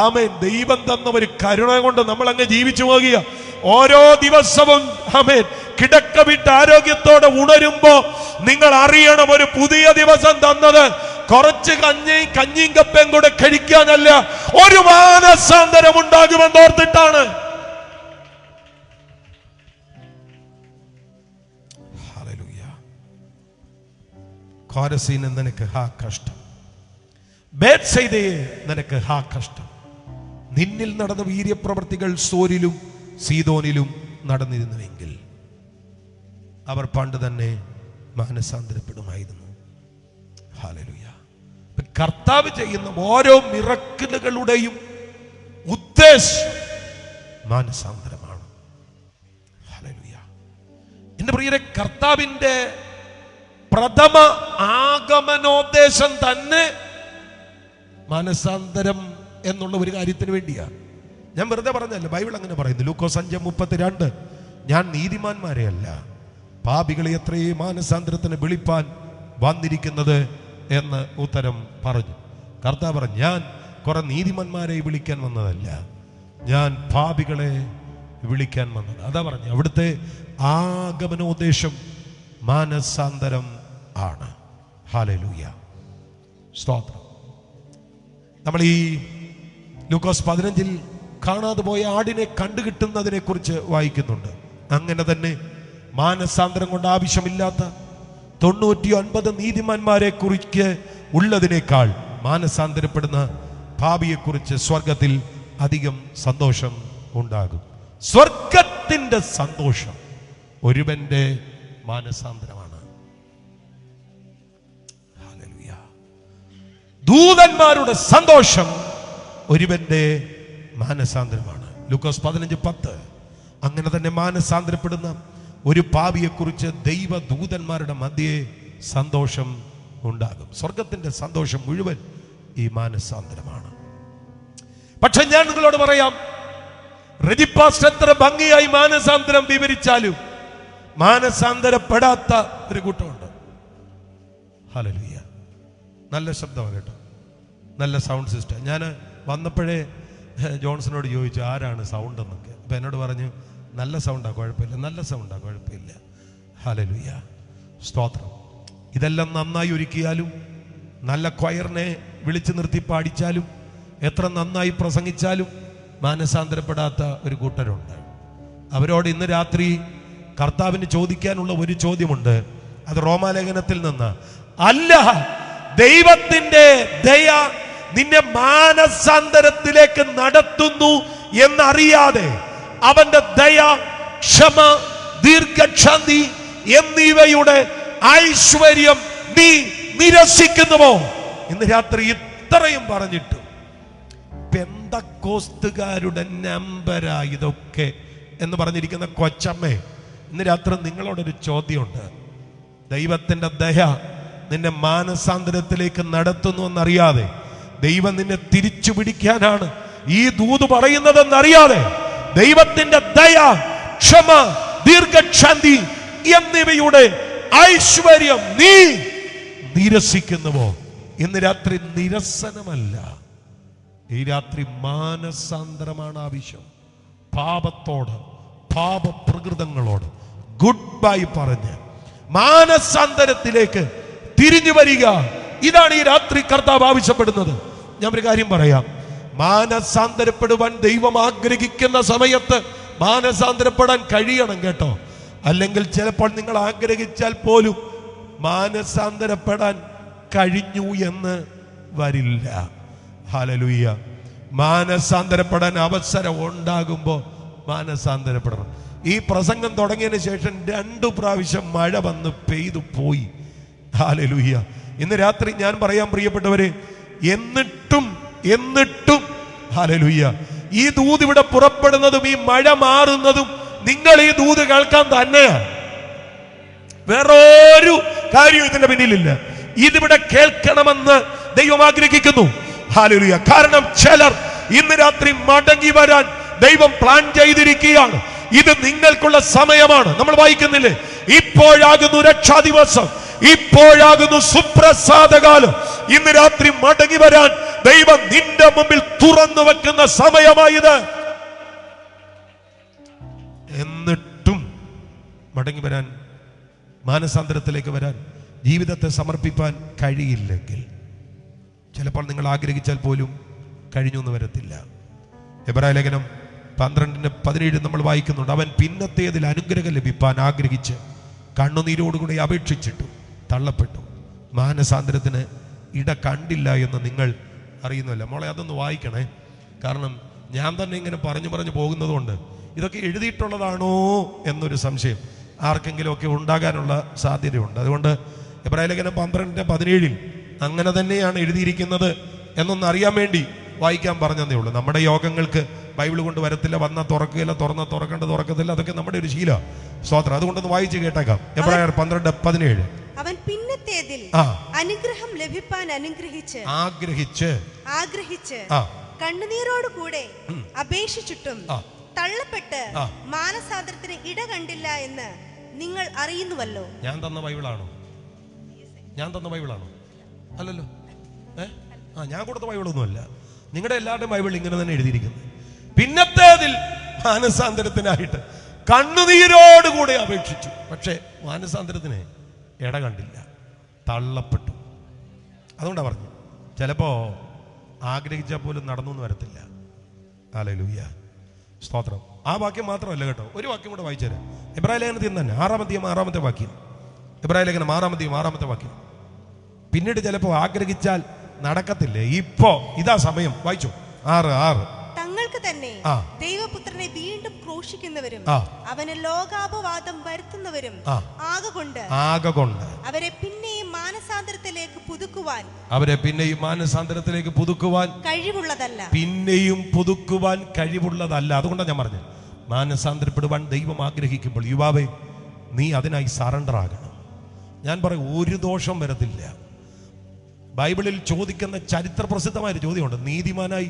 ആമേൻ ദൈവം തന്ന ഒരു കരുണ കൊണ്ട് നമ്മൾ അങ്ങ് ജീവിച്ചു പോകുക. ഓരോ ദിവസവും ആമേൻ കിടക്ക വിട്ട് ആരോഗ്യത്തോടെ ഉണരുമ്പോ നിങ്ങൾ അറിയണം, ഒരു പുതിയ ദിവസം തന്നത് കുറച്ച് കഞ്ഞിയും കപ്പയും കൂടെ കഴിക്കാനല്ല, ഒരു മാനസാന്തരം ഉണ്ടാകുമെന്ന് ഓർത്തിട്ടാണ്. ഹല്ലേലൂയ. കോരസീന് നിനക്ക് ഹാ കഷ്ടം, ബേത്സയിദയെ നിനക്ക് ഹാ കഷ്ടം. നിന്നിൽ നടന്ന വീര്യപ്രവർത്തികൾ സോരിലും സീദോനിലും നടന്നിരുന്നുവെങ്കിൽ അവർ പണ്ട് തന്നെ മാനസാന്തരപ്പെടുമായിരുന്നു. ഹല്ലേലൂയ. കർത്താവ് ചെയ്യുന്ന ഓരോ മിറക്കിളുകളുടെയും ഉദ്ദേശം മാനസാന്തരമാണ്. ഹല്ലേലൂയ. എന്റെ പ്രിയരെ, കർത്താവിന്റെ പ്രഥമ ആഗമനോദ്ദേശം തന്നെ മാനസാന്തരം എന്നുള്ള ഒരു കാര്യത്തിന് വേണ്ടിയാണ്. ഞാൻ വെറുതെ പറഞ്ഞല്ല, ബൈബിൾ അങ്ങനെ പറയുന്നു. ലൂക്കോസ് 5:32, ഞാൻ നീതിമാന്മാരെ അല്ല പാപികളെ എത്രയേ മാനസാന്തരത്തിന് വിളിപ്പാൻ വന്നിരിക്കുന്നത് എന്ന് ഉത്തരം പറഞ്ഞു. കർത്താവ് പറഞ്ഞു, ഞാൻ കുറെ നീതിമാന്മാരെ വിളിക്കാൻ വന്നതല്ല, ഞാൻ പാപികളെ വിളിക്കാൻ വന്നത്. അതാ പറഞ്ഞു, അവിടുത്തെ ആഗമനോദ്ദേശം മാനസാന്തരം ആണ്. ഹല്ലേലൂയ. സ്തോത്രം. നമ്മൾ ഈ ലൂക്കോസ് 15 കാണാതെ പോയ ആടിനെ കണ്ടുകിട്ടുന്നതിനെ കുറിച്ച് വായിക്കുന്നുണ്ട്. അങ്ങനെ തന്നെ മാനസാന്തരം കൊണ്ട് ആവശ്യമില്ലാത്ത 99 നീതിമാന്മാരെ കുറിച്ച് ഉള്ളതിനേക്കാൾ മാനസാന്തരപ്പെടുന്ന പാപിയെ കുറിച്ച് സ്വർഗത്തിൽ അധികം സന്തോഷം ഉണ്ടാകും. സ്വർഗത്തിന്റെ സന്തോഷം ഒരുവന്റെ മാനസാന്തരമാണ്. ഹല്ലേലൂയ. ദൂതന്മാരുടെ സന്തോഷം ഒരുവന്റെ മാനസാന്തരമാണ്. ലൂക്കോസ് 15:10. അങ്ങനെ തന്നെ മാനസാന്തരപ്പെടുന്ന ഒരു പാപിയെ കുറിച്ച് ദൈവദൂതന്മാരുടെ മധ്യേ സന്തോഷം ഉണ്ടാകും. സ്വർഗത്തിന്റെ സന്തോഷം മുഴുവൻ ഈ മാനസാന്തരമാണ്. പക്ഷെ ഞാൻ നിങ്ങളോട് പറയാം, റെജിപ്പാസ്റ്റ് എത്ര ഭംഗിയായി മാനസാന്തരം വിവരിച്ചാലും മാനസാന്തരപ്പെടാത്ത ഒരു കൂട്ടമുണ്ട്. ഹല്ലേലൂയ. നല്ല ശബ്ദമാണ് കേട്ടോ, നല്ല സൗണ്ട് സിസ്റ്റം. ഞാൻ വന്നപ്പോഴേ ജോൺസനോട് ചോദിച്ചു, ആരാണ് സൗണ്ട് എന്നൊക്കെ. അപ്പം എന്നോട് പറഞ്ഞു, നല്ല സൗണ്ടാ, കുഴപ്പമില്ല, നല്ല സൗണ്ടാ, കുഴപ്പമില്ല. ഹല്ലേലൂയ. സ്തോത്രം. ഇതെല്ലാം നന്നായി ഒരുക്കിയാലും, നല്ല ക്വയറിനെ വിളിച്ചു നിർത്തി പാടിച്ചാലും, എത്ര നന്നായി പ്രസംഗിച്ചാലും മാനസാന്തരപ്പെടാത്ത ഒരു കൂട്ടരുണ്ട്. അവരോട് ഇന്ന് രാത്രി കർത്താവിന് ചോദിക്കാനുള്ള ഒരു ചോദ്യമുണ്ട്. അത് റോമാലേഖനത്തിൽ നിന്ന്, അല്ല ദൈവത്തിന്റെ ദയ നിന്നെ മാനസാന്തരത്തിലേക്ക് നടത്തുന്നു എന്നറിയാതെ അവന്റെ ദയ, ക്ഷമ, ദീർഘക്ഷാന്തി എന്നിവയുടെ ഐശ്വര്യം നീ നിരസിക്കുന്നുവോ? ഇന്ന് രാത്രി ഇത്രയും പറഞ്ഞിട്ടു പെന്തക്കോസ്തുകാരുടെ നമ്പരാ ഇതൊക്കെ എന്ന് പറഞ്ഞിരിക്കുന്ന കൊച്ചമ്മേ, ഇന്ന് രാത്രി നിങ്ങളോടൊരു ചോദ്യമുണ്ട്. ദൈവത്തിന്റെ ദയ നിന്നെ മാനസാന്തരത്തിലേക്ക് നടത്തുന്നു എന്നറിയാതെ, ദൈവം നിന്നെ തിരിച്ചു പിടിക്കാനാണ് ഈ ദൂത് പറയുന്നതെന്നറിയാതെ, ദൈവത്തിന്റെ ദയ, ക്ഷമ, ദീർഘക്ഷാന്തി എന്നിവയുടെ ഐശ്വര്യം നീ നിരസിക്കുന്നുവോ? ഇന്ന് രാത്രി നിരസനമല്ല, ഈ രാത്രി മാനസാന്തരമാണ് ആവശ്യം. പാപത്തോട്, പാപപ്രകൃതങ്ങളോട് ഗുഡ് ബൈ പറഞ്ഞ് മാനസാന്തരത്തിലേക്ക് തിരിഞ്ഞു വരിക. ഇതാണ് ഈ രാത്രി കർത്താവ് ആവശ്യപ്പെടുന്നത്. ഞാൻ ഒരു കാര്യം പറയാം. മാനസാന്തരപ്പെടുവാൻ ദൈവം ആഗ്രഹിക്കുന്ന സമയത്ത് മാനസാന്തരപ്പെടാൻ കഴിയണം കേട്ടോ. അല്ലെങ്കിൽ ചിലപ്പോൾ നിങ്ങൾ ആഗ്രഹിച്ചാൽ പോലും മാനസാന്തരപ്പെടാൻ കഴിഞ്ഞു എന്ന് വരില്ല. ഹല്ലേലൂയ. മാനസാന്തരപ്പെടാൻ അവസരം ഉണ്ടാകുമ്പോൾ മാനസാന്തരപ്പെടണം. ഈ പ്രസംഗം തുടങ്ങിയതിന് ശേഷം 2 പ്രാവശ്യം മഴ വന്ന് പെയ്തു പോയി. ഹല്ലേലൂയ. ഇന്ന് രാത്രി ഞാൻ പറയാൻ പ്രിയപ്പെട്ടവരെ, എന്നിട്ടും ഹല്ലേലൂയ, ഈ ദൂത് ഇവിടെ പുറപ്പെടുന്നതും ഈ മഴ മാറുന്നതും നിങ്ങൾ ഈ ദൂത് കേൾക്കാൻ തന്നെയാണ്. വേറൊരു കാര്യം ഇതിന്റെ പിന്നിലില്ല. ഇതിവിടെ കേൾക്കണമെന്ന് ദൈവം ആഗ്രഹിക്കുന്നു. ഹല്ലേലൂയ. കാരണം ചിലർ ഇന്ന് രാത്രി മടങ്ങി വരാൻ ദൈവം പ്ലാൻ ചെയ്തിരിക്കുകയാണ്. ഇത് നിങ്ങൾക്കുള്ള സമയമാണ്. നമ്മൾ വായിക്കുന്നില്ലേ, ഇപ്പോഴാകുന്നു രക്ഷാദിവസം, ഇപ്പോഴാകുന്നു സുപ്രസാദകാലം. ഇന്ന് രാത്രി മടങ്ങി വരാൻ ദൈവം നിന്റെ മുമ്പിൽ തുറന്നു വെക്കുന്ന സമയമായത്. എന്നിട്ടും മടങ്ങി വരാൻ, മാനസാന്തരത്തിലേക്ക് വരാൻ, ജീവിതത്തെ സമർപ്പിക്കാൻ കഴിയില്ലെങ്കിൽ ചിലപ്പോൾ നിങ്ങൾ ആഗ്രഹിച്ചാൽ പോലും കഴിഞ്ഞു എന്ന് വരത്തില്ല. എബ്രായ ലേഖനം 12:17 നമ്മൾ വായിക്കുന്നുണ്ട്. അവൻ പിന്നത്തേതിൽ അനുഗ്രഹം ലഭിപ്പാൻ ആഗ്രഹിച്ച് കണ്ണുനീരോടുകൂടി അപേക്ഷിച്ചിട്ടു തള്ളപ്പെട്ടു, മാനസാന്തരത്തിന് ഇട കണ്ടില്ല എന്ന് നിങ്ങൾ അറിയുന്നില്ല. മോളെ അതൊന്ന് വായിക്കണേ. കാരണം ഞാൻ തന്നെ ഇങ്ങനെ പറഞ്ഞു പോകുന്നത് കൊണ്ട് ഇതൊക്കെ എഴുതിയിട്ടുള്ളതാണോ എന്നൊരു സംശയം ആർക്കെങ്കിലും ഒക്കെ ഉണ്ടാകാനുള്ള സാധ്യതയുണ്ട്. അതുകൊണ്ട് എബ്രായ ലേഖനം 12:17 അങ്ങനെ തന്നെയാണ് എഴുതിയിരിക്കുന്നത് എന്നൊന്ന് അറിയാൻ വേണ്ടി വായിക്കാൻ പറഞ്ഞതേ ഉള്ളൂ. നമ്മുടെ യോഗങ്ങൾക്ക് ബൈബിൾ കൊണ്ട് വരത്തില്ല, വന്ന തുറക്കുകയില്ല, തുറക്കേണ്ട തുറക്കത്തില്ല, അതൊക്കെ നമ്മുടെ ഒരു ശീല. സ്തോത്രം. അതുകൊണ്ടൊന്ന് വായിച്ച് കേട്ടേക്കാം. എബ്രായർ 12:17. അവൻ പിന്നത്തേതിൽ അനുഗ്രഹം ലഭിപ്പാൻ ആഗ്രഹിച്ച് കണ്ണുനീരോട് കൂടെ അപേക്ഷിച്ചിട്ടും തള്ളപ്പെട്ട് മാനസാന്തരത്തിന് ഇട കണ്ടില്ല എന്ന് നിങ്ങൾ അറിയുന്നുവല്ലോ. ഞാൻ തന്ന ബൈബിളാണോ? അല്ലല്ലോ. ഞാൻ കൊടുത്ത ബൈബിളൊന്നുമല്ല. നിങ്ങളുടെ എല്ലാവരുടെയും ബൈബിൾ ഇങ്ങനെ തന്നെ എഴുതിയിരിക്കുന്നത്. പിന്നത്തേതിൽ മാനസാന്തരത്തിനായിട്ട് കണ്ണുനീരോടുകൂടെ അപേക്ഷിച്ചു, പക്ഷേ മാനസാന്തരത്തിന് ഇട കണ്ടില്ല, തള്ളപ്പെട്ടു. അതുകൊണ്ടാണ് പറഞ്ഞു, ചിലപ്പോ ആഗ്രഹിച്ചാൽ പോലും നടന്നു എന്ന് വരത്തില്ല. ഹല്ലേലൂയ. സ്തോത്രം. ആ വാക്യം മാത്രമല്ല കേട്ടോ, ഒരു വാക്യം കൂടെ വായിച്ചുതരാം. എബ്രായ ലേഖനത്തിൽ തന്നെ 6-ാമത്തെ വാക്യം. എബ്രായ ലേഖനം 6-ാമത്തെ വാക്യം. പിന്നീട് ചിലപ്പോൾ ആഗ്രഹിച്ചാൽ നടക്കത്തില്ലേ, ഇപ്പോ ഇതാ സമയം. വായിച്ചു. 6 തങ്ങൾക്ക് തന്നെ ദൈവപുത്രനെ വീണ്ടും ക്രൂശിക്കുന്നവരും അവന് ലോകാപവാദം വരുത്തുന്നവരും ആകകൊണ്ട് അവരെ പിന്നെയും മാനസാന്തരത്തിലേക്ക് പുതുക്കുവാൻ കഴിവുള്ളതല്ല. അതുകൊണ്ടാണ് ഞാൻ പറഞ്ഞത്, മാനസാന്തരപ്പെടുവാൻ ദൈവം ആഗ്രഹിക്കുമ്പോൾ യുവാവേ, നീ അതിനായി സറണ്ടർ ആകണം. ഞാൻ പറയും, ഒരു ദോഷം വരത്തില്ല. ബൈബിളിൽ ചോദിക്കുന്ന ചരിത്ര പ്രസിദ്ധമായൊരു ചോദ്യമുണ്ട്. നീതിമാനായി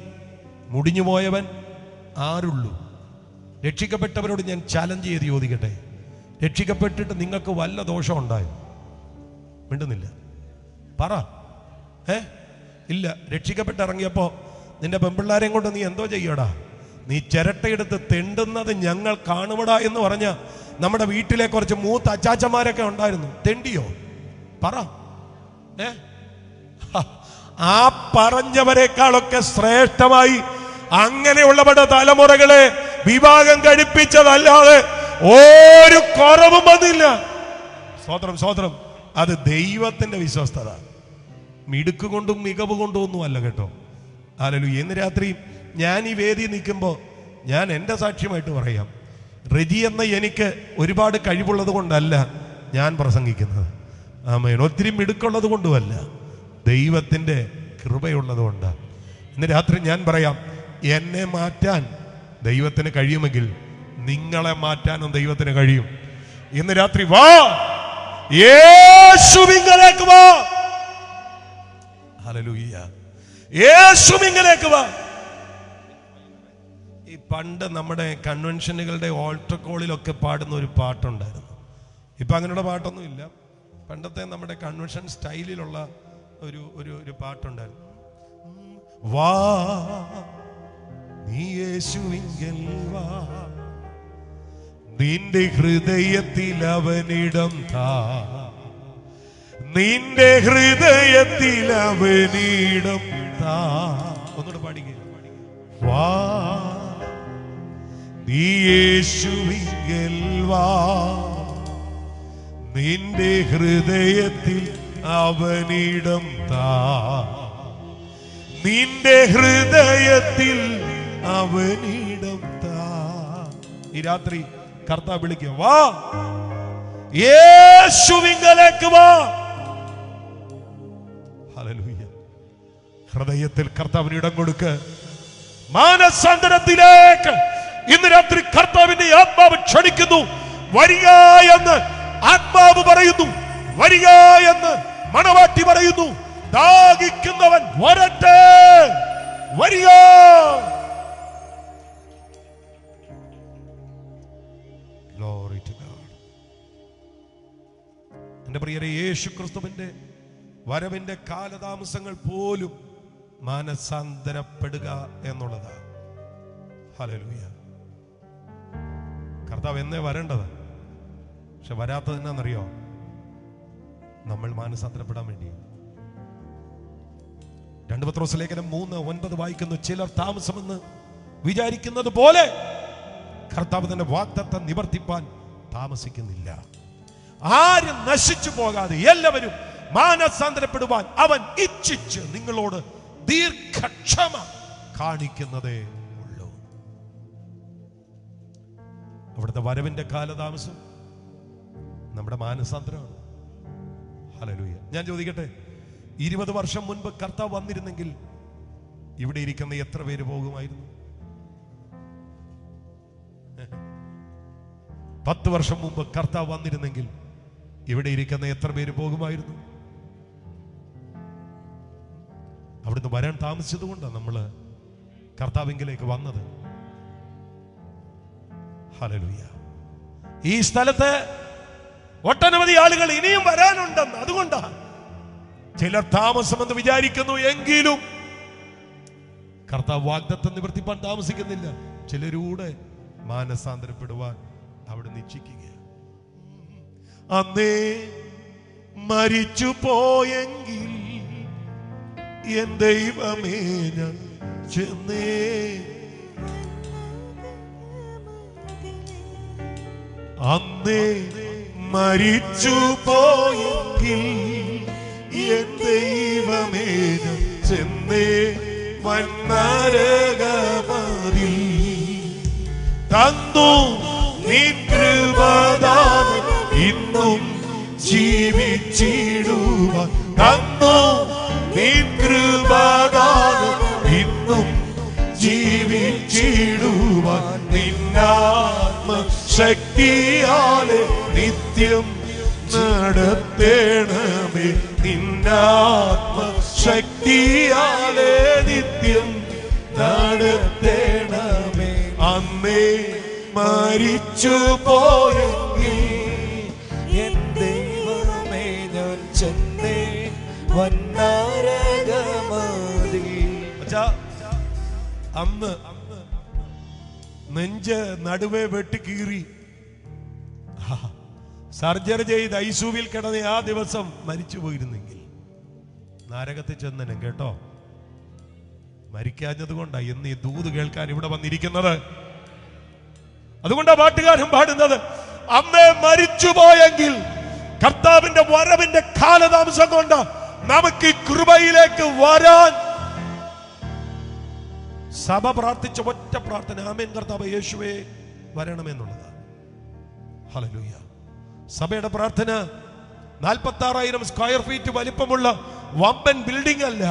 മുടിഞ്ഞുപോയവൻ ആരുള്ളൂ? രക്ഷിക്കപ്പെട്ടവരോട് ഞാൻ ചാലഞ്ച് ചെയ്ത് ചോദിക്കട്ടെ, രക്ഷിക്കപ്പെട്ടിട്ട് നിങ്ങൾക്ക് വല്ല ദോഷം ഉണ്ടായോ? മിണ്ടുന്നില്ല. പറ. ഇല്ല. രക്ഷിക്കപ്പെട്ടിറങ്ങിയപ്പോ നിന്റെ പെൺപിള്ളാരെയും കൊണ്ട് നീ എന്തോ ചെയ്യടാ? നീ ചിരട്ടയെടുത്ത് തെണ്ടുന്നത് ഞങ്ങൾ കാണുമടാ എന്ന് പറഞ്ഞ നമ്മുടെ വീട്ടിലെ കുറച്ച് മൂത്ത അച്ചാച്ചന്മാരൊക്കെ ഉണ്ടായിരുന്നു. തെണ്ടിയോ? പറ. ആ പറഞ്ഞവരെക്കാളൊക്കെ ശ്രേഷ്ഠമായി അങ്ങനെയുള്ളവരുടെ തലമുറകളെ വിവാഹം കഴിപ്പിച്ചതല്ലാതെ ഒരു കുറവും വന്നില്ല. സ്വതന്ത്രം. അത് ദൈവത്തിന്റെ വിശ്വസ്തത. മിടുക്ക് കൊണ്ടും മികവ് കൊണ്ടും ഒന്നും അല്ല കേട്ടോ. ഹല്ലേലൂയ. ഇന്ന് രാത്രി ഞാൻ ഈ വേദി നിൽക്കുമ്പോൾ ഞാൻ എൻ്റെ സാക്ഷ്യമായിട്ട് പറയാം, റെജി എന്ന എനിക്ക് ഒരുപാട് കഴിവുള്ളത് കൊണ്ടല്ല ഞാൻ പ്രസംഗിക്കുന്നത്. ആമേൻ. ഒത്തിരി മിടുക്കുള്ളത് കൊണ്ടുമല്ല, ദൈവത്തിൻ്റെ കൃപയുള്ളത് കൊണ്ടാണ്. ഇന്ന് രാത്രി ഞാൻ പറയാം, എന്നെ മാറ്റാൻ ദൈവത്തിന് കഴിയുമെങ്കിൽ നിങ്ങളെ മാറ്റാനും ദൈവത്തിന് കഴിയും. ഇന്ന് രാത്രി വാ, യേശുവിങ്കലേക്ക് വാ. ഹല്ലേലൂയ, യേശുവിങ്കലേക്ക് വാ. ഈ പണ്ട് നമ്മുടെ കൺവെൻഷനുകളുടെ ഓൾട്ടർ കോളിലൊക്കെ പാടുന്ന ഒരു പാട്ടുണ്ടായിരുന്നു. ഇപ്പൊ അങ്ങനെയുള്ള പാട്ടൊന്നും ഇല്ല. പണ്ടത്തെ നമ്മുടെ കൺവെൻഷൻ സ്റ്റൈലിലുള്ള ഒരു പാട്ടുണ്ടായിരുന്നു. വാ നീ യേശുവിങ്കൽ വാ, നിന്റെ ഹൃദയത്തിൽ അവനിടം താ, നിന്റെ ഹൃദയത്തിൽ അവനിടം താ. ഒന്നുകൂടെ പാടിക്കേ. വാ നീ യേശുവിങ്കൽ വാ, നിന്റെ ഹൃദയത്തിൽ അവനിടം താ, നിന്റെ ഹൃദയത്തിൽ അവനിടം താ. ഈ രാത്രി കർത്താവ് വിളിക്കുക, വാ യേശുവിങ്കലേക്ക് വാ. ഹല്ലേലൂയ. ഹൃദയത്തിൽ കർത്താവിന് ഇടം കൊടുക്ക്. മാനസാന്തരത്തിലേക്ക് ഇന്ന് രാത്രി കർത്താവിന്റെ ആത്മാവ് ക്ഷണിക്കുന്നു. വരിക എന്ന് ആത്മാവ് പറയുന്നു, വരിക എന്ന് മണവാട്ടി പറയുന്നു. ദാഹിക്കുന്നവൻ വരട്ടെ, വരിക. Glory to God. എന്റെ പ്രിയരെ, യേശു ക്രിസ്തുവിന്റെ വരവിന്റെ കാലതാമസങ്ങൾ പോലും മാനസാന്തരപ്പെടുക എന്നുള്ളതാണ്. ഹല്ലേലൂയ. കർത്താവ് എന്നേ വരേണ്ടത്, പക്ഷെ വരാത്തത് എന്നാന്നറിയോ? നമ്മൾ മാനസാന്തരപ്പെടാൻ വേണ്ടി. 2 പത്രോസ് ലേഖനം 3:9 വായിക്കുന്നു, ചിലർ താമസമെന്ന് വിചാരിക്കുന്നത് പോലെ കർത്താവ് തന്റെ വാഗ്ദത്തം നിവർത്തിപ്പാൻ താമസിക്കുന്നില്ല. ആരും നശിച്ചു പോകാതെ എല്ലാവരും മാനസാന്തരപ്പെടുവാൻ അവൻ ഇച്ഛിച്ച് നിങ്ങളോട് ദീർഘക്ഷമ കാണിക്കുന്നതേ ഉള്ളൂ. അവിടുത്തെ വരവിന്റെ കാലതാമസം നമ്മുടെ മാനസാന്തരമാണ്. ഹല്ലേലൂയ. ഞാൻ ചോദിക്കട്ടെ, 20 വർഷം മുൻപ് കർത്താവ് വന്നിരുന്നെങ്കിൽ ഇവിടെ ഇരിക്കുന്ന എത്ര പേര് പോകുമായിരുന്നു? 10 വർഷം മുമ്പ് കർത്താവ് വന്നിരുന്നെങ്കിൽ ഇവിടെ ഇരിക്കുന്ന എത്ര പേര് പോകുമായിരുന്നു? അവിടുന്ന് വരാൻ താമസിച്ചത് കൊണ്ടാണ് നമ്മൾ കർത്താവിങ്കിലേക്ക് വന്നത്. ഹല്ലേലൂയ. ഈ സ്ഥലത്ത് ഒട്ടനവധി ആളുകൾ ഇനിയും വരാനുണ്ടെന്ന്, അതുകൊണ്ടാണ് ചിലർ താമസമെന്ന് വിചാരിക്കുന്നു. എങ്കിലും കർത്താവ് വാഗ്ദത്തം നിവർത്തിപ്പാൻ താമസിക്കുന്നില്ല. ചിലരൂടെ മാനസാന്തരപ്പെടുവാൻ അവിടെ നിശ്ചയിക്കുക. അന്നേ മരിച്ചു പോയെങ്കിൽ എൻ ദൈവമേ ഞാൻ ചെന്നേ, അന്നേ മരിച്ചു പോയെങ്കിൽ എൻ ദൈവമേ ഞാൻ ചെന്നേ, വന്നരകമതിൽ തന്നു നിൻ കൃപദാനം ഇന്നും ജീവിച്ചിടുവാൻ, തന്നു നിൻ കൃപദാനം ഇന്നും ജീവിച്ചിടുവാൻ, നിന്നാത്മ ശക്തിയാലെ നിത്യം നടത്തേണമേ, നിന്നാത്മ ശക്തിയാലെ നിത്യം നടത്തേണമേ. അന്നേ മരിച്ചു പോയെങ്കിൽ എൻ ദൈവമേ ഞാൻ ചെന്നേ, വന്നരകമതിൽ. അന്ന് നെഞ്ച് നടുവേ വെട്ടിക്കീറി സർജറി ചെയ്ത് ഐസിയുവിൽ കിടന്ന ആ ദിവസം മരിച്ചു പോയിരുന്നെങ്കിൽ നരകത്തിൽ ചെന്നനും. കേട്ടോ, മരിക്കാഞ്ഞത് കൊണ്ടാണ് എന്ന് ഈ ദൂത് കേൾക്കാൻ ഇവിടെ വന്നിരിക്കുന്നത്. അതുകൊണ്ടാണ് പാട്ടുകാരൻ പാടുന്നത്, അന്നേ മരിച്ചു പോയെങ്കിൽ കർത്താവിന്റെ വരവിന്റെ കാലതാമസം കൊണ്ട് നമുക്ക് ഈ കൃപയിലേക്ക് വരാൻ. സഭ പ്രാർത്ഥിച്ച ഒറ്റ പ്രാർത്ഥന, ആമേൻ കർത്താവ് യേശുവേ വരണമെന്നുള്ളതാണ്. ഹല്ലേലൂയ. സഭയുടെ പ്രാർത്ഥന 46,000 സ്ക്വയർ ഫീറ്റ് വലിപ്പമുള്ള വമ്പൻ ബിൽഡിംഗ് അല്ല.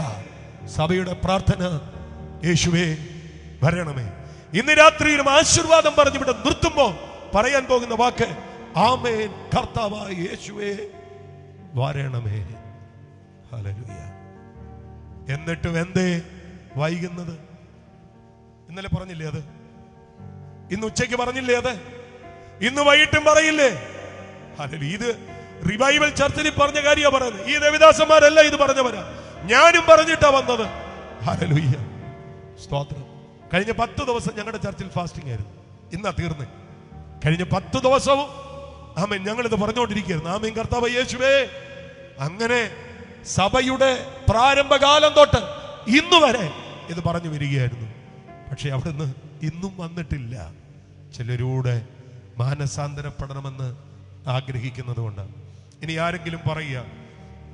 സഭയുടെ പ്രാർത്ഥന യേശുവേ വരണമേ. ഇന്ന് രാത്രിയിലും ആശീർവാദം പറഞ്ഞ് ഇവിടെ നിർത്തുമ്പോ പറയാൻ പോകുന്ന വാക്ക്, ആമേൻ. കർത്താവായ യേശുവേ വരണമേ. ഹല്ലേലൂയ. എന്നിട്ടും എന്തേ വൈകുന്നത്? ഇന്നലെ പറഞ്ഞില്ലേ അത്? ഇന്ന് ഉച്ചയ്ക്ക് പറഞ്ഞില്ലേ അത്? ഇന്ന് വൈകിട്ടും പറയില്ലേ? ഹല്ലേലൂയ. ഇത് റിവൈവൽ ചർച്ചിൽ പറഞ്ഞ കാര്യമാണ് പറയുന്നത്. ഈ ദേവദാസന്മാരല്ല ഇത് പറഞ്ഞവരാ, ഞാനും പറഞ്ഞിട്ടാ വന്നത്. ഹല്ലേലൂയ, സ്തോത്രം. കഴിഞ്ഞ 10 ദിവസം ഞങ്ങളുടെ ചർച്ചിൽ ഫാസ്റ്റിംഗ് ആയിരുന്നു. ഇന്നാ തീർന്നേ. കഴിഞ്ഞ 10 ദിവസവും ആമേൻ ഞങ്ങളിത് പറഞ്ഞുകൊണ്ടിരിക്കുകയായിരുന്നു. ആമേൻ കർത്താവേ യേശുവേ. അങ്ങനെ സഭയുടെ പ്രാരംഭകാലം തൊട്ട് ഇന്നു വരെ ഇത് പറഞ്ഞു വരികയായിരുന്നു. പക്ഷെ അവിടുന്ന് ഇന്നും വന്നിട്ടില്ല. ചിലരൂടെ മാനസാന്തരപ്പെടണമെന്ന് ആഗ്രഹിക്കുന്നത് കൊണ്ട്. ഇനി ആരെങ്കിലും പറയുക,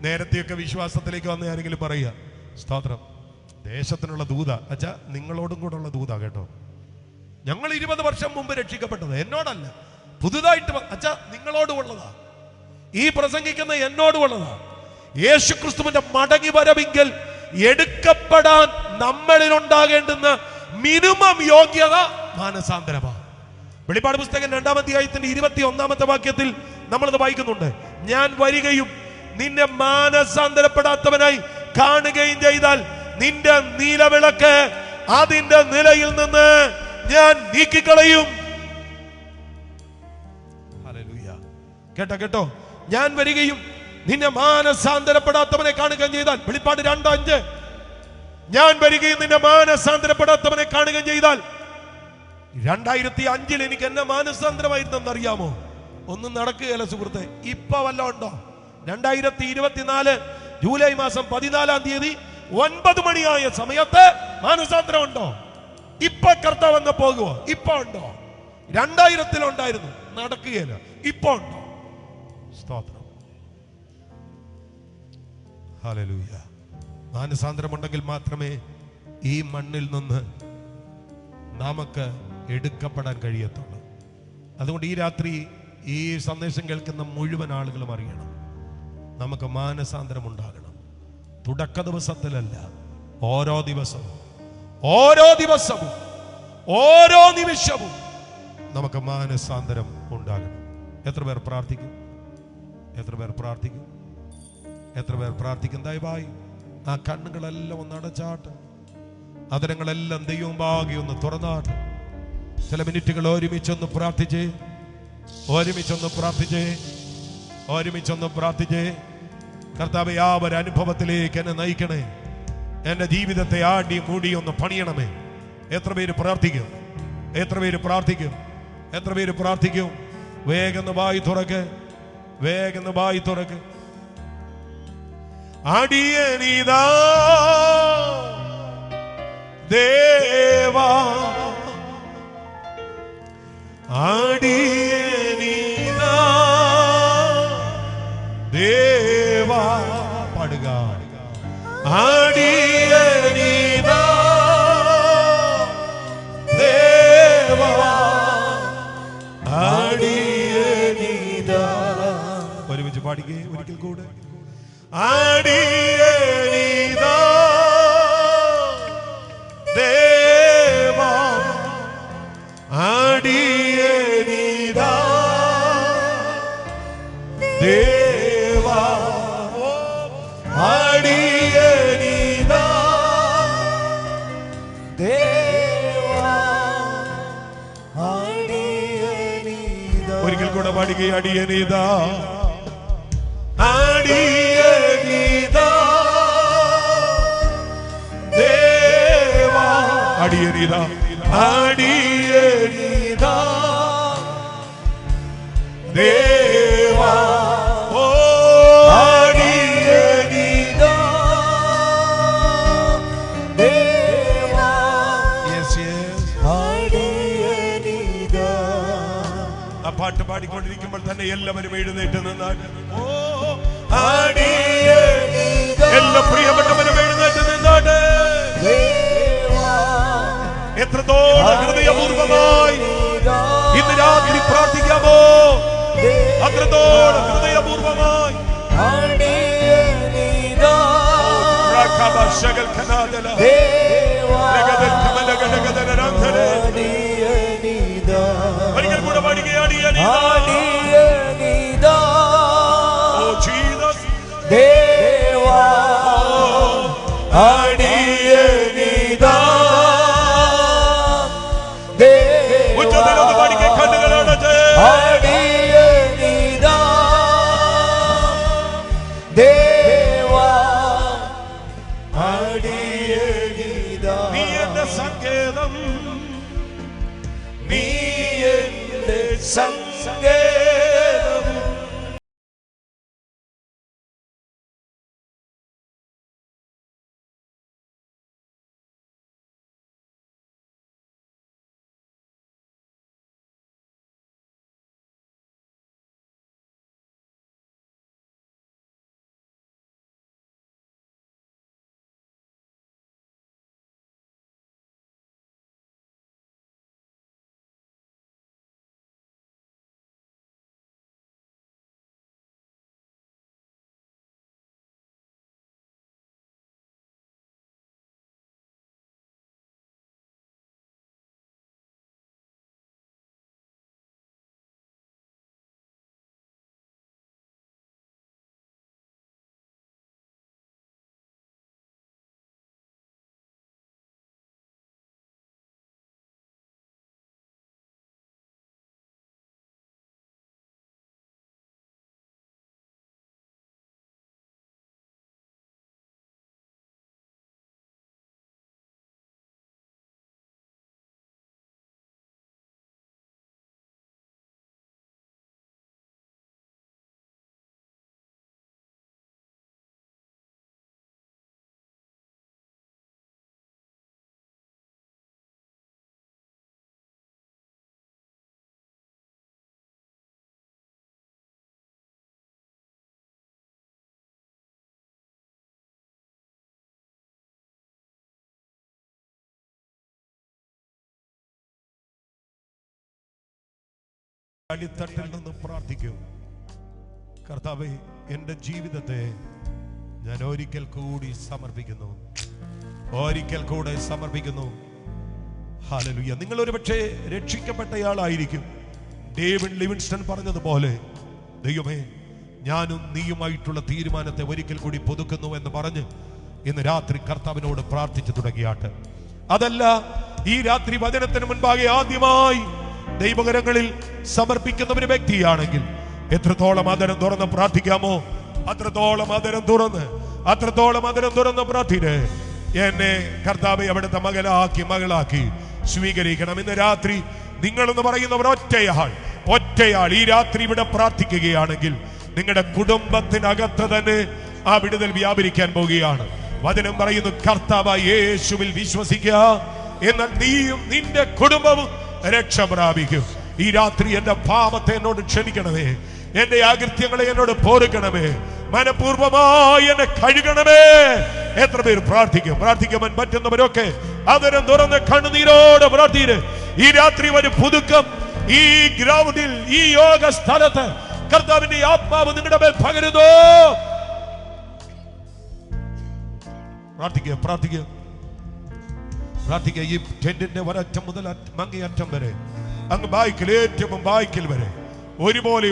നേരത്തെയൊക്കെ വിശ്വാസത്തിലേക്ക് വന്ന ആരെങ്കിലും പറയുക, സ്തോത്രം, ദേശത്തിനുള്ള ദൂത അച്ഛാ, നിങ്ങളോടും കൂടെ ഉള്ള ദൂത കേട്ടോ. ഞങ്ങൾ 20 വർഷം മുമ്പ് രക്ഷിക്കപ്പെട്ടത്, എന്നോടല്ല, പുതുതായിട്ട് അച്ഛാ നിങ്ങളോടും ഉള്ളതാ. ഈ പ്രസംഗിക്കുന്ന എന്നോടും ഉള്ളതാ. യേശു ക്രിസ്തുവിന്റെ മടങ്ങി വരവിങ്കൽ എടുക്കപ്പെടാൻ നമ്മളിൽ ഉണ്ടാകേണ്ടുന്ന മിനിമം യോഗ്യത മാനസാന്തരമാണ്. വെളിപ്പാട് പുസ്തകം 2-ാം അധ്യായത്തിന്റെ 21-ാമത്തെ വാക്യത്തിൽ നമ്മളത് വായിക്കുന്നുണ്ട്. ഞാൻ വരികയും നിന്നെ മാനസാന്തരപ്പെടാത്തവനായി കാണുകയും ചെയ്താൽ നിന്റെ നീലവിളക്ക് അതിന്റെ നിലയിൽ നിന്ന് ഞാൻ നീക്കിക്കളയും. ഹല്ലേലൂയ. കേട്ടോ കേട്ടോ, ഞാൻ വരികയും നിന്നെ മാനസാന്തരപ്പെടാത്തവനെ കാണുകയും ചെയ്താൽ, വെളിപ്പാട് 2:5, ഞാൻ വരികയും നിന്നെ മാനസാന്തരപ്പെടാത്തവനെ കാണുകയും ചെയ്താൽ. 2005 എനിക്ക് എന്നെ മാനസാന്തരമായിരുന്നെന്ന് അറിയാമോ? ഒന്നും നടക്കുകയല്ല സുഹൃത്തെ. ഇപ്പൊ വല്ല ഉണ്ടോ? 2024 ജൂലൈ മാസം 14-ാം തീയതി 9 മണിയായ സമയത്ത് മാനസാന്തരം ഉണ്ടോ? ഇപ്പൊ കർത്താവ് വന്ന് പോകുമോ? ഇപ്പൊ ഉണ്ടോ? 2000 ഉണ്ടായിരുന്നു, നടക്കുകയല്ല. ഇപ്പൊ ഉണ്ടോ? സ്തോത്രം. ഹല്ലേലൂയ. മാനസാന്തരമുണ്ടെങ്കിൽ മാത്രമേ ഈ മണ്ണിൽ നിന്ന് നമുക്ക് എടുക്കപ്പെടാൻ കഴിയത്തുള്ളൂ. അതുകൊണ്ട് ഈ രാത്രി ഈ സന്ദേശം കേൾക്കുന്ന മുഴുവൻ ആളുകളും അറിയണം, നമുക്ക് മാനസാന്തരം ഉണ്ടാകണം. തുടക്ക ദിവസത്തിലല്ല, ഓരോ ദിവസവും, ഓരോ ദിവസവും, ഓരോ നിമിഷവും നമുക്ക് മാനസാന്തരം ഉണ്ടാകണം. എത്ര പേർ പ്രാർത്ഥിക്കും? എത്ര പേർ പ്രാർത്ഥിക്കും? എത്ര പേർ പ്രാർത്ഥിക്കും? ദയവായി ആ കണ്ണുകളെല്ലാം ഒന്ന് അടച്ചാട്ട്, അതരങ്ങളെല്ലാം ദൈവം ഭാഗ്യ ഒന്ന് തുറന്നാട്ട്. ചില മിനിറ്റുകൾ ഒരുമിച്ചൊന്ന് പ്രാർത്ഥിച്ചേ, ഒരുമിച്ചൊന്ന് പ്രാർത്ഥിച്ചേ, ഒരുമിച്ചൊന്ന് പ്രാർത്ഥിച്ചേ. കർത്താവേ, ആ ഒരു അനുഭവത്തിലേക്ക് എന്നെ നയിക്കണേ. എന്റെ ജീവിതത്തെ ആടി മൂടി ഒന്ന് പണിയണമേ. എത്ര പേര് പ്രാർത്ഥിക്കും? എത്ര പേര് പ്രാർത്ഥിക്കും? എത്ര പേര് പ്രാർത്ഥിക്കും? വേഗം വായി തുറക്ക്, വേഗം വായി തുറക്ക്. അടിയനിതാ ദേവാ, അടിയനിതാ ദേവാ. പാടുക. അടിയനിതാ ദേവാ, അടിയനിതാ. ഒരുമിച്ച് പാടിക്കേ ഒരിക്കൽ കൂടെ. അടിയനിതാ ദേവാ, അടിയനിതാ ദേവാ, അടിയനിതാ ദേവാ, അടിയനിതാ. ഒരിക്കൽ കൂടെ പാടുകയെ. അടിയനിതാ, അടിയനിതാ ദേവാ, അടിയനിതാ, അടിയനിതാ ദേവാ, ഓ അടിയനിതാ ദേവാ, യെസ് യെസ്. അടിയനിതാ. ആ പാട്ട് പാടിക്കൊണ്ടിരിക്കുമ്പോൾ തന്നെ എല്ലാവരും എഴുന്നേറ്റ് നിന്നാൽ, ഓ അടിയനിതാ. എല്ലാ പ്രിയപ്പെട്ടവരും എഴുന്നേറ്റ് നിന്നാട്ടെ. എത്രത്തോളം ഹൃദയപൂർവമായി ഇന്ന് രാത്രി പ്രാർത്ഥിക്കാമോ? അത്രത്തോളം ഹൃദയപൂർവമായി. ഒരിക്കൽ കൂടെ പാടുകയാണ്. സങ്കേതം, നീ എന്റെ സങ്കേതം. അടിത്തട്ടിൽ നിന്ന് പ്രാർത്ഥിക്കും. കർത്താവേ, എൻ്റെ ജീവിതത്തെ ഞാൻ ഒരിക്കൽ കൂടി സമർപ്പിക്കുന്നു, ഒരിക്കൽ കൂടെ സമർപ്പിക്കുന്നു. ഹല്ലേലൂയ. നിങ്ങൾ ഒരുപക്ഷെ രക്ഷിക്കപ്പെട്ടയാളായിരിക്കും. ഡേവിഡ് ലിവിൻസ്റ്റൺ പറഞ്ഞതുപോലെ, ദൈവമേ, ഞാനും നീയുമായിട്ടുള്ള തീരുമാനത്തെ ഒരിക്കൽ കൂടി പുതുക്കുന്നു എന്ന് പറഞ്ഞ് ഇന്ന് രാത്രി കർത്താവിനോട് പ്രാർത്ഥിച്ചു തുടങ്ങിയാട്ട്. അതല്ല, ഈ രാത്രി വചനത്തിന് മുൻപാകെ ആദ്യമായി ദൈവകരങ്ങളിൽ സമർപ്പിക്കുന്ന ഒരു വ്യക്തിയാണെങ്കിൽ എത്രത്തോളം ആദരം തുറന്ന് പ്രാർത്ഥിക്കാമോ അത്രത്തോളം ആദരം തുറന്ന് പ്രാർത്ഥിര്. എന്നെ കർത്താവെ അവിടുത്തെ മകളാക്കി സ്വീകരിക്കണം. ഇന്ന് രാത്രി നിങ്ങളെന്ന് പറയുന്നവർ ഒറ്റയാൾ ഈ രാത്രി ഇവിടെ പ്രാർത്ഥിക്കുകയാണെങ്കിൽ നിങ്ങളുടെ കുടുംബത്തിനകത്ത് തന്നെ ആ വിടുതൽ വ്യാപരിക്കാൻ പോവുകയാണ്. വചനം പറയുന്നു, കർത്താവായ യേശുവിൽ വിശ്വസിക്കുക, എന്നാൽ നീയും നിന്റെ കുടുംബവും രക്ഷ പ്രാപിക്കും. ഈ രാത്രി എന്റെ പാപത്തെ എന്നോട് ക്ഷമിക്കണമേ, എന്റെ അകൃത്യങ്ങളെ എന്നോട് പൊറുക്കണമേ, മനഃപൂർവമായി എന്നെ കഴുകണമേ. എത്ര പേര് പ്രാർത്ഥിക്കുവാൻ പറ്റുന്നവരൊക്കെ അതിനെ തുറന്ന് കണ്ണുനീരോടെ പ്രാർത്ഥിര്. ഈ രാത്രി ഒരു പുതുക്കം ഈ ഗ്രൗണ്ടിൽ, ഈ യോഗ സ്ഥലത്ത് കർത്താവിന്റെ ആത്മാവ് നിങ്ങളുടെ മേൽ പകരുന്നു. പ്രാർത്ഥിക്കുക. ഈ ടെന്റിന്റെ ഒരറ്റം മുതൽ മങ്ങേയറ്റം വരെ, അങ്ങ് ഏറ്റവും ബായ്ക്കൽ വരെ ഒരുപോലെ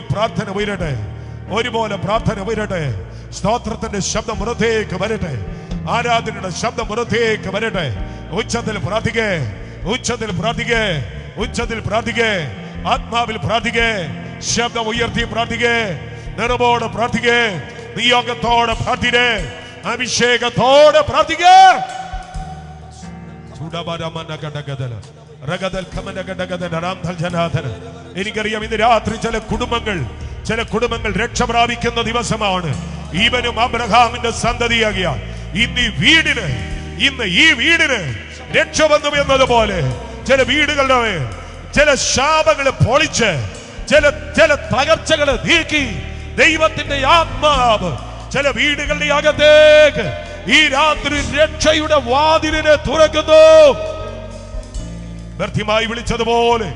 പ്രാർത്ഥന ഉയരട്ടെ. സ്തോത്രത്തിന്റെ ശബ്ദം പുറത്തേക്ക് വരട്ടെ, ആരാധനയുടെ ശബ്ദം പുറത്തേക്ക് വരട്ടെ. ഉച്ചത്തിൽ പ്രാർത്ഥിക്കേ, ആത്മാവിൽ പ്രാർത്ഥിക്കേ, ശബ്ദം ഉയർത്തി പ്രാർത്ഥിക്കേ, നിറവോടെ പ്രാർത്ഥിക്കേ, നിയോഗത്തോടെ പ്രാർത്ഥിക്കേ, അഭിഷേകത്തോടെ പ്രാർത്ഥിക്കേ. എനിക്കറിയാം ഇന്ന് രാത്രി ചില കുടുംബങ്ങൾ രക്ഷ പ്രാപിക്കുന്ന ദിവസമാണ്. ഈവനും അബ്രഹാമിന്റെ സന്തതിയാകിയ ഇന്ന് ഈ വീടിന് രക്ഷ വന്നു എന്നതുപോലെ ചില വീടുകളുടെ ചില ശാപങ്ങളെ പൊളിച്ച് ചില തകർച്ചകളെ നീക്കി ദൈവത്തിന്റെ ആത്മാവ് ചില വീടുകളുടെ അകത്തേക്ക് ഈ രാത്രി രക്ഷയുടെ വാതിലിനെ തുറക്കുന്നു. വ്യർത്ഥമായി വിളിച്ചതുപോലെ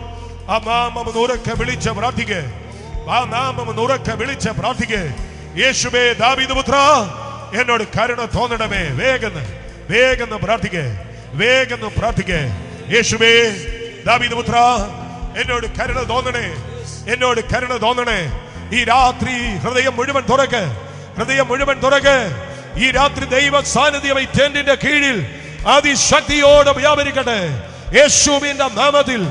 ആ നാമം ഉറക്കെ വിളിച്ച് പ്രാർത്ഥിക്കേ. യേശുവേ, ദാവീദ് പുത്ര, എന്നോട് കരുണ തോന്നണമേ. വേഗം പ്രാർത്ഥിക്കേ. യേശുവേ, ദാവീദ് പുത്ര, എന്നോട് കരുണ തോന്നണേ. ഈ രാത്രി ഹൃദയം മുഴുവൻ തുറക്ക്. ഈ രാത്രി ദൈവ സാന്നിധ്യം ഈ ടെന്റിന്റെ കീഴിൽ അതിശക്തിയോടെ വ്യാപരിക്കട്ടെ. യേശുവിന്റെ നാമത്തിൽ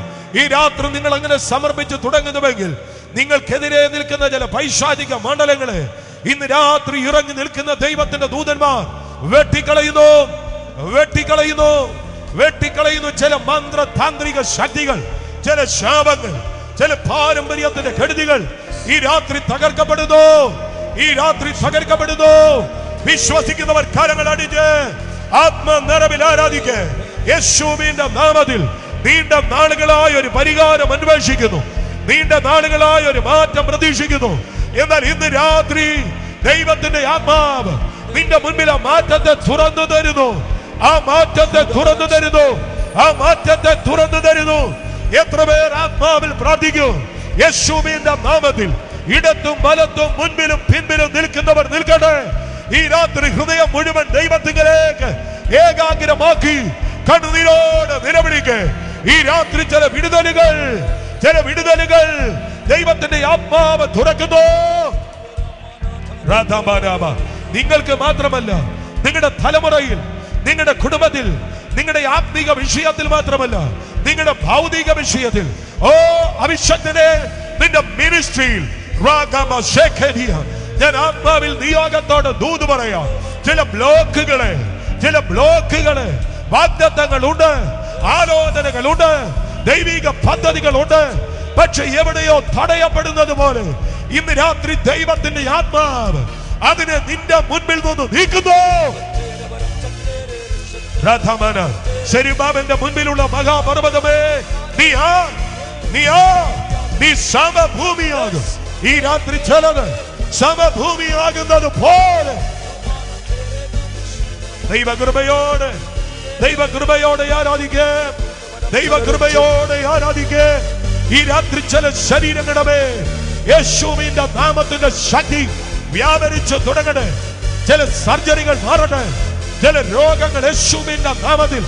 ഈ രാത്രി നിങ്ങൾ അങ്ങനെ സമർപ്പിച്ച് തുടങ്ങുന്നുവെങ്കിൽ നിങ്ങൾക്കെതിരെ നിൽക്കുന്ന ചില പൈശാചിക മണ്ഡലങ്ങളെ ഇന്ന് രാത്രി ഇറങ്ങി നിൽക്കുന്ന ദൈവത്തിന്റെ ദൂതന്മാർ വെട്ടിക്കളയുന്നു. വെട്ടിക്കളയുന്നു ചില മന്ത്ര താന്ത്രിക ശക്തികൾ, ചില ശാപങ്ങൾ, ചില പാരമ്പര്യത്തിന്റെ കെടുതികൾ ഈ രാത്രി തകർക്കപ്പെടുന്നു. ഈ രാത്രി തകർക്കപ്പെടുന്നു. വിശ്വസിക്കുന്നവർ കരങ്ങൾ അടിച്ച് ആത്മനിറവിൽ ആരാധിക്ക്. യേശുവിന്റെ നാമത്തിൽ നീണ്ട നാളുകളായ ഒരു പരിഹാരം അന്വേഷിക്കുന്നു, നീണ്ട നാളുകളായ ഒരു മാറ്റം പ്രതീക്ഷിക്കുന്നു. എന്നാൽ ഇന്ന് രാത്രി ദൈവത്തിന്റെ ആത്മാവ് നിന്റെ മുൻപിൽ ആ മാറ്റത്തെ തുറന്നു തരുന്നു. ആ മാറ്റത്തെ തുറന്നു തരുന്നു. ആ മാറ്റത്തെ തുറന്നു തരുന്നു. എത്ര പേർ ആത്മാവിൽ പ്രാർത്ഥിക്കും? യേശുവിന്റെ നാമത്തിൽ ഇടത്തും വലത്തും മുൻപിലും പിൻപിലും നിൽക്കുന്നവർ നിൽക്കട്ടെ. ഈ രാത്രി ഹൃദയം മുഴുവൻ ദൈവത്തിലേക്ക് ഏകാഗ്രമാക്കി കണ്ണുനീരോട് നിലവിളിക്ക്. ഈ രാത്രി ചില വിടുതലുകൾ ദൈവത്തിന്റെ ആത്മാവ് തുറക്കുന്നു. നിങ്ങൾക്ക് മാത്രമല്ല, നിങ്ങളുടെ തലമുറയിൽ, നിങ്ങളുടെ കുടുംബത്തിൽ, നിങ്ങളുടെ ആത്മീക വിഷയത്തിൽ മാത്രമല്ല, നിങ്ങളുടെ ഭൗതിക വിഷയത്തിൽ, ഓ അഭിഷക്തനെ, നിന്റെ മിനിസ്ട്രിയിൽ ഞാൻ ആത്മാവിൽ നിയോഗത്തോട് ദൂത് പറയാം. ചില ബ്ലോക്കുകള് വാഗ്ദത്തങ്ങളുണ്ട്, ആലോചനകളുണ്ട്, ദൈവിക പദ്ധതികളുണ്ട്. പക്ഷെ എവിടെയോ തടയപ്പെടുന്നത് പോലെ ഇന്ന് രാത്രി ദൈവത്തിന്റെ ആത്മാവ് അതിനെ നിന്റെ മുൻപിൽ നിന്ന് നീക്കുന്നു. ശെരുബ്ബാബേലിന്റെ മുൻപിലുള്ള മഹാപർവ്വതമേ, നീ സമഭൂമിയാകും. ഈ രാത്രി ചിലത് സമഭൂമിയാകുന്നത് പോലെ ദൈവകൃപയോടെ ആരാധിക്കേ. ഈ രാത്രി ചില ശരീരങ്ങളുടെ മേൽ യേശുവിന്റെ നാമത്തിന്റെ ശക്തി വ്യാപരിച്ചു തുടങ്ങട്ടെ. ചില സർജറികൾ മാറട്ടെ. ചില രോഗങ്ങൾ യേശുവിന്റെ നാമത്തിൽ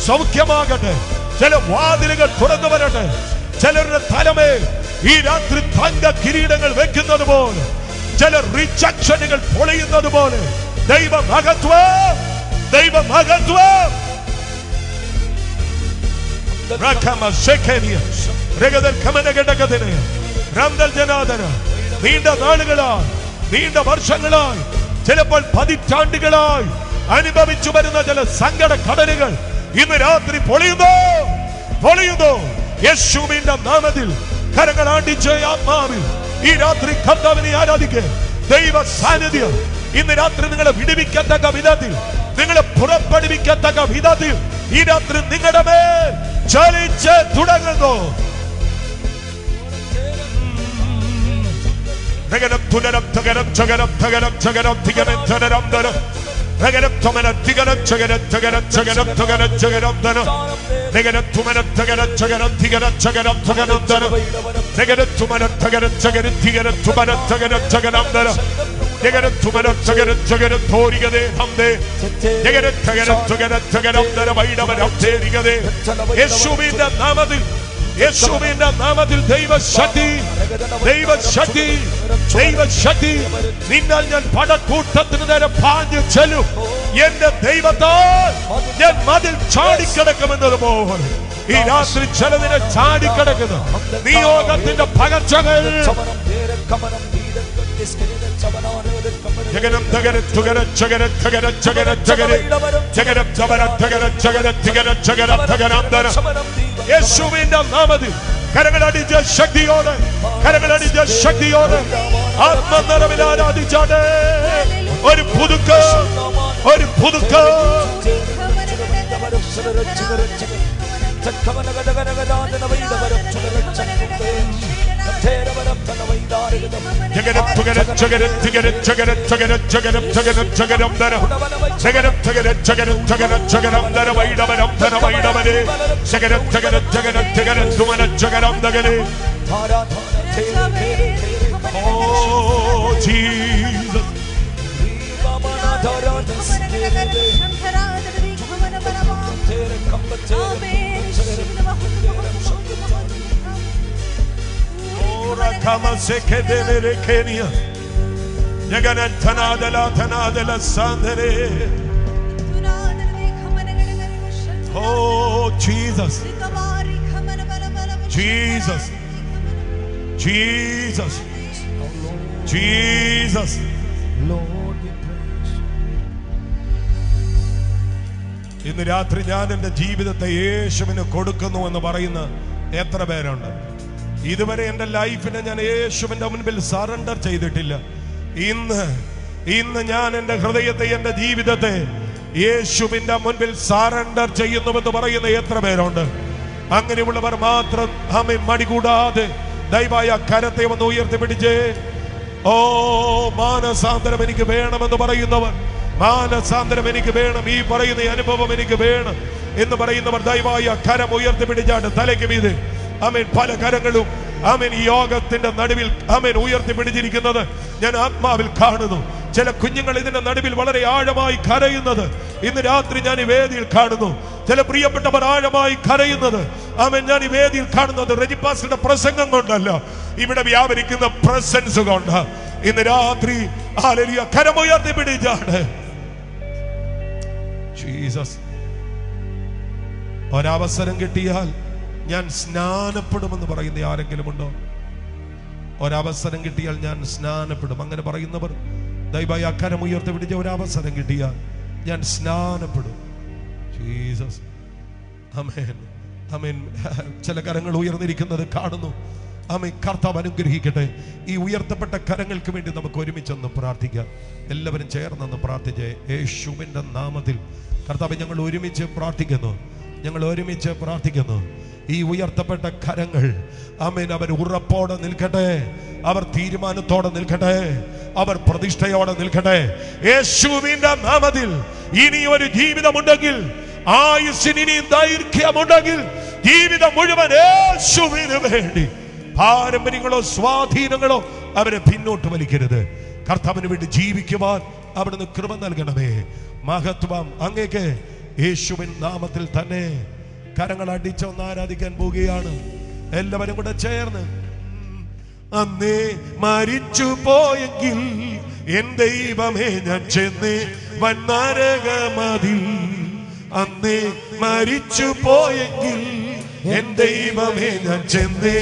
സൗഖ്യമാകട്ടെ. ചില വാതിലുകൾ തുറന്നു വരട്ടെ. ചിലരുടെ തലമേൽ ഈ രാത്രി തങ്ക കിരീടങ്ങൾ വെക്കുന്നത് പോലെ, ചില റിജക്ഷനുകൾ പൊളിയുന്നത് പോലെ ദൈവമഹത്വം നീണ്ട നാളുകളായി, നീണ്ട വർഷങ്ങളായി, ചിലപ്പോൾ പതിറ്റാണ്ടുകളായി അനുഭവിച്ചു വരുന്ന ചില സങ്കട കടലുകൾ ഇന്ന് രാത്രി പൊളിയുന്നു. യേശുവിന്റെ നാമത്തിൽ കരങ്ങൾ ആണ്ടിച്ച് ആത്മാവിൽ ഈ രാത്രി കർത്താവിനെ ആരാധിക്കുക. ദൈവ സാന്നിധ്യം ഇന്ന് രാത്രി നിങ്ങളെ വിടുവിക്കത്തക്ക വിധത്തിൽ, നിങ്ങളെ പുറപ്പെടുവിക്കത്തക്ക വിധത്തിൽ ഈ രാത്രി നിങ്ങളുടെ മേൽ ചലിച്ച് തുടങ്ങുന്നു. യേശുവിന്റെ നാമത്തിൽ ദൈവശക്തി നിന്നാൽ ഞാൻ പടക്കൂട്ടത്തിന് നേരെ പാഞ്ഞു ചെല്ലും. എന്റെ ദൈവത്താൽ ഞാൻ മതിൽ ചാടിക്കിടക്കുമെന്നത് പോലെ ഈ രാത്രി ചിലതിനെ ചാടിക്കിടക്കുന്നു. നിയോഗത്തിന്റെ പകർച്ചകൾ യേശുവിന്റെ നാമത്തിൽ കരങ്ങളടിച്ച ശക്തിയോടെ ആത്മനിറവിൽ ആരാധിച്ചാണ്. ഒരു പുതുക്കം Oh Jesus, Jesus, Jesus, Jesus. Lord, we praise. ഇന്ന് രാത്രി ഞാൻ എൻ്റെ ജീവിതത്തെ യേശുവിന് കൊടുക്കുന്നു എന്ന് പറയുന്ന എത്ര പേരുണ്ട്? ഇതുവരെ എൻ്റെ ലൈഫിനെ ഞാൻ യേശുവിൻ്റെ മുൻപിൽ സറണ്ടർ ചെയ്തിട്ടില്ല. ഇന്ന് ഞാൻ എൻ്റെ ഹൃദയത്തെ, എൻ്റെ ജീവിതത്തെ യേശുവിൻ്റെ മുൻപിൽ സറണ്ടർ ചെയ്യുന്നുവെന്ന് പറയുന്ന എത്ര പേരുണ്ട്? അങ്ങനെയുള്ളവർ മാത്രം ആമേൻ മടികൂടാതെ ദയവായി കരത്തെ ഒന്ന് ഉയർത്തിപ്പിടിച്ചേ. ഓ, മാനസാന്തരം എനിക്ക് വേണമെന്ന് പറയുന്നവർ, മാനസാന്തരം എനിക്ക് വേണം, ഈ പറയുന്ന അനുഭവം എനിക്ക് വേണം എന്ന് പറയുന്നവർ ദയവായി കരം ഉയർത്തിപ്പിടിച്ചാണ് തലയ്ക്ക് മീതെ ആമേൻ പല കരങ്ങളും ആമേൻ ഈ യോഗത്തിന്റെ നടുവിൽ ആമേൻ ഉയർത്തിപ്പിടിച്ചിരിക്കുന്നത് ഞാൻ ആത്മാവിൽ കാണുന്നു. ചില കുഞ്ഞുങ്ങൾ ഇതിന്റെ നടുവിൽ വളരെ ആഴമായി കരയുന്നത് ഇന്ന് രാത്രി ഞാൻ ഈ വേദിയിൽ കാണുന്നു. ചില പ്രിയപ്പെട്ടവർ ആഴമായി കരയുന്നത് ആമേൻ ഞാൻ ഈ വേദിയിൽ കാണുന്നത് റെജിപ്പാസിന്റെ പ്രസംഗം കൊണ്ടല്ല, ഇവിടെ വ്യാപരിക്കുന്ന പ്രസൻസ് കൊണ്ട് ഇന്ന് രാത്രി ഹല്ലേലൂയ കരമുയർത്തിപ്പിടിച്ചാണ്. ജീസസ്, ഒരവസരം കിട്ടിയാൽ ഞാൻ സ്നാനപ്പെടുമെന്ന് പറയുന്ന ആരെങ്കിലും ഉണ്ടോ? ഒരവസരം കിട്ടിയാൽ ഞാൻ സ്നാനപ്പെടും അങ്ങനെ പറയുന്നവർ ദയവായി അക്കരം ഉയർത്തിപ്പിടിച്ച ഒരവസരം കിട്ടിയാൽ ഞാൻ സ്നാനപ്പെടും. ജീസസ്, ആമേൻ, ആമേൻ. ചില കരങ്ങൾ ഉയർന്നിരിക്കുന്നത് കാണുന്നു. ആമേൻ. കർത്താവ് അനുഗ്രഹിക്കട്ടെ. ഈ ഉയർത്തപ്പെട്ട കരങ്ങൾക്ക് വേണ്ടി നമുക്ക് ഒരുമിച്ചൊന്ന് പ്രാർത്ഥിക്കാം. എല്ലാവരും ചേർന്നൊന്ന് പ്രാർത്ഥിച്ചേ. യേശുവിൻ്റെ നാമത്തിൽ കർത്താവ് ഞങ്ങൾ ഒരുമിച്ച് പ്രാർത്ഥിക്കുന്നു, ഞങ്ങൾ ഒരുമിച്ച് പ്രാർത്ഥിക്കുന്നു. ഈ ഉയർത്തപ്പെട്ട കരങ്ങൾ ആമേൻ അവർ ഉറപ്പോടെ നിൽക്കട്ടെ, അവർ തീരുമാനത്തോടെ നിൽക്കട്ടെ, അവർ പ്രതിഷ്ഠയോടെ നിൽക്കട്ടെ. യേശുവിന്റെ നാമത്തിൽ ഇനി ഒരു ജീവിതമുണ്ടെങ്കിൽ, ആയുസ്സിന് ഇനിയും ദൈർഘ്യമുണ്ടെങ്കിൽ, ജീവിതം മുഴുവൻ യേശുവിന് വേണ്ടി, പാരമ്പര്യങ്ങളോ സ്വാധീനങ്ങളോ അവരെ പിന്നോട്ട് വലിക്കരുത്. കർത്താവിന് വേണ്ടി ജീവിക്കുവാൻ അവിടുന്ന് കൃപ നൽകണമേ. മഹത്വം അങ്ങേക്ക്. യേശുവിൻ നാമത്തിൽ തന്നെ കരങ്ങൾ അടിച്ചൊന്ന് ആരാധിക്കാൻ പോവുകയാണ് എല്ലാവരും കൂടെ ചേർന്ന്. അന്നേ മരിച്ചു പോയെങ്കിൽ എൻ ദൈവമേ ഞാൻ ചെന്ന് വന്നരകമതിൽ. അന്നേ മരിച്ചു പോയെങ്കിൽ എൻ ദൈവമേ ഞാൻ ചെന്ന്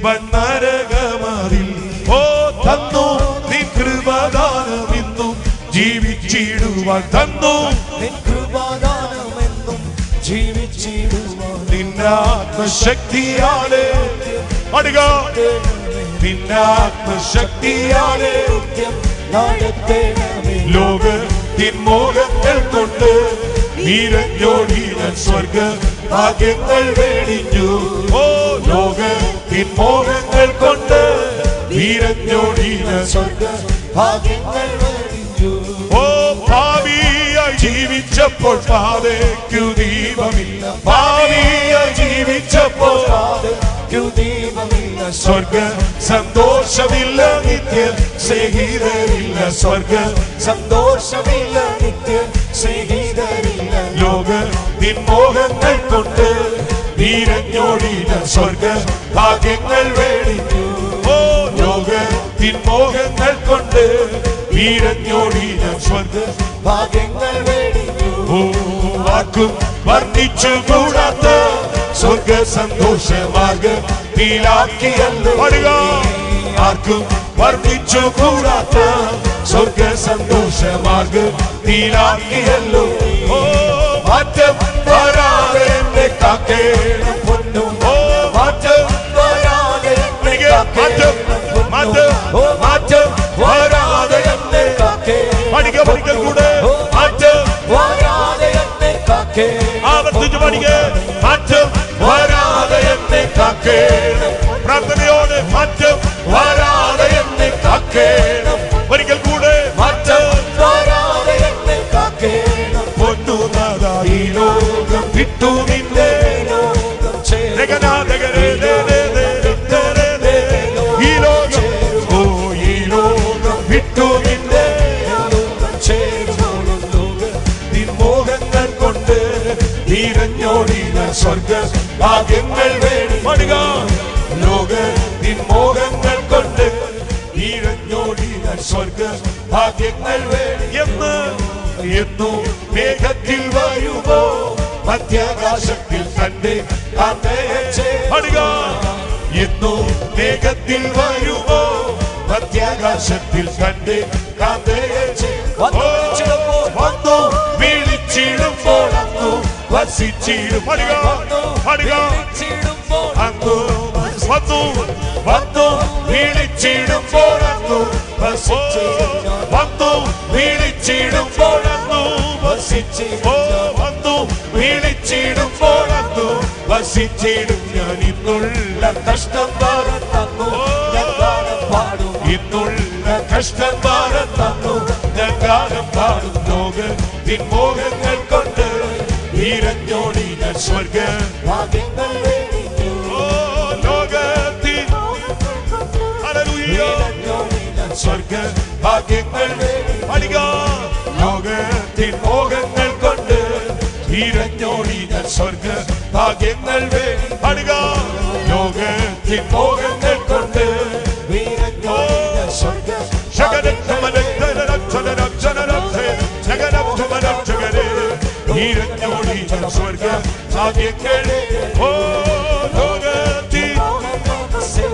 വന്നരകമതിൽ. ഓ തന്നു നിൻ കൃപദാനമെന്നും ജീവിച്ചിടുവാൻ, തന്നു നിൻ കൃപദാനമെന്നും ജീവിച്ചിടുവാൻ, നിന്റെ ആത്മശക്തിയാലേ അടുക, നിന്റെ ആത്മശക്തിയാലേ ലോകത്തിൻ മോഹങ്ങൾ കൊണ്ട് നീരഞ്ഞോടിയ സ്വർഗ ഭാഗ്യങ്ങൾ വേടിഞ്ഞു. ഓ, ലോകത്തിൻ മോഹങ്ങൾ കൊണ്ട് നീരഞ്ഞോടിയ സ്വർഗ ഭാഗ്യങ്ങൾ വേടിഞ്ഞു. ഓ, ഭാവിയായി ജീവിച്ചപ്പോൾ പാതയ്ക്കു ദീപമില്ല, ഭാവിയായി ജീവിച്ചപ്പോൾ പാതയ്ക്കു ദീപമില്ല. സ്വർഗ സന്തോഷമില്ല, നിത്യ സ്നേഹിതരില്ല. സ്വർഗ സന്തോഷമില്ല, നിത്യ സ്നേഹിതരില്ല. ലോകത്തിൻ മോഹങ്ങൾ കൊണ്ട് നീരഞ്ഞോടിയ സ്വർഗ ഭാഗ്യങ്ങൾ വേടിഞ്ഞു. ഓ, ലോകത്തിൻ മോഹങ്ങൾ കൊണ്ട് നീരഞ്ഞോടിയ സ്വർഗ ഭാഗ്യങ്ങൾ വേടിഞ്ഞു. ഓ, ആർക്കും വർണ്ണിച്ചു കൂടാത്ത സ്വർഗ സന്തോഷമാർഗത്തിലാക്കിയല്ലോ. ആർക്കും വർണ്ണിച്ചു കൂടാത്ത സ്വർഗ സന്തോഷമാർഗത്തിലാക്കിയല്ലോ. ഓ, മാറ്റം വരാതെ എന്നെ കാക്കേണം പൊന്നു. ഓ, മാറ്റം വരാതെ എന്നെ കാക്കേണം പൊന്നു. മാറ്റം വരാതെ എന്നെ കാക്കേണം. പഠിക്കൽ കൂടെ മാറ്റം വരാതെ എന്നെ കാക്കേണം. ആവർത്തിച്ച് പഠിക്ക. മാറ്റം വരാതെ എന്നെ കാക്കേണം. പ്രാർത്ഥനയോടെ മാറ്റം വരാതെ എന്നെ കാക്കേണം. ഒരിക്കൽ കൂടെ മാറ്റം വരാതെ എന്നെ കാക്കേണം. പൊന്നുനാഥാ ഈ ലോകം വിട്ടു നിന്റെ ലോകം ഈ ലോകം, ഓ ഈ ലോകം വിട്ടു നിന്റെ ലോകം ചേരുന്നോളും. ലോകത്തിൻ മോഹങ്ങൾ കൊണ്ട് നീരഞ്ഞോടിയ സ്വർഗ ഭാഗ്യങ്ങൾ വേടി മടുക. ലോകത്തിൻ മോഹങ്ങൾ കൊണ്ട് നീരഞ്ഞോടിയ സ്വർഗ ഭാഗ്യങ്ങൾ വേടി. എന്നു മേഘത്തിൽ വരുമോ മധ്യാകാശത്തിൽ തന്റെ കാന്തയടുക. എന്നു മേഘത്തിൽ വരുമോ മധ്യാകാശത്തിൽ തന്റെ കാന്തയെ വന്നു വിളിച്ചിടുമ്പോൾ വസിച്ചിടും. പാടുക, പാടുക. വിളിച്ചിടുമ്പോൾ അങ്ങ് വന്നു, വന്നു വിളിച്ചിടുമ്പോൾ അങ്ങ് വസിച്ചിടും ഞാൻ. വന്നു വിളിച്ചിടുമ്പോൾ അങ്ങ് വസിച്ചിടും ഓ ഞാൻ. വന്നു വിളിച്ചിടുമ്പോൾ അങ്ങ് വസിച്ചിടും ഞാൻ. ഇന്നുള്ള കഷ്ടം തന്നു ഞാൻ ഗാനം പാടും. ഇന്നുള്ള കഷ്ടം തന്നു ഞാൻ ഗാനം പാടും. ലോകത്തിൻ മോഹങ്ങൾ കൊണ്ട് വീരഞ്ഞോടി ഞാൻ സ്വർഗ ഭാഗ്യങ്ങൾ വേടിച്ചു. ഓ ലോകത്തിൻ ഹല്ലേലൂയ വീരഞ്ഞോടി ഞാൻ സ്വർഗ ഭാഗ്യങ്ങൾ പാടുക. ലോകത്തിൻ മോഹങ്ങൾ കൊണ്ട് വീരഞ്ഞോടി ഞാൻ സ്വർഗ ഭാഗ്യങ്ങൾ പാടുക. ലോകത്തിൻ മോഹങ്ങൾ കൊണ്ട് വീരഞ്ഞോടി ഞാൻ സ്വർഗ വീരഞ്ഞോടി ഞാൻ സ്വർഗ ഭാഗ്യങ്ങൾ ഓ ലോകത്തിൻ ലോകത്തിൻ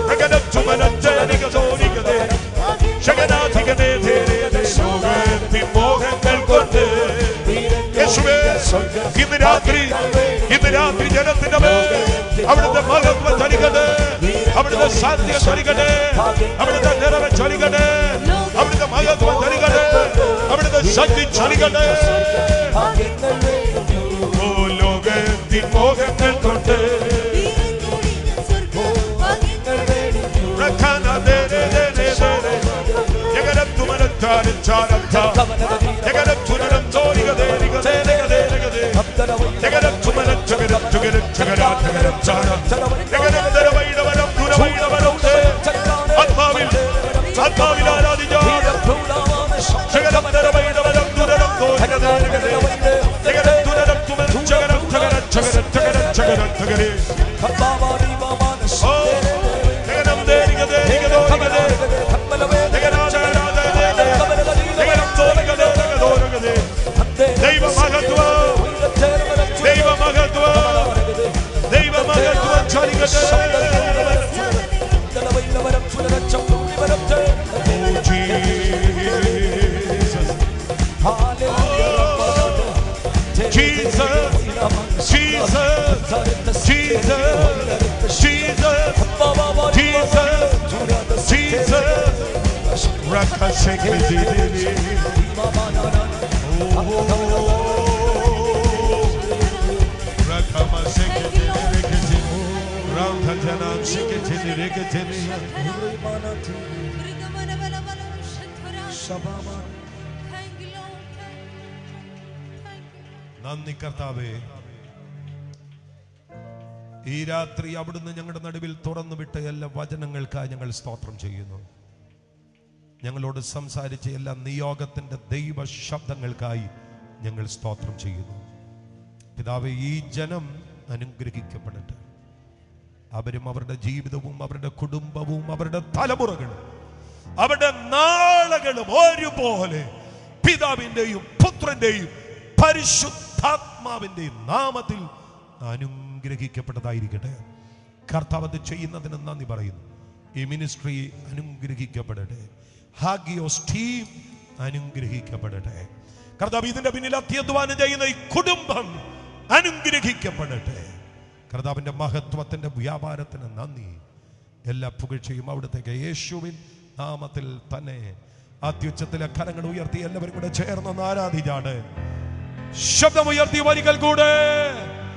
മോഹങ്ങൾ കൊണ്ട് യേശുവേ ഇന്ന് രാത്രി ജനത്തിന്റെ മേൽ അവിടുത്തെ മഹത്വം ചൊരികട്ടെ, അവിടുത്തെ സാന്നിധ്യം ചൊരികട്ടെ, അവിടുത്തെ നിറവ് ചൊരികട്ടെ, അവിടുത്തെ മഹത്വം ചൊരികട്ടെ, അവിടുത്തെ ശക്തി ചൊരികട്ടെ. ഓ ലോകത്തിൻ മോഹങ്ങൾ കൊണ്ട് നന്ദി കർത്താവേ. ഈ രാത്രി അവിടുന്ന് ഞങ്ങളുടെ നടുവിൽ തുറന്നു വിട്ട എല്ലാ വചനങ്ങൾക്കായി ഞങ്ങൾ സ്തോത്രം ചെയ്യുന്നു. ഞങ്ങളോട് സംസാരിച്ച എല്ലാ നിയോഗത്തിന്റെ ദൈവ ശബ്ദങ്ങൾക്കായി ഞങ്ങൾ സ്തോത്രം ചെയ്യുന്നു. പിതാവേ, ഈ ജനം അനുഗ്രഹിക്കപ്പെടട്ടെ. അവരും അവരുടെ ജീവിതവും അവരുടെ കുടുംബവും അവരുടെ തലമുറകളും അവരുടെ നാളുകളും ഒരുപോലെ പിതാവിന്റെയും പുത്രന്റെയും പരിശുദ്ധാത്മാവിന്റെയും നാമത്തിൽ അനുഗ്രഹിക്കപ്പെട്ടതായിരിക്കട്ടെ. കർത്താവ് അത് ചെയ്യുന്നതിന് നന്ദി പറയുന്നു. ഈ മിനിസ്ട്രി അനുഗ്രഹിക്കപ്പെടട്ടെ. Hagios team അനുഗ്രഹിക്കപ്പെടട്ടെ. കർത്താവ് ഇതിന്റെ പിന്നിൽ അത്യധ്വാനം ചെയ്യുന്ന ഈ കുടുംബം അനുഗ്രഹിക്കപ്പെടട്ടെ. കർത്താവിന്റെ മഹത്വത്തിന്റെ വ്യാപാരത്തിന് നന്ദി. എല്ലാ പുകഴ്ചയും അവിടത്തേക്ക് യേശുവിൻ നാമത്തിൽ തന്നെ. അത്യുച്ചത്തിലെ കരങ്ങൾ ഉയർത്തി എല്ലാവരും കൂടെ ചേർന്നൊന്ന് ആരാധിച്ചാണ്. ശബ്ദമുയർത്തി വരികൾ കൂടെ